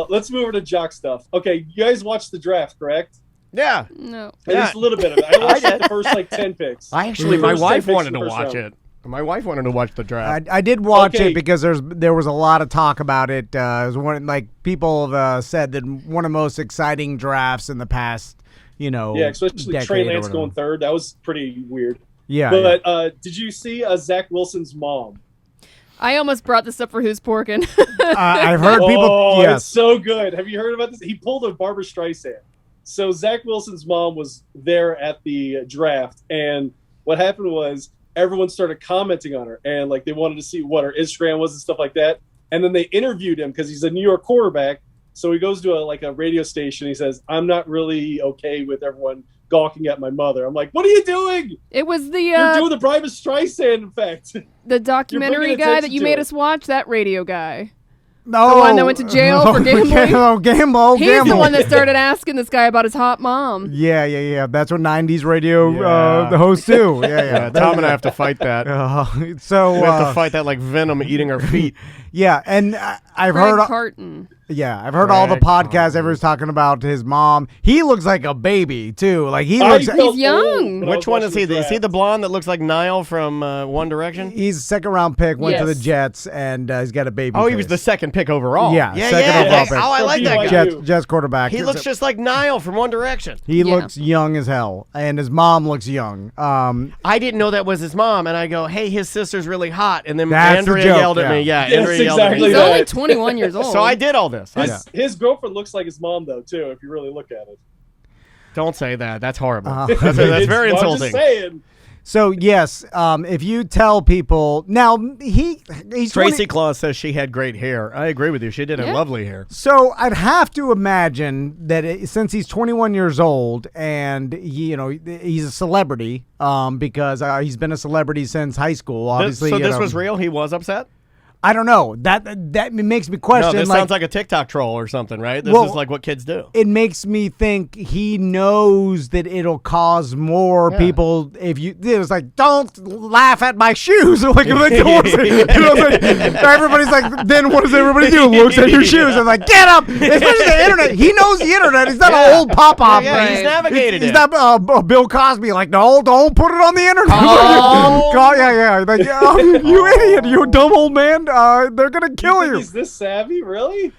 Let's move over to Jock stuff. Okay, you guys watched the draft, correct? Yeah. No. At least a little bit of it. I watched the first 10 picks. My wife wanted to watch it. My wife wanted to watch the draft. I did watch it because there was a lot of talk about it. It was people have said that one of the most exciting drafts in the past, Yeah, especially Trey Lance going third. That was pretty weird. Yeah. But did you see Zach Wilson's mom? I almost brought this up for Who's Porkin'. I've heard people. Oh, yes. It's so good. Have you heard about this? He pulled a Barbara Streisand. So Zach Wilson's mom was there at the draft, and what happened was everyone started commenting on her, and like they wanted to see what her Instagram was and stuff like that. And then they interviewed him because he's a New York quarterback. So he goes to a radio station. He says, "I'm not really okay with everyone gawking at my mother." I'm like, "What are you doing? It was You're doing the Barbara Streisand effect." The documentary guy that you made us watch, that radio guy. No, the one that went to jail for gambling. Gamble. He's the one that started asking this guy about his hot mom. Yeah. That's what 90s radio the host do. Yeah. Tom and I have to fight that. So we have to fight that like Venom eating our feet. Yeah, and I've heard Carton. Yeah, I've heard all the podcasts. Everyone's talking about his mom. He looks like a baby too. Like he's young. Which one is he? Is he the blonde that looks like Niall from One Direction? He's a second-round pick. Went to the Jets, and he's got a baby. Oh, he was the second pick overall. Yeah, second overall pick. Oh, I like that guy. Jets quarterback. He looks just like Niall from One Direction. He looks young as hell, and his mom looks young. I didn't know that was his mom, and I go, "Hey, his sister's really hot," and then That's Andrea the joke, yelled at me. Yeah, Yes, Andrea yelled at me. He's only 21 years old. So I did all this. His girlfriend looks like his mom, though, too, if you really look at it. Don't say that. That's horrible. That's very insulting. I'm just saying. So yes, if you tell people now, he's Tracy Claus says she had great hair. I agree with you. She did have lovely hair. So I'd have to imagine that since he's 21 years old and he's a celebrity, because he's been a celebrity since high school. Obviously, so this was real. He was upset. I don't know. That makes me question. No, this sounds like a TikTok troll or something, right? This is like what kids do. It makes me think he knows that it'll cause more people if you. It was like, don't laugh at my shoes. Everybody's like, then what does everybody do? Looks at your shoes and like, get up. Especially the internet. He knows the internet. He's not an old pop off. Yeah, he's navigated. He's not Bill Cosby. Like, no, don't put it on the internet. Like, you idiot. You dumb old man. They're gonna kill you. He's this savvy, really?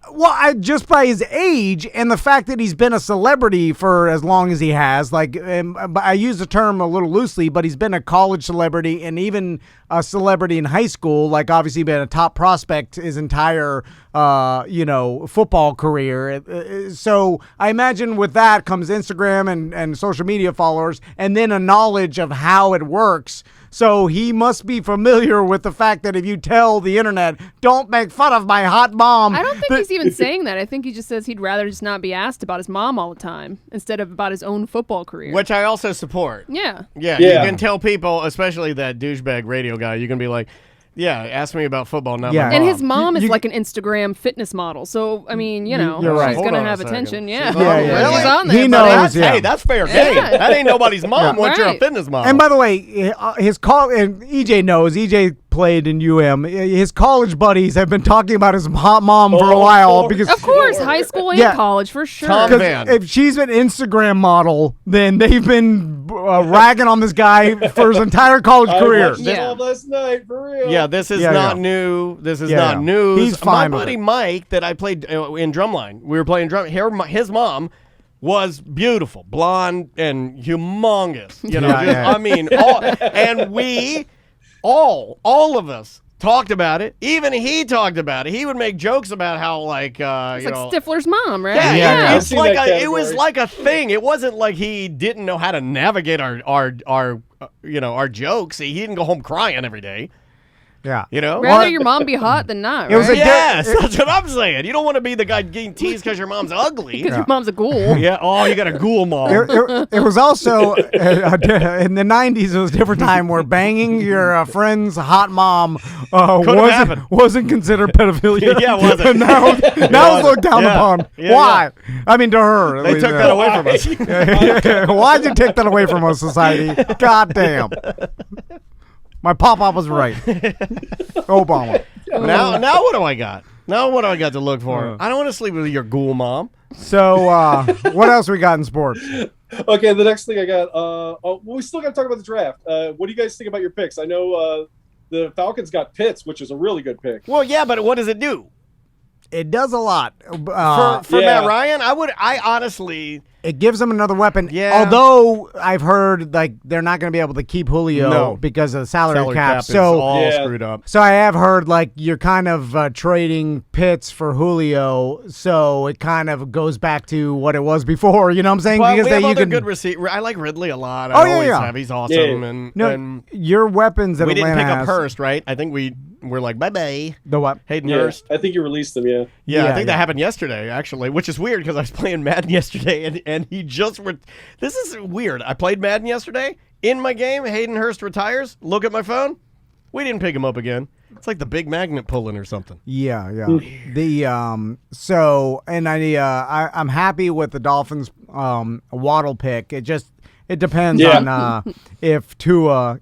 Well, just by his age and the fact that he's been a celebrity for as long as he has, I use the term a little loosely, but he's been a college celebrity and even a celebrity in high school, like obviously been a top prospect his entire, football career. So I imagine with that comes Instagram and social media followers and then a knowledge of how it works. So he must be familiar with the fact that if you tell the internet, don't make fun of my hot mom. I don't think he's even saying that. I think he just says he'd rather just not be asked about his mom all the time instead of about his own football career. Which I also support. Yeah. Yeah, you can tell people, especially that douchebag radio guy, you can be like, yeah, ask me about football, not my mom. And his mom is like an Instagram fitness model. So, I mean, you're right. she's going to have attention. Yeah. Really? She's on there. He knows. Hey, that's fair game. That ain't nobody's mom once you're a fitness model. And by the way, his call, and EJ knows, EJ played in UM. His college buddies have been talking about his hot mom for a while. Because of course, high school and college, for sure. Because if she's an Instagram model, then they've been ragging on this guy for his entire college career. I watched last night, for real. Yeah, this is not new. This is not news. He's fine. My buddy Mike that I played in drumline, we were playing drum. His mom was beautiful, blonde, and humongous. I mean, and we all of us talked about it. Even he talked about it. He would make jokes about how it's like Stifler's mom, right? Yeah. It's like it was like a thing. It wasn't like he didn't know how to navigate our our jokes. He didn't go home crying every day. Yeah. Rather your mom be hot than not, It was right? Yes, that's what I'm saying. You don't want to be the guy getting teased because your mom's ugly. Because your mom's a ghoul. Yeah. Oh, you got a ghoul mom. It was also in the 90s. It was a different time where banging your friend's hot mom happen. wasn't considered pedophilia. Yeah, it wasn't. now it's looked down upon. Yeah, Why? I mean, to her. They took that away from us. Why'd you take that away from us, society? God damn. My pop-up was right. Obama. Now what do I got? Now what do I got to look for? I don't want to sleep with your ghoul mom. So, what else we got in sports? Okay, the next thing I got. We still got to talk about the draft. What do you guys think about your picks? I know the Falcons got Pitts, which is a really good pick. Well, yeah, but what does it do? It does a lot. For Matt Ryan, I honestly... It gives them another weapon. Yeah. Although I've heard they're not going to be able to keep Julio because of the salary cap. So is all screwed up. So I have heard you're kind of trading Pitts for Julio, so it kind of goes back to what it was before. You know what I'm saying? Well, because we have other good receiver. I like Ridley a lot. I always have. He's awesome. Yeah. And your weapons that we Atlanta didn't pick has, up Hurst, right? I think we're like bye-bye. The what? Hayden Yeah, Hurst. I think you released them. Yeah. Yeah, I think that happened yesterday, actually, which is weird because I was playing Madden yesterday, and he just... This is weird. I played Madden yesterday. In my game, Hayden Hurst retires. Look at my phone. We didn't pick him up again. It's like the big magnet pulling or something. Yeah. So, and I'm happy with the Dolphins Waddle pick. It depends on if Tua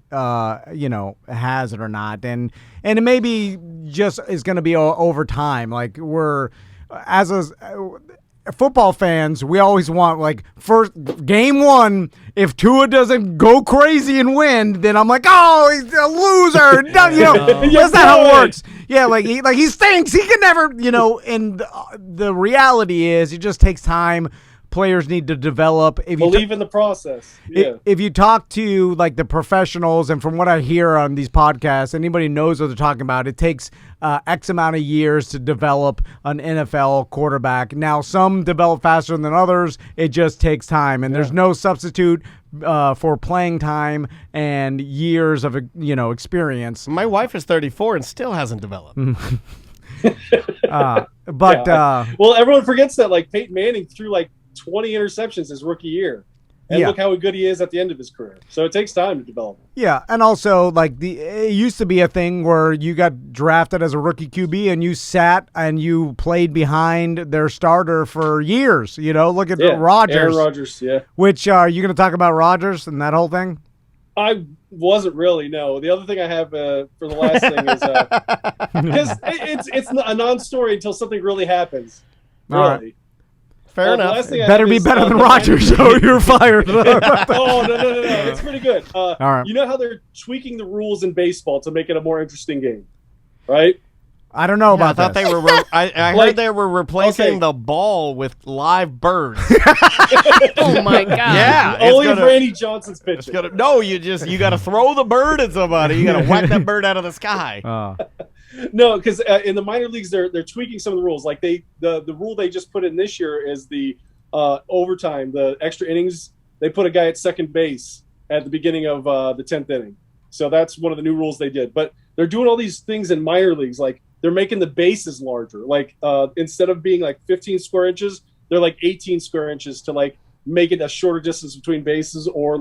has it or not, and it maybe just is going to be over time. Like we're as a football fans, we always want first game one. If Tua doesn't go crazy and win, then I'm like, oh, he's a loser. That's not how it works. Yeah, he stinks. He can never, And the reality is, it just takes time. Players need to develop. Believe in the process. Yeah. If you talk to the professionals, and from what I hear on these podcasts, anybody knows what they're talking about. It takes X amount of years to develop an NFL quarterback. Now, some develop faster than others. It just takes time, and there's no substitute for playing time and years of experience. My wife is 34 and still hasn't developed. Well, everyone forgets that Peyton Manning threw 20 interceptions his rookie year. And look how good he is at the end of his career. So it takes time to develop. Yeah, and also it used to be a thing where you got drafted as a rookie QB and you sat and you played behind their starter for years. Look at Rodgers. Aaron Rodgers, yeah. Which are you going to talk about Rodgers and that whole thing? I wasn't really. No. The other thing I have for the last thing is because it's a non-story until something really happens. Really. All right. Fair enough. Better be better than Rodgers, so you're fired. Oh, no. It's pretty good. All right. You know how they're tweaking the rules in baseball to make it a more interesting game, right? I don't know about that. I thought they were. I heard they were replacing the ball with live birds. Oh my god! Yeah, only if Randy Johnson's pitching. No, you got to throw the bird at somebody. You got to whack that bird out of the sky. No, because in the minor leagues they're tweaking some of the rules. The rule they just put in this year is the overtime, the extra innings. They put a guy at second base at the beginning of the 10th inning. So that's one of the new rules they did. But they're doing all these things in minor leagues. They're making the bases larger. Instead of being 15 square inches, they're 18 square inches to make it a shorter distance between bases, or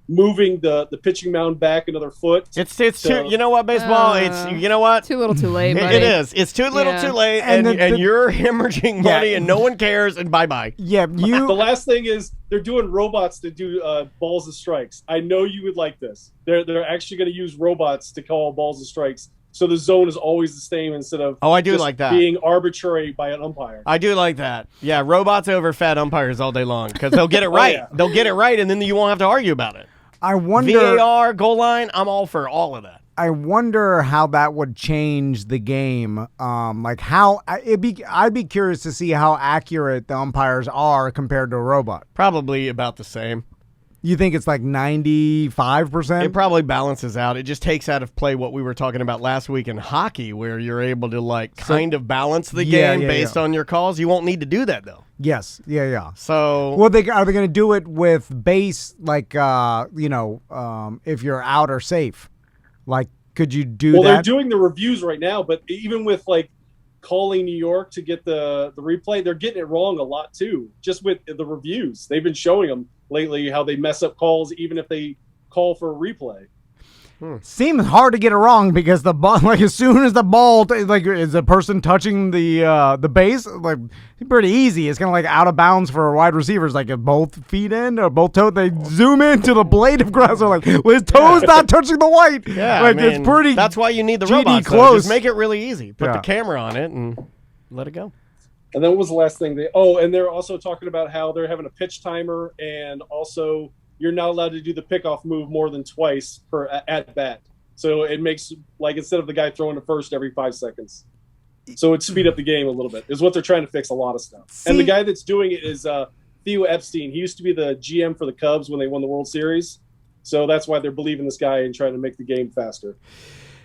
moving the pitching mound back another foot. It's too. You know what, baseball? It's too little, too late. Buddy. It is. It's too little, too late, and you're hemorrhaging money, and no one cares. And bye. Yeah, The last thing is they're doing robots to do balls and strikes. I know you would like this. They're actually going to use robots to call balls and strikes. So the zone is always the same instead of I do like that. Being arbitrary by an umpire. I do like that. Yeah, robots over fat umpires all day long because they'll get it right. Yeah. They'll get it right, and then you won't have to argue about it. I wonder VAR, goal line. I'm all for all of that. I wonder how that would change the game. I'd be curious to see how accurate the umpires are compared to a robot. Probably about the same. You think it's like 95%? It probably balances out. It just takes out of play what we were talking about last week in hockey, where you're able to like kind of balance the game based on your calls. You won't need to do that though. Yes. Yeah. So, well, are they going to do it with base, like if you're out or safe? Like, could you do that? Well, they're doing the reviews right now, but even with like calling New York to get the replay, they're getting it wrong a lot too. Just with the reviews, they've been showing them lately how they mess up calls, even if they call for a replay. Seems hard to get it wrong because the ball, like as soon as the ball, like is the person touching the base, like pretty easy. It's kind of like out of bounds for wide receivers, like if both feet in or both toes, they zoom into the blade of grass. They're like, well, his toes not touching the white. Yeah, like it's pretty. That's why you need the GD robots. close. Just make it really easy. Put the camera on it and let it go. And then what was the last thing and they're also talking about how they're having a pitch timer, and also you're not allowed to do the pickoff move more than twice per at bat. So it makes, like, instead of the guy throwing to first every 5 seconds. So it speed up the game a little bit, is what they're trying to fix a lot of stuff. And the guy that's doing it is Theo Epstein. He used to be the GM for the Cubs when they won the World Series. So that's why they're believing this guy and trying to make the game faster.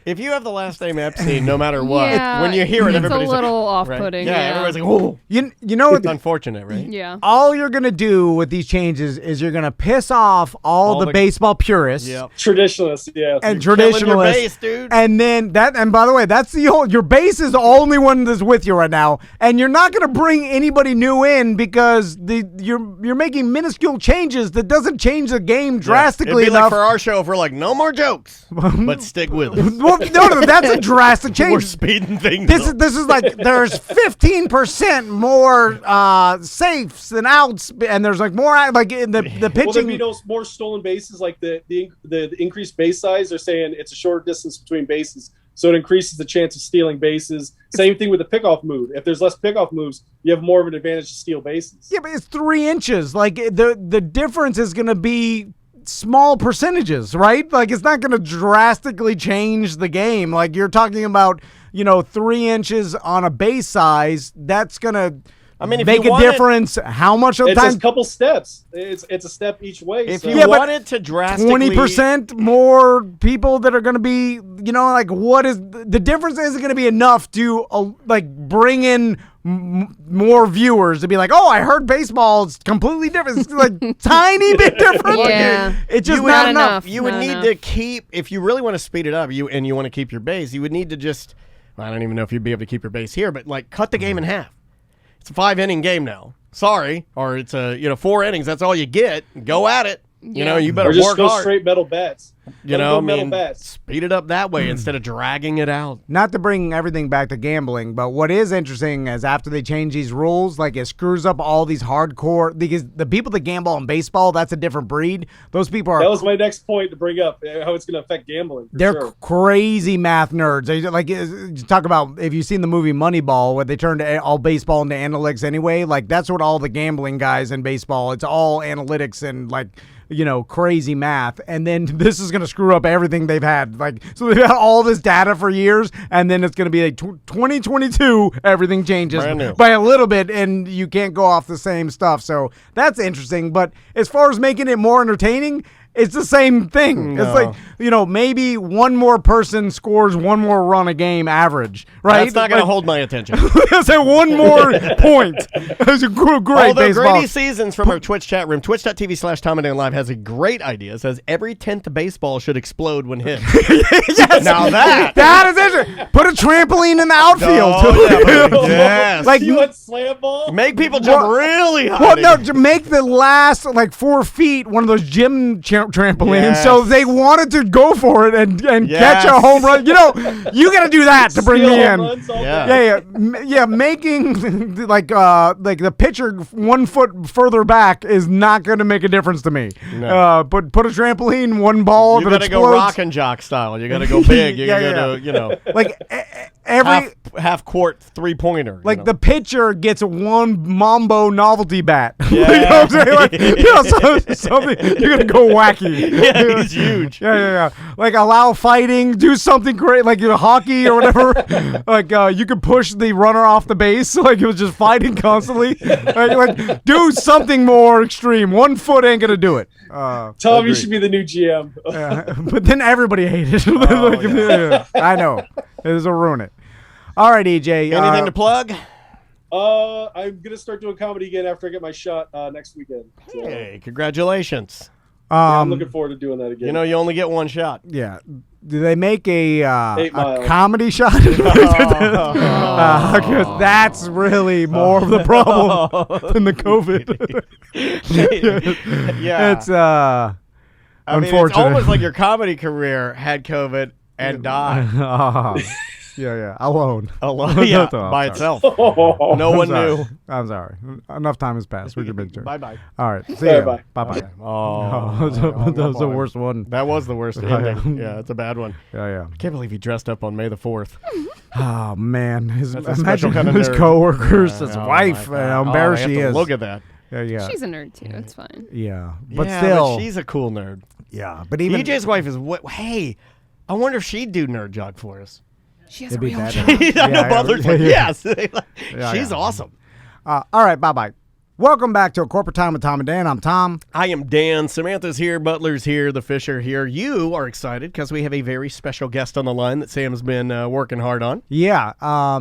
If you have the last name Epstein, no matter what, Yeah, when you hear it, everybody's it's a little like, off-putting. Right? Yeah, everybody's like, "Oh, You know what? it's unfortunate, right?" Yeah. All you're gonna do with these changes is you're gonna piss off all the baseball purists. Yep. Traditionalists, yeah. And Killing your traditionalists, base, dude. and then that, and by the way, that's the whole. Your base is the only one that's with you right now, and you're not going to bring anybody new in because you're making minuscule changes that doesn't change the game drastically It'd be enough. like for our show, if we're like, no more jokes, but stick with us. Well, no, that's a drastic change. We're speeding things This up. is like there's 15% more safes than outs, and there's like more like in the Well, there'd pitching. be more stolen bases, like the increased base size. They're saying it's a shorter distance between bases, so it increases the chance of stealing bases. Same thing with the pickoff move. If there's less pickoff moves, you have more of an advantage to steal bases. Yeah, but it's 3 inches. Like the difference is going to be small percentages, right? Like it's not going to drastically change the game. Like you're talking about, 3 inches on a base size. That's going to if make you a difference. How much of the It's time? a couple steps. It's a step each way. If so. you Yeah, but wanted to drastically 20% more people that are going to be, like what is the difference? Isn't going to be enough to bring in more viewers to be like, oh, I heard baseball is completely different. It's like tiny bit different. Yeah. It's just You not would- enough. You would Not need enough. to keep, if you really want to speed it up, you want to keep your base, you would need to just, I don't even know if you'd be able to keep your base here, but like cut the game in half. It's a 5-inning game now. Sorry. Or it's 4 innings. That's all you get. Go at it. You better Or just work go hard. straight metal bats. Metal bats. Speed it up that way instead of dragging it out. Not to bring everything back to gambling, but what is interesting is after they change these rules, like it screws up all these hardcore, because the people that gamble on baseball, that's a different breed. Those people are That was my next point to bring up, how it's going to affect gambling. they're Sure. crazy math nerds. They talk about, if you've seen the movie Moneyball, where they turned all baseball into analytics anyway. Like that's what all the gambling guys in baseball. It's all analytics and crazy math. And then this is going to screw up everything they've had. Like so they've had all this data for years, and then it's going to be like 2022. Everything changes Brand new. by a little bit, and you can't go off the same stuff. So that's interesting. But as far as making it more entertaining, it's the same thing. No. It's like, maybe one more person scores one more run a game average, right? That's not going to hold my attention. Let's say one more point. It's a great Although baseball. Grady Seasons from our Twitch chat room, twitch.tv/TomAndDanLive, has a great idea. It says every 10th baseball should explode when hit. Yes. Now that is interesting. Put a trampoline in the outfield. Oh, yeah, buddy. Yes. Like, You want slam ball? make people jump really high. well, no, to make the last 4 feet one of those gym trampolines. Yes. So they wanted to go for it and catch a Yes. home run. You got to do that to bring Steal me home in. runs all Yeah. day. Yeah, making like the pitcher 1 foot further back is not going to make a difference to me. No. But put a trampoline, one ball You that got to go explodes. rock and jock style. You got to go big. You Yeah, got to, Like every half court 3-pointer. like the pitcher gets one Mambo novelty bat. Yeah. You know what I'm saying? Like, something you're gonna go whack wacky. Yeah, he's huge. Yeah. Like allow fighting, do something great, like hockey or whatever. Like you could push the runner off the base, like it was just fighting constantly. Like do something more extreme. 1 foot ain't gonna do it. Tom, you should be the new GM. But then everybody hated it. I know. This will ruin it. All right, EJ. Anything to plug? I'm gonna start doing comedy again after I get my shot next weekend. So, Hey, congratulations. yeah, I'm looking forward to doing that again. You know, you only get one shot. Yeah. Do they make a 8 Mile. comedy shot? 'Cause that's really more of the problem than the COVID. Yeah. It's I mean, it's unfortunate. almost like your comedy career had COVID and died yeah. Alone. alone, yeah, Oh, by sorry. itself. Oh, No one Sorry. knew. I'm sorry. Enough time has passed. We can make sure. Bye-bye. All right. See Bye, ya. bye. Bye. Oh, That was the worst one. That was the worst ending. Yeah, it's a bad one. Yeah. I can't believe he dressed up on May the 4th. Oh man, That's a special imagine kind of his nerd. coworkers, his Oh, wife, my God. how embarrassed I have she to is. Look at that. Yeah. She's a nerd too. It's fine. Yeah, but Yeah, still, she's a cool nerd. yeah. But even EJ's wife is hey, I wonder if she'd do Nerd Jock for us. She has it'd a be real better. job. I know Butler's like, yes. Yeah, She's yeah. awesome. all right. Bye. Welcome back to A Corporate Time with Tom and Dan. I'm Tom. I am Dan. Samantha's here. Butler's here. The fish are here. You are excited because we have a very special guest on the line that Sam's been working hard on. Yeah.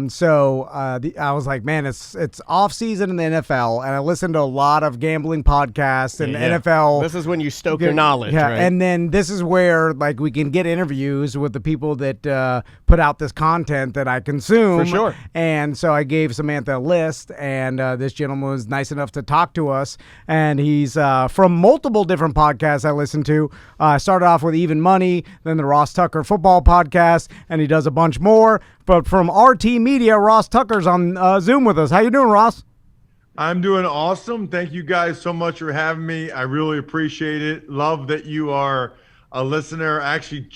So I was like, man, it's off season in the NFL, and I listened to a lot of gambling podcasts and Yeah. NFL. This is when you stoke your knowledge, Yeah, right? and then this is where like we can get interviews with the people that put out this content that I consume. For sure. And so I gave Samantha a list, and this gentleman was nice enough to talk to us, and he's from multiple different podcasts I listen to. Started off with Even Money, then the Ross Tucker Football Podcast, and he does a bunch more. But from RT Media, Ross Tucker's on Zoom with us. How you doing, Ross? I'm doing awesome. Thank you guys so much for having me. I really appreciate it. Love that you are a listener. I actually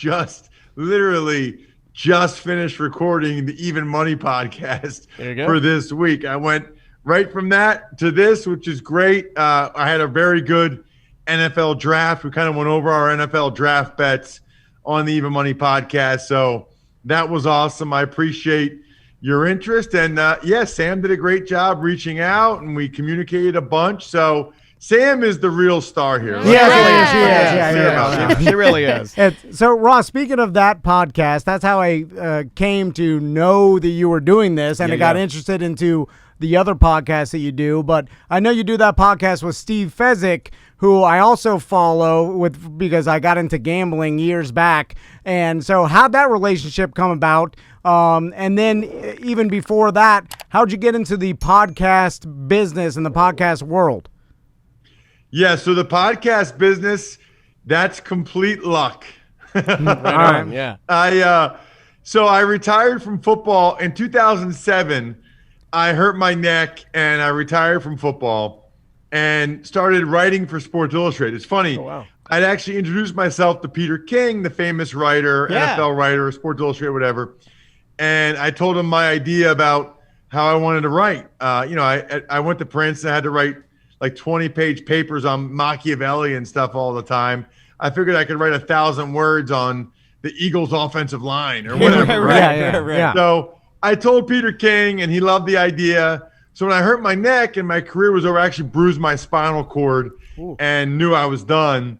literally just finished recording the Even Money podcast There you go. for this week. I went right from that to this, which is great. I had a very good NFL draft. We kind of went over our NFL draft bets on the Even Money podcast. So that was awesome. I appreciate your interest. And Sam did a great job reaching out, and we communicated a bunch. So Sam is the real star here. Yes, she is. Yeah. She really is. So, Ross, speaking of that podcast, that's how I came to know that you were doing this, and I got interested into the other podcasts that you do. But I know you do that podcast with Steve Fezzik, who I also follow because I got into gambling years back. And so how'd that relationship come about? And then even before that, how'd you get into the podcast business and the podcast world? Yeah, so the podcast business, that's complete luck. Right on, yeah. So I retired from football in 2007. I hurt my neck and I retired from football and started writing for Sports Illustrated. It's funny. Oh, wow. I'd actually introduced myself to Peter King, the famous writer, Yeah. NFL writer, Sports Illustrated, whatever. And I told him my idea about how I wanted to write. I went to Princeton. I had to write like 20-page papers on Machiavelli and stuff all the time. I figured I could write 1,000 words on the Eagles' offensive line or whatever. right? Yeah. So I told Peter King, and he loved the idea. So when I hurt my neck and my career was over, I actually bruised my spinal cord and knew I was done.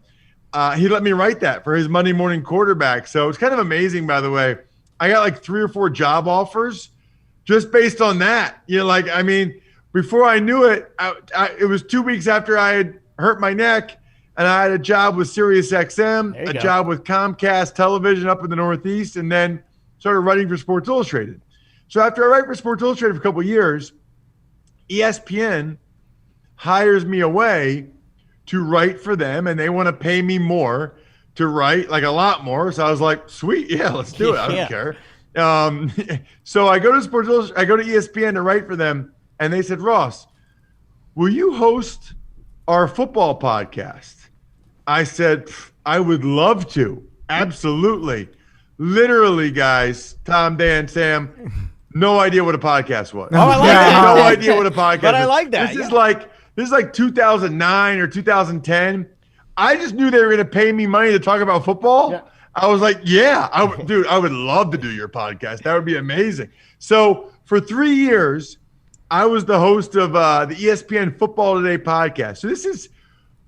He let me write that for his Monday Morning Quarterback. So it's kind of amazing, by the way. I got like 3 or 4 job offers just based on that. Before I knew it, it was 2 weeks after I had hurt my neck, and I had a job with Sirius XM, a job with Comcast Television up in the Northeast, and then started writing for Sports Illustrated. So after I write for Sports Illustrated for a couple of years, ESPN hires me away to write for them, and they want to pay me more to write, like a lot more. So I was like, sweet, yeah, let's do it. I don't care. So I go to Sports Illustrated, I go to ESPN to write for them, and they said, Ross, will you host our football podcast? I said, I would love to. Absolutely. Literally, guys, Tom, Dan, Sam, no idea what a podcast was. Oh, I like that. No idea what a podcast But I is. like that, This is like 2009 or 2010. I just knew they were going to pay me money to talk about football. Yeah. I was like, yeah, I would love to do your podcast. That would be amazing. So for 3 years, I was the host of the ESPN Football Today podcast. So this is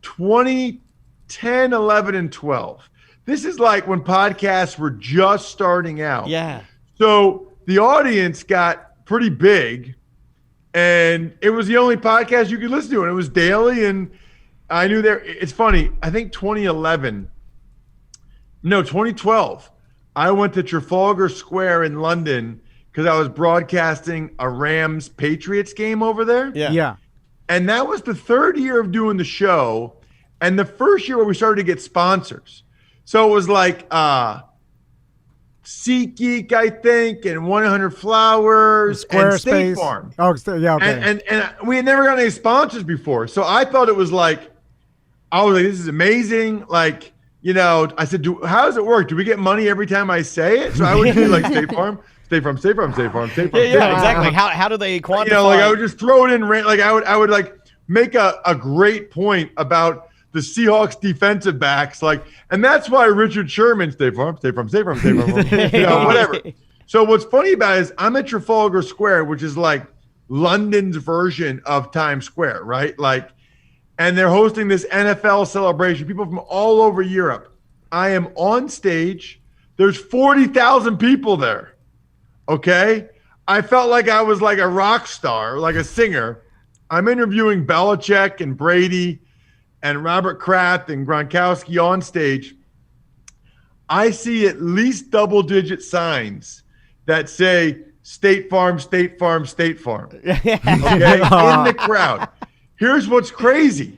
2010, 11, and 12. This is like when podcasts were just starting out. Yeah. So the audience got pretty big, and it was the only podcast you could listen to, and it was daily. And I knew there. It's funny. I think 2012, I went to Trafalgar Square in London because I was broadcasting a Rams Patriots game over there. Yeah. And that was the third year of doing the show, and the first year where we started to get sponsors. So it was like SeatGeek, I think, and 100 Flowers, and State Farm. Oh, yeah, okay. And we had never gotten any sponsors before. So I thought it was like, I was like, this is amazing. Like, you know, I said, how does it work? Do we get money every time I say it? So I would do like State Farm, State Farm, State Farm, State Farm, State Farm. Yeah, exactly. How do they quantify? You know, like I would just throw it in. Like I would like make a great point about the Seahawks defensive backs, like, and that's why Richard Sherman, State Farm, State Farm, State Farm, State Farm, you know, whatever. So what's funny about it is I'm at Trafalgar Square, which is like London's version of Times Square, right? Like, and they're hosting this NFL celebration. People from all over Europe. I am on stage. There's 40,000 people there. Okay, I felt like I was like a rock star, like a singer. I'm interviewing Belichick and Brady and Robert Kraft and Gronkowski on stage. I see at least double-digit signs that say State Farm, State Farm, State Farm. Okay, in the crowd. Here's what's crazy.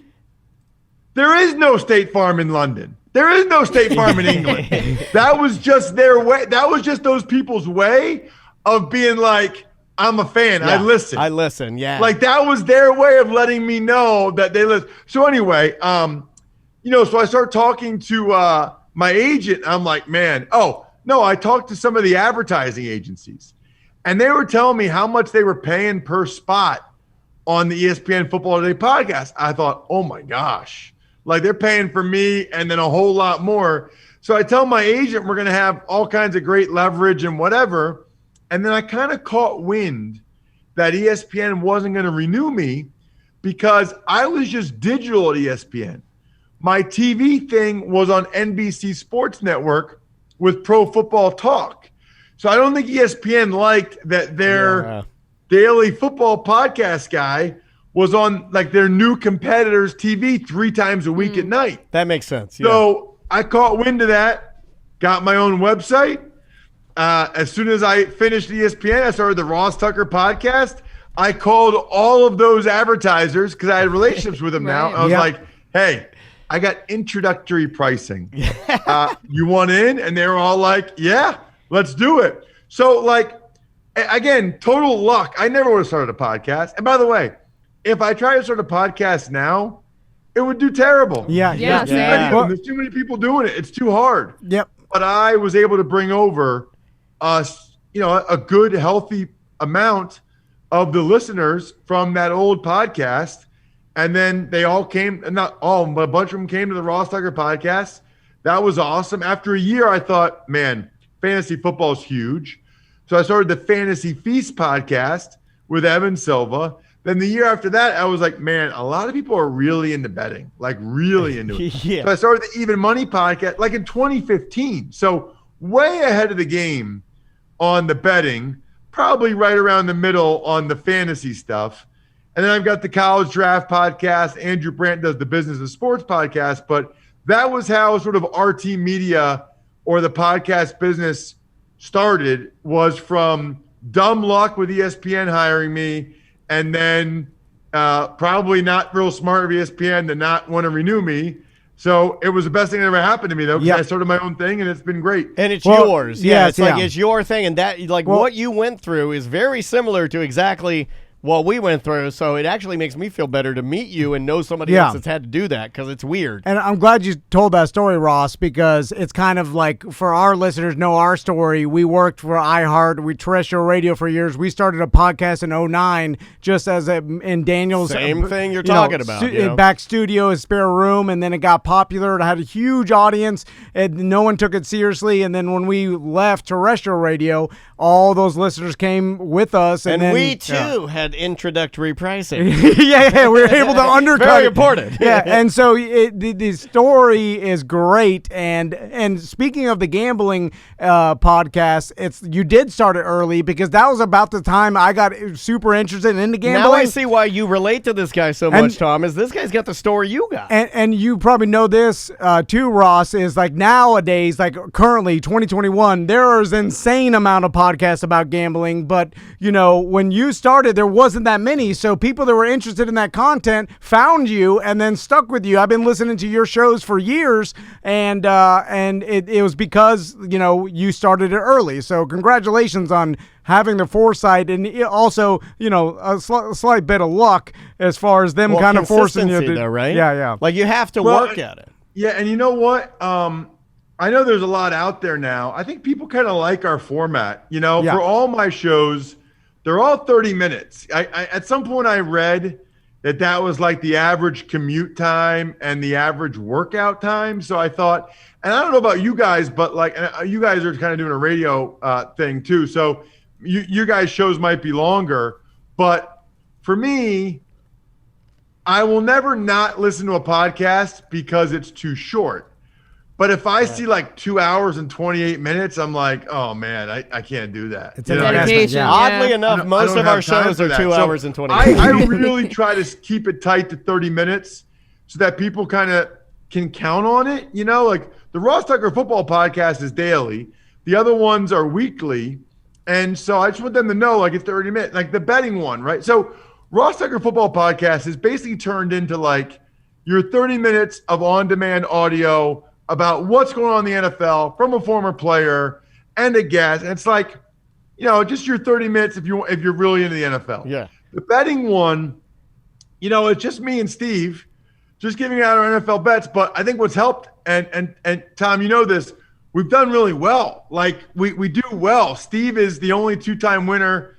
There is no State Farm in London. There is no State Farm in England. That was just their way. That was just those people's way of being like, I'm a fan. Yeah, I listen. Yeah. Like that was their way of letting me know that they listen. So anyway, you know, so I start talking to my agent. I'm like, man, I talked to some of the advertising agencies, and they were telling me how much they were paying per spot on the ESPN Football Today podcast. I thought, oh my gosh, like they're paying for me and then a whole lot more. So I tell my agent we're going to have all kinds of great leverage and whatever. And then I kind of caught wind that ESPN wasn't going to renew me because I was just digital at ESPN. My TV thing was on NBC Sports Network with Pro Football Talk. So I don't think ESPN liked that their daily football podcast guy was on like their new competitor's TV 3 times a week at night. That makes sense. Yeah. So I caught wind of that, got my own website. As soon as I finished ESPN, I started the Ross Tucker podcast. I called all of those advertisers because I had relationships with them now. I was like, hey, I got introductory pricing. You want in? And they were all like, yeah, let's do it. So like, again, total luck. I never would have started a podcast. And by the way, if I try to start a podcast now, it would do terrible. Yeah. There's too many people doing it. It's too hard. Yep. But I was able to bring over a good, healthy amount of the listeners from that old podcast. And then they all came, not all, but a bunch of them came to the Ross Tucker podcast. That was awesome. After a year, I thought, man, fantasy football is huge. So I started the Fantasy Feast podcast with Evan Silva. Then the year after that, I was like, man, a lot of people are really into betting, like really into it. Yeah. So I started the Even Money podcast like in 2015. So way ahead of the game on the betting, probably right around the middle on the fantasy stuff. And then I've got the College Draft podcast. Andrew Brandt does the Business of Sports podcast. But that was how sort of RT Media or the podcast business started, was from dumb luck with ESPN hiring me, and then probably not real smart of ESPN to not want to renew me. So it was the best thing that ever happened to me, though, because I started my own thing, and it's been great. And it's yours. Yeah, it's like it's your thing. And that, like, what you went through is very similar to exactly what we went through. So it actually makes me feel better to meet you and know somebody else that's had to do that, because it's weird. And I'm glad you told that story, Ross, because it's kind of like, for our listeners know our story. We worked for iHeart, terrestrial radio for years. We started a podcast in 2009, just as in Daniel's same thing you're talking about. Back studio, his spare room, and then it got popular. It had a huge audience, and no one took it seriously. And then when we left terrestrial radio, all those listeners came with us, and then, we too had introductory pricing. yeah, we were able to undercut. Very important. Yeah, and so the story is great. And speaking of the gambling podcast, you did start it early, because that was about the time I got super interested into gambling. Now I see why you relate to this guy so much, Tom. Is this guy's got the story you got? And you probably know this too, Ross. Is like nowadays, like currently 2021, there is insane amount of podcasts about gambling. But when you started, there wasn't that many. So people that were interested in that content found you and then stuck with you. I've been listening to your shows for years, and it was because you started it early. So congratulations on having the foresight, and also a slight bit of luck as far as them kind of forcing you to, though, right? Yeah. Like you have to work at it. Yeah, and you know what? I know there's a lot out there now. I think people kind of like our format. For all my shows, they're all 30 minutes. I at some point I read that was like the average commute time and the average workout time. So I thought, and I don't know about you guys, but like you guys are kind of doing a radio thing too. So you guys' shows might be longer, but for me, I will never not listen to a podcast because it's too short. But if I see like 2 hours and 28 minutes, I'm like, oh man, I can't do that. It's a dedication. Oddly enough, most of our shows are 2 hours and 28 minutes. I really try to keep it tight to 30 minutes so that people kind of can count on it. Like the Ross Tucker Football Podcast is daily. The other ones are weekly. And so I just want them to know, like, it's 30 minutes, like the betting one, right? So Ross Tucker Football Podcast is basically turned into like your 30 minutes of on-demand audio about what's going on in the NFL from a former player and a guest. And it's like, just your 30 minutes if you're really into the NFL. Yeah. The betting one, it's just me and Steve just giving out our NFL bets. But I think what's helped, and Tom, this, we've done really well. Like we do well. Steve is the only 2-time winner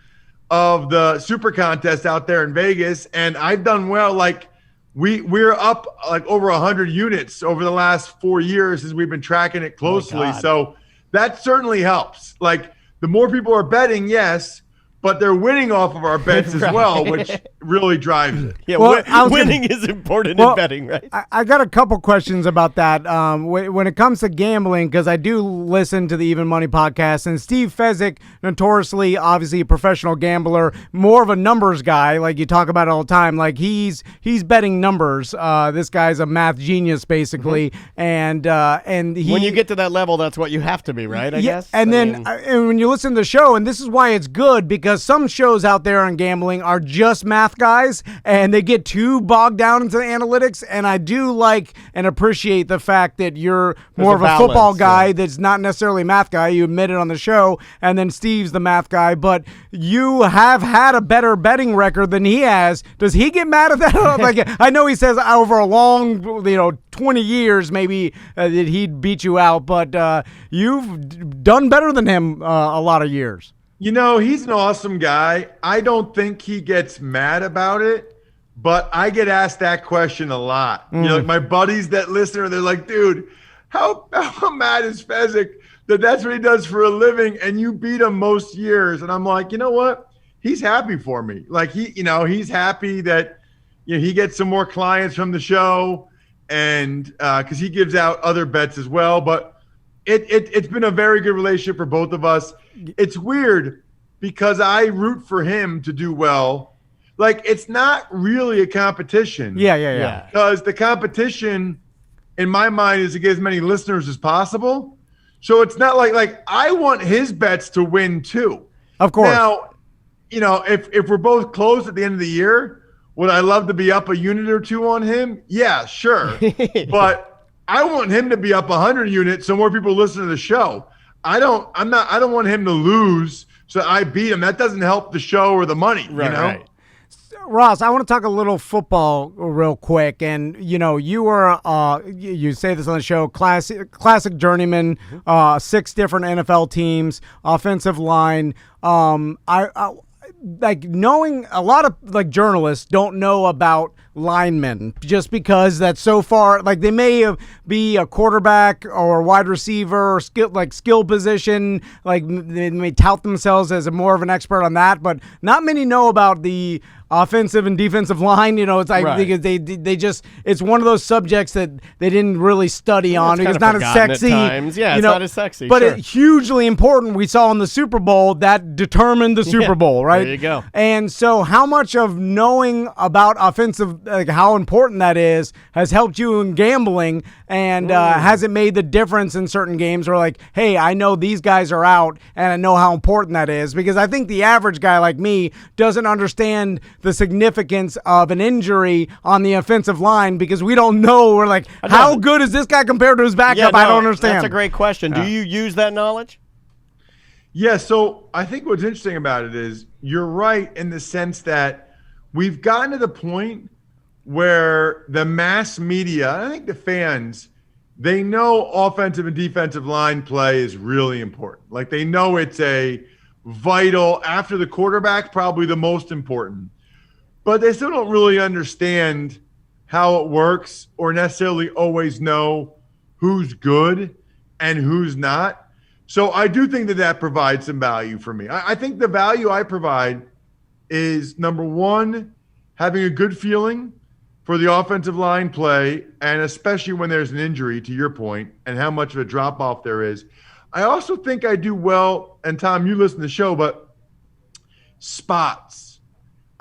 of the Super Contest out there in Vegas, and I've done well. Like we're up like over 100 units over the last 4 years as we've been tracking it closely. So that certainly helps. Like the more people are betting, yes, but they're winning off of our bets as well, which really drives it. Yeah, winning is important in betting, right? I got a couple questions about that. When it comes to gambling, because I do listen to the Even Money podcast, and Steve Fezzik, notoriously, obviously a professional gambler, more of a numbers guy, like you talk about it all the time. Like he's betting numbers. This guy's a math genius, basically, and he, when you get to that level, that's what you have to be, right? I guess. And and when you listen to the show, and this is why it's good, because some shows out there on gambling are just math guys and they get too bogged down into the analytics. And I do like and appreciate the fact that you're more of a football guy that's not necessarily a math guy. You admit it on the show. And then Steve's the math guy. But you have had a better betting record than he has. Does he get mad at that? Like, I know he says over a long, 20 years maybe that he'd beat you out. But you've done better than him a lot of years. He's an awesome guy. I don't think he gets mad about it, but I get asked that question a lot. Like my buddies that listen, they're like, dude, how mad is Fezzik that that's what he does for a living and you beat him most years? And I'm like, you know what? He's happy for me. Like he's happy that he gets some more clients from the show, and because he gives out other bets as well. But it's been a very good relationship for both of us. It's weird because I root for him to do well. Like, it's not really a competition. Yeah. Because the competition, in my mind, is to get as many listeners as possible. So it's not like I want his bets to win too. Of course. Now, if we're both close at the end of the year, would I love to be up a unit or two on him? Yeah, sure. But I want him to be up 100 units so more people listen to the show. I don't want him to lose so I beat him. That doesn't help the show or the money, Right. Ross, I want to talk a little football real quick. And, you were, you say this on the show, classic journeyman, 6 different NFL teams, offensive line. I like knowing a lot of journalists don't know about linemen just because that's so far, they may be a quarterback or a wide receiver or skill position, they may tout themselves as more of an expert on that, but not many know about the offensive and defensive line. It's Right. because they just, it's one of those subjects that they didn't really study on because it's not as sexy. Yeah, it's not as sexy. But sure. it's hugely important. We saw in the Super Bowl that determined the Super Bowl, right? There you go. And so how much of knowing about offensive, how important that is, has helped you in gambling, and has it made the difference in certain games where hey, I know these guys are out and I know how important that is? Because I think the average guy like me doesn't understand the significance of an injury on the offensive line because we don't know. We're like, how good is this guy compared to his backup? I don't understand. That's a great question. Do you use that knowledge? Yeah, so I think what's interesting about it is you're right in the sense that we've gotten to the point where the mass media, I think the fans, they know offensive and defensive line play is really important. They know it's a vital, after the quarterback, probably the most important. But they still don't really understand how it works or necessarily always know who's good and who's not. So I do think that provides some value for me. I think the value I provide is, number one, having a good feeling for the offensive line play, and especially when there's an injury, to your point, and how much of a drop-off there is. I also think I do well, and Tom, you listen to the show, but spots.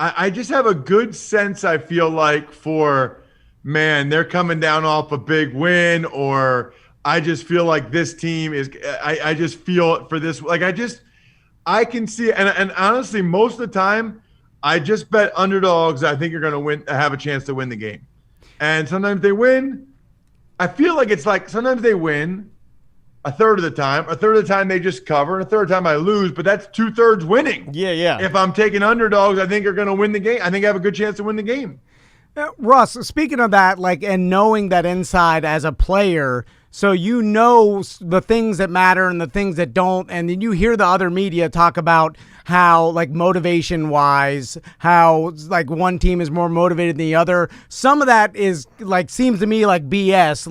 I just have a good sense, I feel like, for, man, they're coming down off a big win, or I just feel like this team is – I just feel it for this. I can see – and honestly, most of the time, I just bet underdogs I think are going to have a chance to win the game. And sometimes they win. I feel like it's sometimes they win a third of the time they just cover, and a third of the time I lose, but that's 2/3 winning. Yeah. If I'm taking underdogs, I think are going to win the game. I think I have a good chance to win the game. Russ, speaking of that, and knowing that inside as a player, so you know the things that matter and the things that don't, and then you hear the other media talk about how, motivation-wise, how, one team is more motivated than the other. Some of that is, seems to me like BS.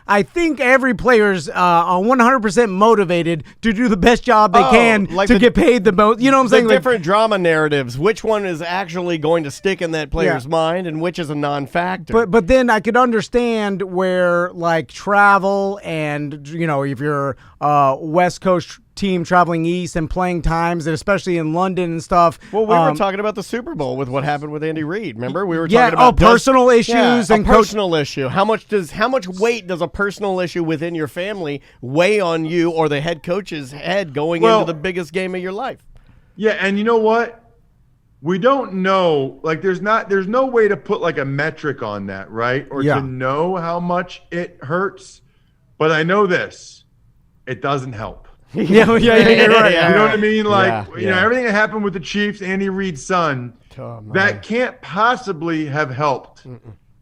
I think every player's 100% motivated to do the best job they can to get paid the most. You know what I'm saying? Different drama narratives. Which one is actually going to stick in that player's mind, and which is a non-factor? But then I could understand where, travel and, if you're West Coast team traveling east and playing times, and espmuch in London and stuff. Well, we were talking about the Super Bowl with what happened with Andy Reid. Remember, we were talking about personal issues and personal issue. How much weight does a personal issue within your family weigh on you or the head coach's head going into the biggest game of your life? Yeah, and you know what? We don't know. There's no way to put a metric on that, right? Or to know how much it hurts. But I know this: it doesn't help. You're right. You know what I mean? Everything that happened with the Chiefs, Andy Reid's son, that can't possibly have helped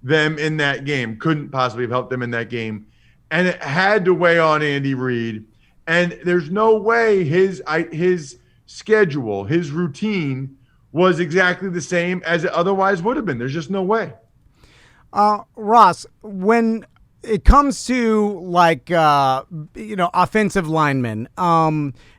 them in that game. Couldn't possibly have helped them in that game. And it had to weigh on Andy Reid. And there's no way his schedule, his routine was exactly the same as it otherwise would have been. There's just no way. Ross, when it comes to offensive linemen,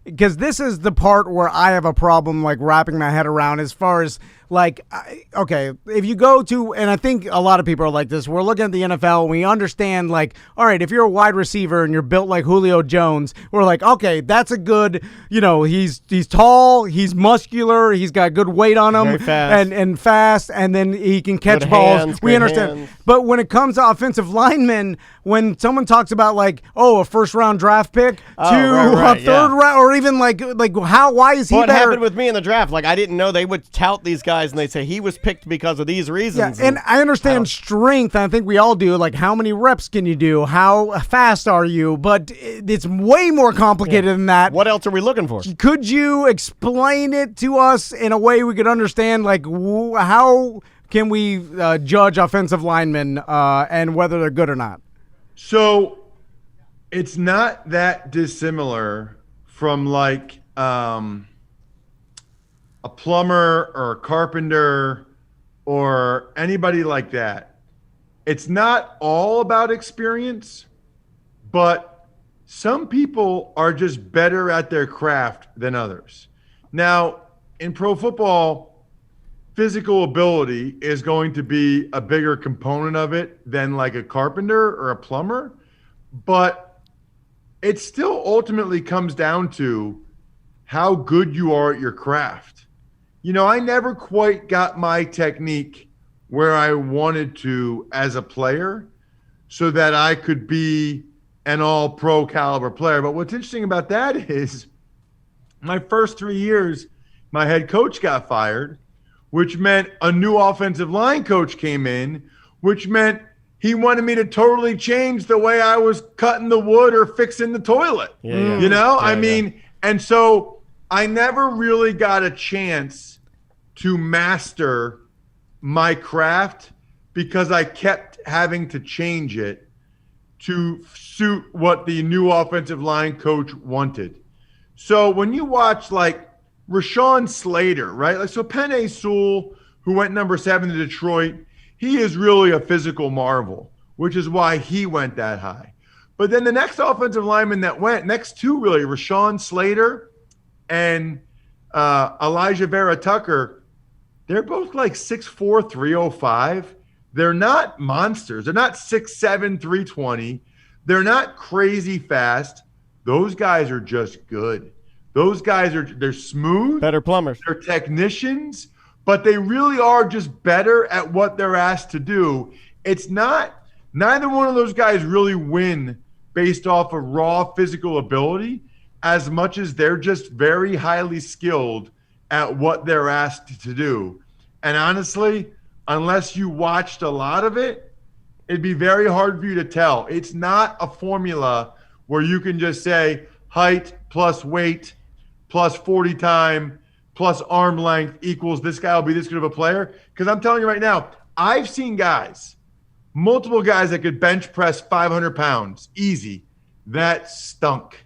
because this is the part where I have a problem wrapping my head around, as far as okay, if you go to, and I think a lot of people are like this, we're looking at the NFL and we understand all right, if you're a wide receiver and you're built like Julio Jones, we're okay, that's a good, he's tall, he's muscular, he's got good weight on him, and fast, and then he can catch balls. We understand. But when it comes to offensive linemen, when someone talks about like, oh, a first round draft pick to right, a third round, or even like why is he What better? happened with me in the draft? Like, I didn't know they would tout these guys and they'd say he was picked because of these reasons. Yeah, and I understand strength. I think we all do. Like, how many reps can you do? How fast are you? But it's way more complicated than that. What else are we looking for? Could you explain it to us in a way we could understand? Like, how can we judge offensive linemen and whether they're good or not? So it's not that dissimilar from like a plumber or a carpenter or anybody like that. It's not all about experience, but some people are just better at their craft than others. Now, in pro football, physical ability is going to be a bigger component of it than like a carpenter or a plumber, but it still ultimately comes down to how good you are at your craft. You know, I never quite got my technique where I wanted to as a player so that I could be an all-pro caliber player. But what's interesting about that is my first 3 years, my head coach got fired, which meant a new offensive line coach came in, which meant he wanted me to totally change the way I was cutting the wood or fixing the toilet. You know, I mean, and so I never really got a chance to master my craft because I kept having to change it to suit what the new offensive line coach wanted. So when you watch like Rashawn Slater, right? Like, so Penei Sewell, who went number 7 to Detroit, he is really a physical marvel, which is why he went that high. But then the next offensive lineman that went, next two really, Rashawn Slater and Elijah Vera Tucker, they're both like 6'4", 305. They're not monsters. They're not 6'7", 320. They're not crazy fast. Those guys are just good. Those guys they're smooth. Better plumbers. They're technicians, but they really are just better at what they're asked to do. It's not, neither one of those guys really win based off of raw physical ability as much as they're just very highly skilled at what they're asked to do. And honestly, unless you watched a lot of it, it'd be very hard for you to tell. It's not a formula where you can just say height plus weight plus 40 time plus arm length equals this guy will be this good of a player. Because I'm telling you right now, I've seen guys, multiple guys that could bench press 500 pounds easy, that stunk.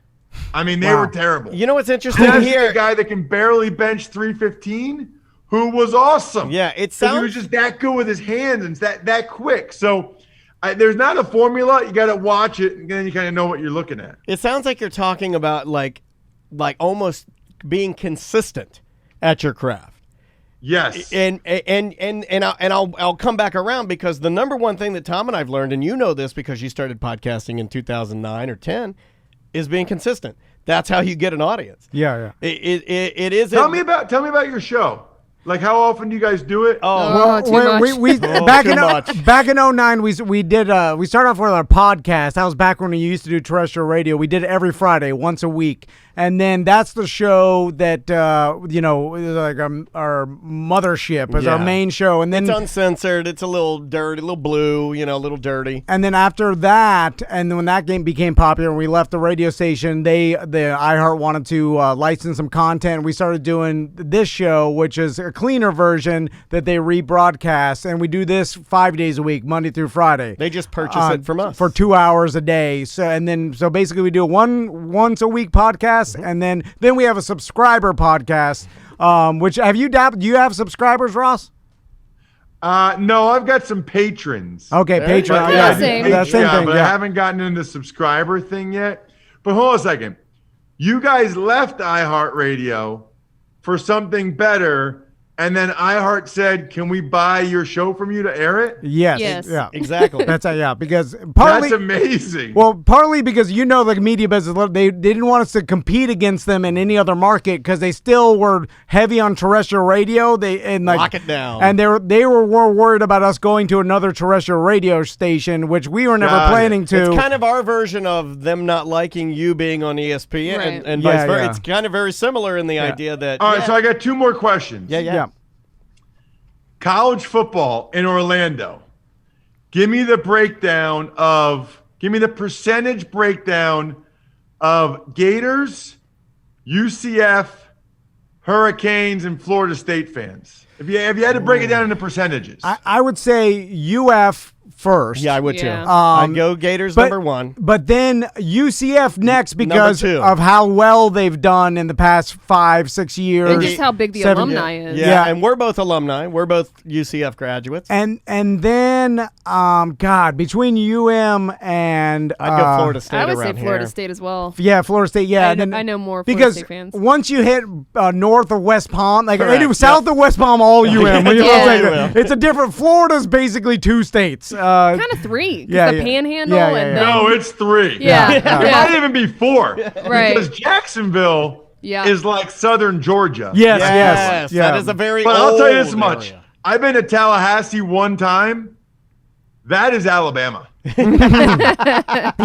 I mean, they were terrible. You know what's interesting here? A guy that can barely bench 315 who was awesome. Yeah, it sounds. He was just that good with his hands and that quick. So there's not a formula. You got to watch it, and then you kind of know what you're looking at. It sounds like you're talking about like almost being consistent at your craft. Yes. And I'll come back around because the number one thing that Tom and I've learned, and you know this because you started podcasting in 2009 or 10, is being consistent. That's how you get an audience. Yeah. It is. Tell me about your show. Like, how often do you guys do it? Too much. We back in 09 we did we started off with our podcast. That was back when we used to do terrestrial radio. We did it every Friday, once a week. And then that's the show that is like our mothership, is our main show. And then it's uncensored. It's a little dirty, a little blue, a little dirty. And then after that, and then when that game became popular, and we left the radio station, the iHeart wanted to license some content. We started doing this show, which is a cleaner version that they rebroadcast, and we do this 5 days a week, Monday through Friday. They just purchase it from us for 2 hours a day. So basically we do once a week podcast. And then we have a subscriber podcast, which have you dabbled? Do you have subscribers, Ross? No, I've got some patrons. Okay, Patreon. Yeah, same thing. But I haven't gotten into the subscriber thing yet. But hold on a second. You guys left iHeartRadio for something better, and then iHeart said, "Can we buy your show from you to air it?" Yes. Yes. Yeah. Exactly. That's because partly That's amazing. Well, partly because the media business, they didn't want us to compete against them in any other market because they still were heavy on terrestrial radio. Lock it down. And they were more worried about us going to another terrestrial radio station, which we were never Got it. planning to. It's kind of our version of them not liking you being on ESPN Right. and Yeah, vice versa. yeah. It's kind of very similar in the idea that. All right, so I got 2 more questions. Yeah. College football in Orlando. Give me the percentage breakdown of Gators, UCF, Hurricanes, and Florida State fans. If you had to break it down into percentages. I would say UF first. Yeah, I would Yeah. too. I'd go Gators number 1. But then UCF next because Number 2. of how well they've done in the past 5-6 years. And just how big the 7 alumni is. Yeah, and we're both alumni. We're both UCF graduates. And then between UM and I'd go Florida State I would say around Florida here. State as well. Yeah, Florida State. Yeah, I know more Florida because State fans. once you hit north of West Palm, like Correct. anyway, south of West Palm, all UM. When you Yeah. say that. It's a different. Florida's basically 2 states. Kind of 3. 'cause yeah, the yeah. Panhandle Yeah, yeah, and yeah. then No, it's 3. Yeah. It might even be 4. Right. Because Jacksonville Yeah. is like southern Georgia. Yes, Yes, yeah. that is a very But I'll tell you this old much. area. I've been to Tallahassee one time. That is Alabama.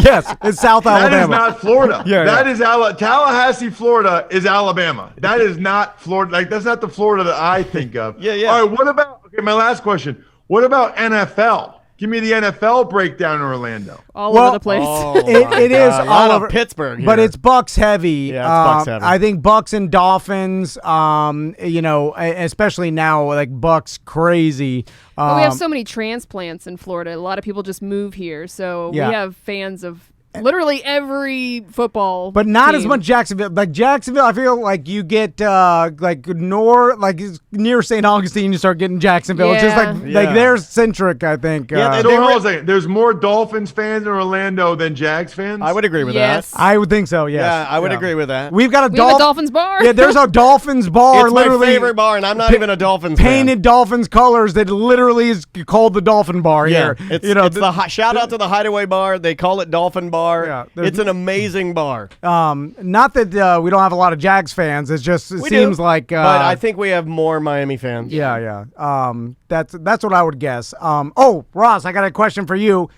yes, it's South That is Alabama. not Florida. Yeah, That yeah. is Tallahassee, Florida is Alabama. That is not Florida. Like, that's not the Florida that I think of. Yeah. All right, my last question. What about NFL? Give me the NFL breakdown in Orlando. all over the place. Oh, It- my it is God. A all lot over of Pittsburgh But here. it's Bucks heavy. Yeah, it's Bucks heavy. I think Bucks and Dolphins. Especially now, like Bucks crazy. But we have so many transplants in Florida. A lot of people just move here, so Yeah. we have fans of literally every football. But not as team. much Jacksonville. Like Jacksonville, I feel like you get like near St. Augustine, you start getting Jacksonville. It's just Yeah. like they're centric. I think. Yeah, So hold on a second. There's more Dolphins fans in Orlando than Jags fans? I would agree with Yes. that. I would think so. Yes. Yeah, I would agree with that. We've got We have a Dolphins bar. Yeah, there's a Dolphins bar. It's my literally favorite bar, and I'm not even a Dolphins painted Dolphins colors that literally is called the Dolphin Bar fan. here. Yeah, it's shout out to the Hideaway Bar. They call it Dolphin Bar. Yeah, there's- It's an amazing bar. not that we don't have a lot of Jags fans. It's just it We seems do, like. but I think we have more Miami fans. Yeah. That's what I would guess. Ross, I got a question for you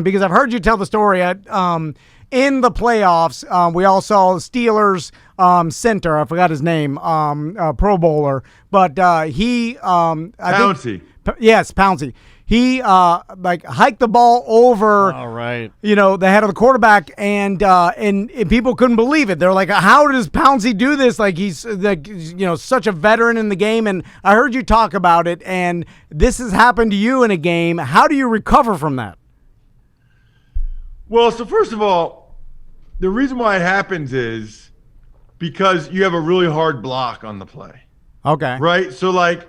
because I've heard you tell the story at in the playoffs. We all saw the Steelers center. I forgot his name. Pro Bowler, but he Pouncey. Yes, Pouncey. He hiked the ball over. All right. The head of the quarterback, and people couldn't believe it. They're like, "How does Pouncey do this? Like he's such a veteran in the game." And I heard you talk about it, and this has happened to you in a game. How do you recover from that? Well, so first of all, the reason why it happens is because you have a really hard block on the play, Okay. right? So, like,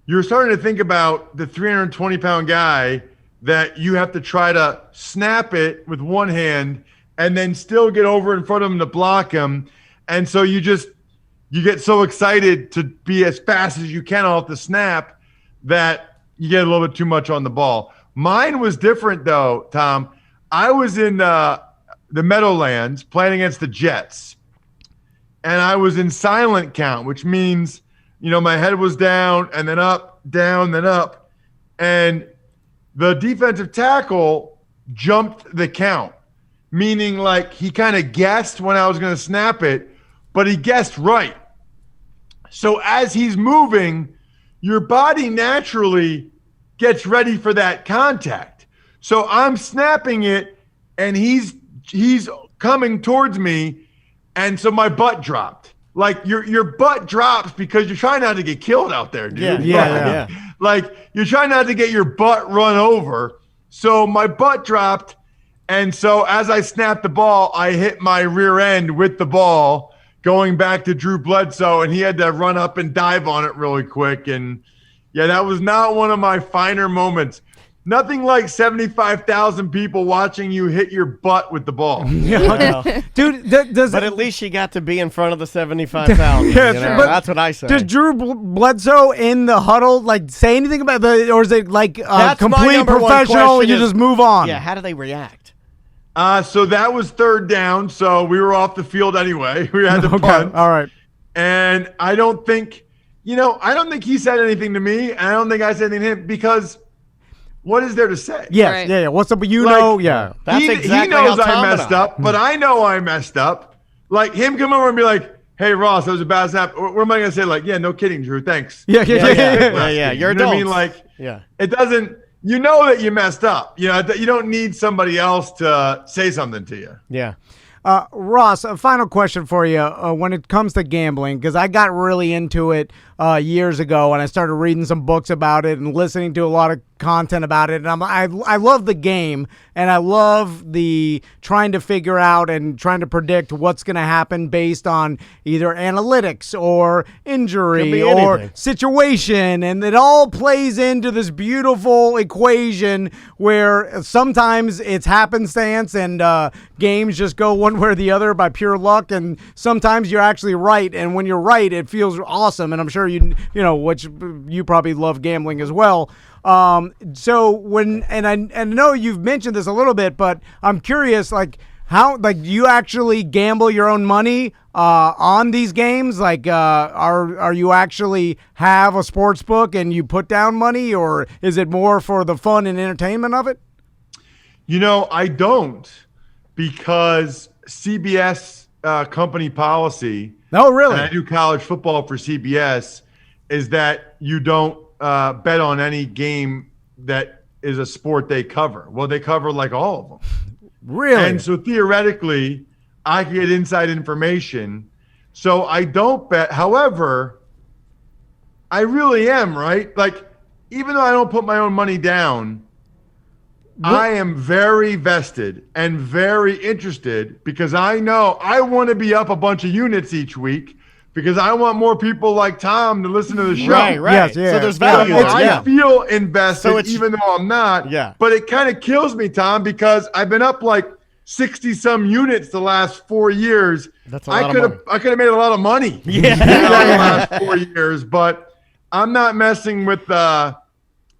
you're starting to think about the 320-pound guy that you have to try to snap it with one hand and then still get over in front of him to block him. And so you get so excited to be as fast as you can off the snap that you get a little bit too much on the ball. Mine was different, though, Tom. I was in the Meadowlands playing against the Jets, and I was in silent count, which means – my head was down and then up, down, then up. And the defensive tackle jumped the count, meaning like he kind of guessed when I was going to snap it, but he guessed right. So as he's moving, your body naturally gets ready for that contact. So I'm snapping it and he's coming towards me. And so my butt dropped. Like your butt drops because you're trying not to get killed out there, dude. Yeah. Like you're trying not to get your butt run over. So my butt dropped. And so as I snapped the ball, I hit my rear end with the ball going back to Drew Bledsoe, and he had to run up and dive on it really quick. And yeah, that was not one of my finer moments. Nothing like 75,000 people watching you hit your butt with the ball. Dude, but at least she got to be in front of the 75,000. Yeah, but that's what I say. Does Drew Bledsoe in the huddle say anything about or is it like complete professional and you just move on? Yeah, how do they react? So that was third down, so we were off the field anyway. We had to punt. All right. And I don't think he said anything to me, and I don't think I said anything to him because what is there to say? Yes, right. yeah. What's up? Yeah. That's exactly he knows how Tom I messed up, but I know I messed up. Like him come over and be like, "Hey Ross, that was a bad snap." What am I gonna say? Like, yeah, no kidding, Drew. Thanks. Yeah. You're You know what I mean? adults. Like, yeah. It doesn't. You know that you messed up. You know you don't need somebody else to say something to you. Yeah. Ross, a final question for you when it comes to gambling, because I got really into it years ago and I started reading some books about it and listening to a lot of content about it. And I love the game and I love the trying to figure out and trying to predict what's going to happen based on either analytics or injury or situation. And it all plays into this beautiful equation where sometimes it's happenstance and games just go one way or the other by pure luck. And sometimes you're actually right. And when you're right, it feels awesome. And I'm sure which you probably love gambling as well. So when I know you've mentioned this a little bit, but I'm curious, how you actually gamble your own money on these games? Are you actually have a sports book and you put down money, or is it more for the fun and entertainment of it? I don't, because CBS company policy. Oh, really? And I do college football for CBS. Is that you don't bet on any game that is a sport they cover. Well, they cover like all of them. Really? And so theoretically, I can get inside information. So I don't bet. However, I really am, right? Like, even though I don't put my own money down, I am very vested and very interested because I know I want to be up a bunch of units each week because I want more people like Tom to listen to the show. Right. Yes, yeah. So there's value. I feel invested even though I'm not. Yeah. But it kind of kills me, Tom, because I've been up like 60-some units the last 4 years. That's a lot of money. I could have made a lot of money Yeah. in the last 4 years, but I'm not messing with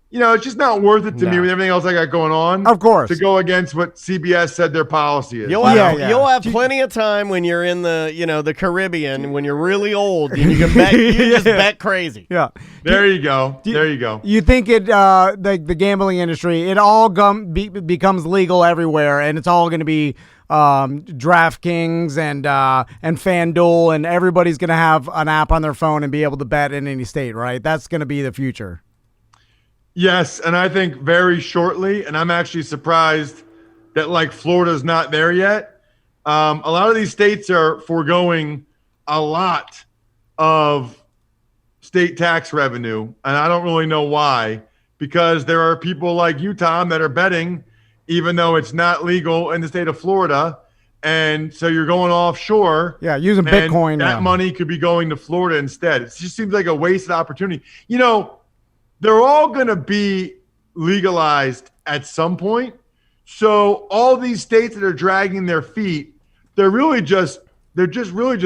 it's just not worth it to me with everything else I got going on. Of course. To go against what CBS said their policy is. You'll have plenty of time when you're in the Caribbean, when you're really old, and you can bet. You just bet crazy. Yeah. There you go. You think it the gambling industry, it all becomes legal everywhere, and it's all going to be DraftKings and FanDuel, and everybody's going to have an app on their phone and be able to bet in any state, right? That's going to be the future. Yes, and I think very shortly, and I'm actually surprised that Florida's not there yet. A lot of these states are foregoing a lot of state tax revenue, and I don't really know why, because there are people like you, Tom, that are betting even though it's not legal in the state of Florida, and so you're going offshore. Yeah, using Bitcoin. That money could be going to Florida instead. It just seems like a wasted opportunity. They're all going to be legalized at some point. So all these states that are dragging their feet, they're just really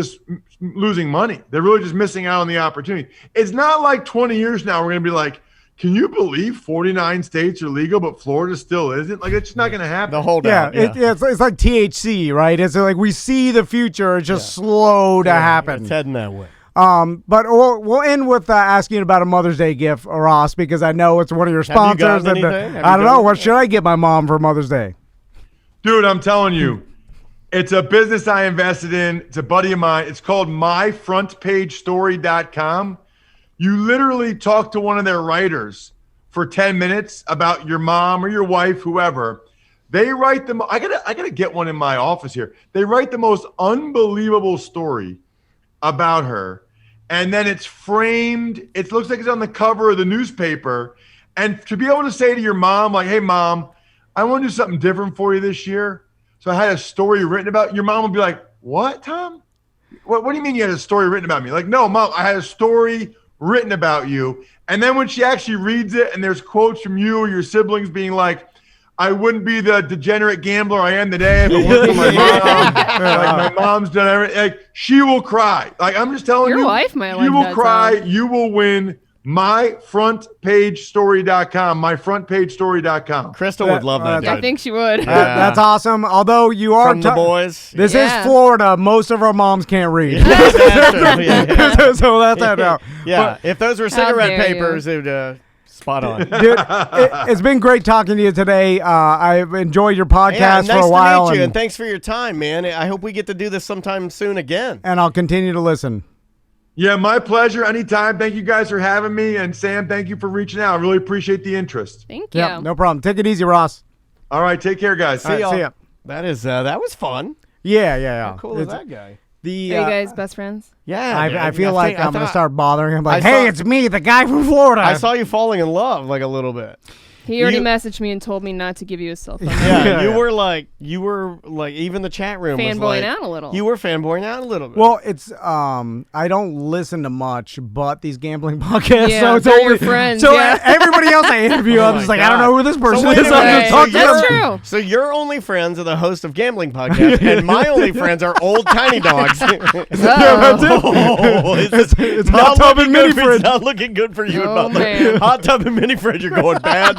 losing money. They're really just missing out on the opportunity. It's not like 20 years now we're going to be like, can you believe 49 states are legal, but Florida still isn't? Like, it's just not going to happen. The whole down. It's like THC, right? It's like we see the future. It's just slow to happen. It's heading that way. But we'll end with asking about a Mother's Day gift, Ross, because I know it's one of your sponsors. Have you gotten anything? I don't know. What should I get my mom for Mother's Day? Dude, I'm telling you, it's a business I invested in. It's a buddy of mine. It's called myfrontpagestory.com. You literally talk to one of their writers for 10 minutes about your mom or your wife, whoever. They write them. I gotta get one in my office here. They write the most unbelievable story about her, and then it's framed. It looks like it's on the cover of the newspaper. And to be able to say to your mom, like, hey mom, I want to do something different for you this year, so I had a story written about your mom. Would be like, what, Tom? What do you mean you had a story written about me? Like, no, mom, I had a story written about you. And then when she actually reads it and there's quotes from you or your siblings being like, I wouldn't be the degenerate gambler I am today if it weren't for my mom. Like, my mom's done everything. Like, she will cry. Like, I'm just telling you. Your wife might like you will that cry. song. You will win. myfrontpagestory.com. myfrontpagestory.com. Crystal would love that. I think she would. Yeah. That's awesome. Although you are From the boys. This Yeah. is Florida. Most of our moms can't read. That's true. Yeah. So that's that now. Yeah, if those were cigarette dare you. papers, it would spot on. Dude, it's been great talking to you today. I've enjoyed your podcast Yeah, nice for a while. to meet you, and thanks for your time, man. I hope we get to do this sometime soon again. and I'll continue to listen. Yeah, my pleasure. Anytime. Thank you guys for having me. And Sam, thank you for reaching out. I really appreciate the interest. Thank you. Yeah, no problem. Take it easy, Ross. All right. Take care, guys. All right, see ya. That was fun. Yeah. How cool is that guy? Are you guys best friends? Yeah, I feel like I'm going to start bothering him. Like, I hey, saw- it's me, the guy from Florida. I saw you falling in love like a little bit. He already You- messaged me and told me not to give you his cell phone. Yeah, you were like even the chat room was Fanboying like, out a little. You were fanboying out a little bit. Well, it's I don't listen to much but these gambling podcasts. Yeah, so it's they're only your friends, So yeah. everybody else I interview, I'm my just like, I don't God. know who this person wait a is. I'm minute. just talking to That's them. true. So your only friends are the host of gambling podcasts, and my only friends are old tiny dogs. Uh-oh. It's Hot Tub and Mini Fridge. It's not looking good for you. Oh, about the man. Hot Tub and Mini Fridge are going bad.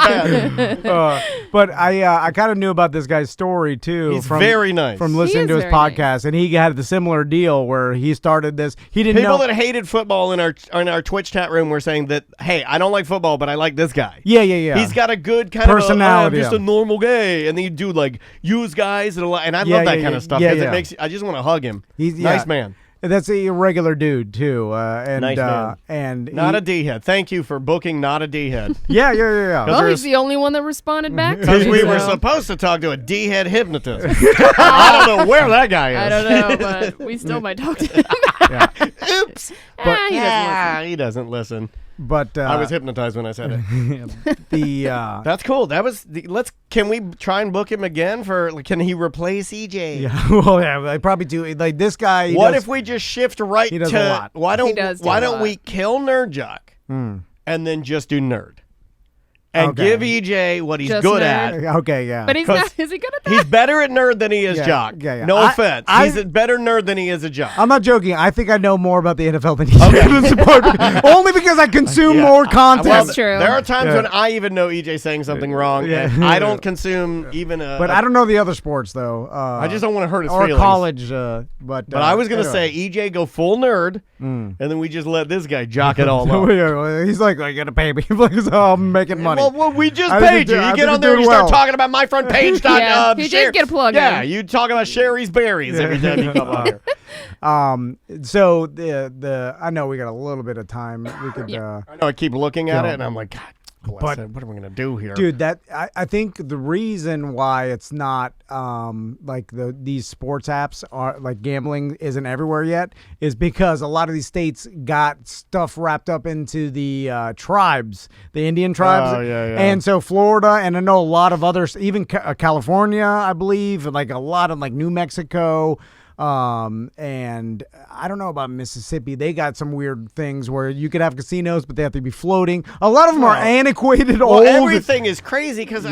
But I kind of knew about this guy's story too. He's from, very nice. from He listening is to his very podcast, and he had the similar deal where he started this. He didn't People know. that hated football in our Twitch chat room were saying that, hey, I don't like football, but I like this guy. Yeah. He's got a good kind Personality, of I'm just yeah. a normal guy, and then you do like use guys and I Yeah, love that yeah, kind yeah. of stuff Yeah, because yeah. it makes I just want to hug him. He's Nice man. That's a regular dude too, and Nice man. and Not he- a D head. Thank you for booking not a D head. yeah. Well, there's- he's the only one that responded back to Because me. we were so- supposed to talk to a D head hypnotist. I don't know where that guy is. I don't know, but we still might talk to him. Oops. He doesn't listen. He doesn't listen. But I was hypnotized when I said it. the That's cool. That was. Can we try and book him again for? Can he replace EJ? yeah. Well, yeah. I probably do. Like this guy. he What does- if we just shift right he does to a lot. why He don't does do why a don't lot. we kill Nerd Jock and then just do Nerd and Okay. give EJ what he's Just good Nerd. at. Okay, yeah. But he's 'Cause not. Is he good at that? He's better at Nerd than he is Yeah, Jock. yeah. No offense. I- He's a better nerd than he is a Jock. I'm not joking. I think I know more about the NFL than he does. Only because I consume Yeah. more content. Well, That's true. There are times Yeah. when I even know EJ saying something wrong. Yeah. And I don't consume even a. But I don't know the other sports though. I just don't want to hurt his or feelings. college. But I was gonna anyway. say EJ go full nerd, and then we just let this guy jock it all up. He's like, I gotta pay me. Like, so I'm making money. Well, we just I think paid you're you. do- I You think get on you're there and you doing start well. talking about my front page. Yeah, he did get a plug Yeah, in. you talking about Sherry's berries every time you come on here. So the I know we got a little bit of time. We could. I know I keep looking at Yeah. it and I'm like, God bless But- it. What are we gonna do here? Dude, that I think the reason why it's not like these sports apps are like gambling isn't everywhere yet is because a lot of these states got stuff wrapped up into the tribes, the Indian tribes, Oh, yeah. and so Florida and I know a lot of others, even California, I believe, and like a lot of like New Mexico. And I don't know about Mississippi. They got some weird things where you could have casinos, but they have to be floating. A lot of them are antiquated, Well, old. everything is crazy because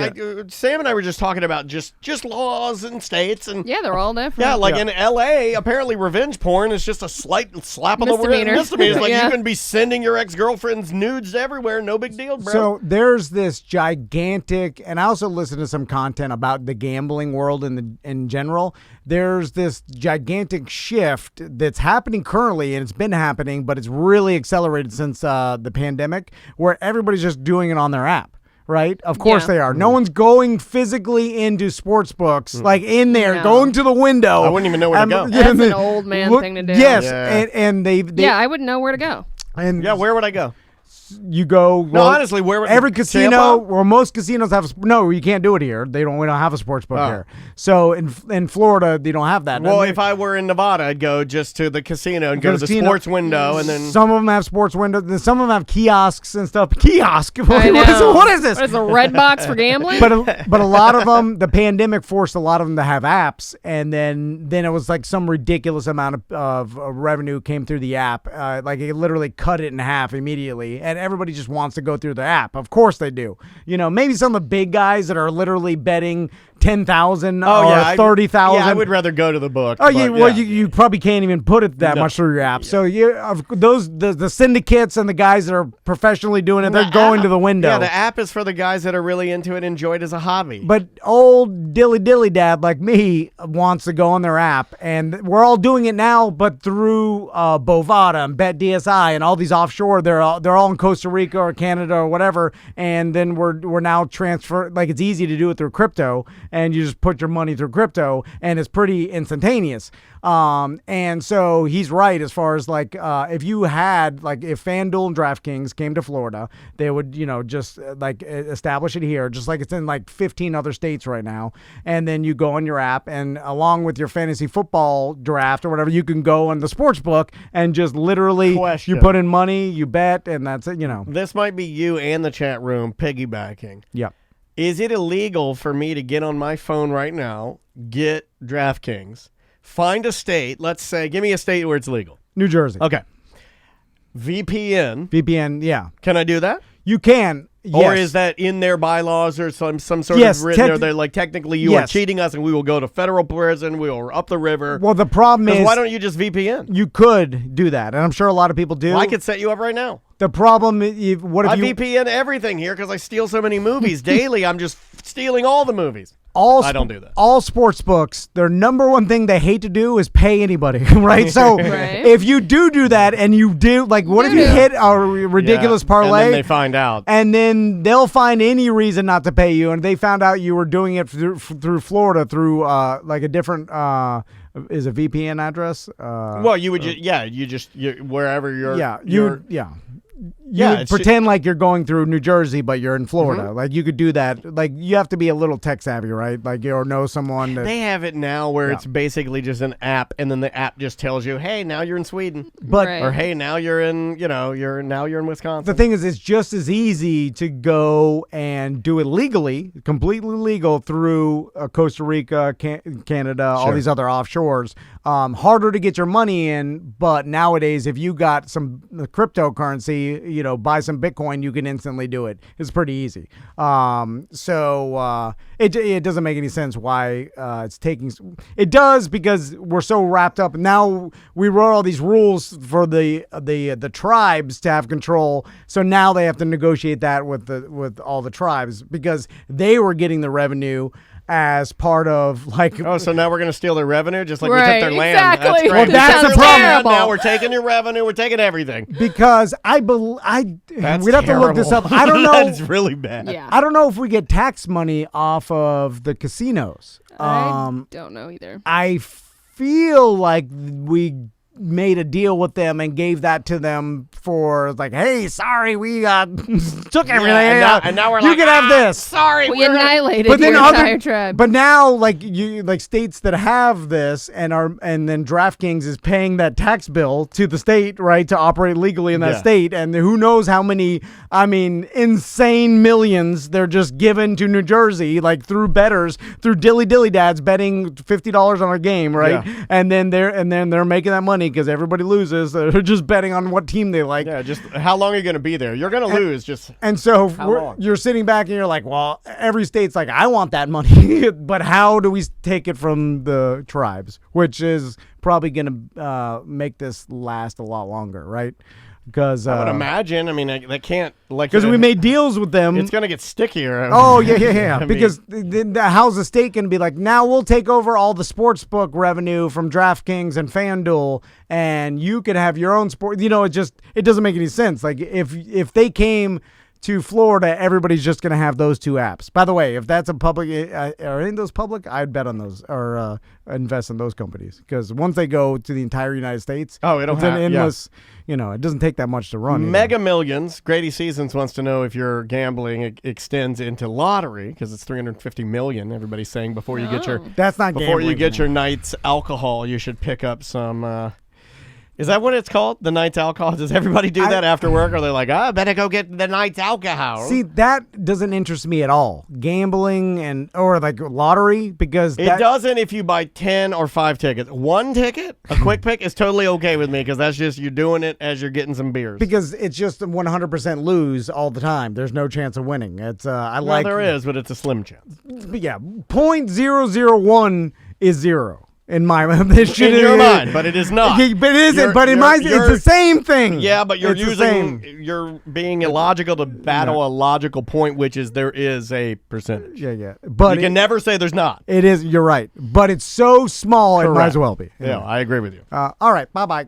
Sam and I were just talking about just laws and states and Yeah, they're all different. yeah, like in LA, apparently revenge porn is just a slight slap on the Misdemeanor. wrist. Misdemeanor. It's like Yeah. you can be sending your ex-girlfriend's nudes everywhere, no big deal, bro. So there's this gigantic, and I also listen to some content about the gambling world in general. There's this gigantic shift that's happening currently, and it's been happening, but it's really accelerated since the pandemic, where everybody's just doing it on their app. Right? Of course Yeah. they are. No one's going physically into sports books, like in there, No. going to the window. I wouldn't even know where to go. That's an old man thing to do. Yes, Yeah. and they Yeah, I wouldn't know where to go. and yeah, where would I go? you go. No, honestly, where every casino Tampa? or most casinos have. No, you can't do it here. We don't have a sports book Oh. here. So in Florida, they don't have that. Well, if I were in Nevada, I'd go just to the casino and go to the Casino- sports window, and then some of them have sports windows. Some of them have kiosks and stuff. Kiosk. I What know. what is this? What is a red box for gambling? But a lot of them, the pandemic forced a lot of them to have apps, and then it was like some ridiculous amount of revenue came through the app. Like it literally cut it in half immediately, and everybody just wants to go through the app. Of course they do. Maybe some of the big guys that are literally betting 10,000 or 30,000. Yeah, I would rather go to the book. Oh yeah, but well you probably can't even put it that much through your app. So the syndicates and the guys that are professionally doing it, they're going to the window. Yeah, the app is for the guys that are really into it, enjoy it as a hobby. But old dilly dad like me wants to go on their app, and we're all doing it now, but through Bovada and BetDSI and all these offshore. They're all in Costa Rica or Canada or whatever, and then we're now transfer. Like it's easy to do it through crypto, and you just put your money through crypto, and it's pretty instantaneous. And so he's right as far as like if you had like if FanDuel and DraftKings came to Florida, they would just like establish it here, just like it's in like 15 other states right now. And then you go on your app, and along with your fantasy football draft or whatever, you can go on the sports book and just literally Question. you put in money, you bet, and that's it. This might be you and the chat room piggybacking. Yeah. Is it illegal for me to get on my phone right now, get DraftKings, find a state, let's say, give me a state where it's legal. New Jersey. Okay. VPN. Yeah. Can I do that? You can. Yes. Or is that in their bylaws or some sort Yes, of written there? They're like, technically, you are yes. cheating us, and we will go to federal prison. We will up the river. Well, the problem is, why don't you just VPN? you could do that, and I'm sure a lot of people do. Well, I could set you up right now. The problem is, what if I you VPN everything here because I steal so many movies daily. I'm just stealing all the movies. I don't do that. All sports books, their number one thing they hate to do is pay anybody, right? So Right. if you do that, and you do, like, what if you hit a ridiculous parlay? And then they find out. And then they'll find any reason not to pay you. And they found out you were doing it through Florida through like a different is a VPN address. Well, you would wherever you're. You Yeah, would it's pretend like you're going through New Jersey, but you're in Florida. Like you could do that. Like you have to be a little tech savvy, right? Like or know someone. They have it now where it's basically just an app, and then the app just tells you, "Hey, now you're in Sweden," But Right. or "Hey, now you're in you're in Wisconsin." the thing is, it's just as easy to go and do it legally, completely legal through Costa Rica, Canada, all these other offshores. Harder to get your money in, but nowadays, if you got some cryptocurrency, buy some Bitcoin, you can instantly do it. It's pretty easy. So it doesn't make any sense why it's taking. It does because we're so wrapped up. Now we wrote all these rules for the tribes to have control. So now they have to negotiate that with all the tribes because they were getting the revenue as part of like. Oh, so now we're going to steal their revenue just like we Right, took their land. exactly. That's great. Well, that's the problem. Now we're taking your revenue. We're taking everything. Because That's we'd have to look this terrible. up. I don't know. That's really bad. Yeah. I don't know if we get tax money off of the casinos. I don't know either. I feel like we made a deal with them and gave that to them for like, hey, sorry, we took everything. and now we're you like, can have this. Sorry, We annihilated But then your entire tribe. But now, like states that have this and then DraftKings is paying that tax bill to the state, right, to operate legally in that state, and who knows how many, insane millions they're just given to New Jersey, like through bettors, through dilly dads betting $50 on a game, right, and then they're making that money because everybody loses. They're just betting on what team they like. Yeah, just how long are you going to be there? You're going to lose. Just And so long? you're sitting back and you're like, well, every state's like, I want that money, but how do we take it from the tribes? Which is probably going to make this last a lot longer, right? Because I would imagine. They can't because we made deals with them. It's going to get stickier. Oh yeah. Because how's the state going to be like? Now we'll take over all the sports book revenue from DraftKings and FanDuel, and you can have your own sport. It doesn't make any sense. Like if they came to Florida, everybody's just going to have those two apps. By the way, if that's a public, are any of those public? I'd bet on those or invest in those companies because once they go to the entire United States, it's an endless. It doesn't take that much to run. Mega Millions. Grady Seasons wants to know if your gambling extends into lottery because it's $350 million. Everybody's saying before you get your your night's alcohol, you should pick up some. Is that what it's called? The night's alcohol? Does everybody do that after work? Or they're like, I better go get the night's alcohol. See, that doesn't interest me at all. Gambling or like lottery because it doesn't if you buy 10 or 5 tickets. One ticket, a quick pick, is totally okay with me because that's just you're doing it as you're getting some beers. Because it's just 100% lose all the time. There's no chance of winning. It's there is, but it's a slim chance. Yeah, 0.001 is 0. In my mind, in your mind, but it is not. But it isn't. But in my, it's the same thing. Yeah, but you're being illogical to battle a logical point, which is there is a percentage. Yeah. But you can never say there's not. It is. You're right. But it's so small, Correct. It might as well be. Yeah, I agree with you. All right. Bye.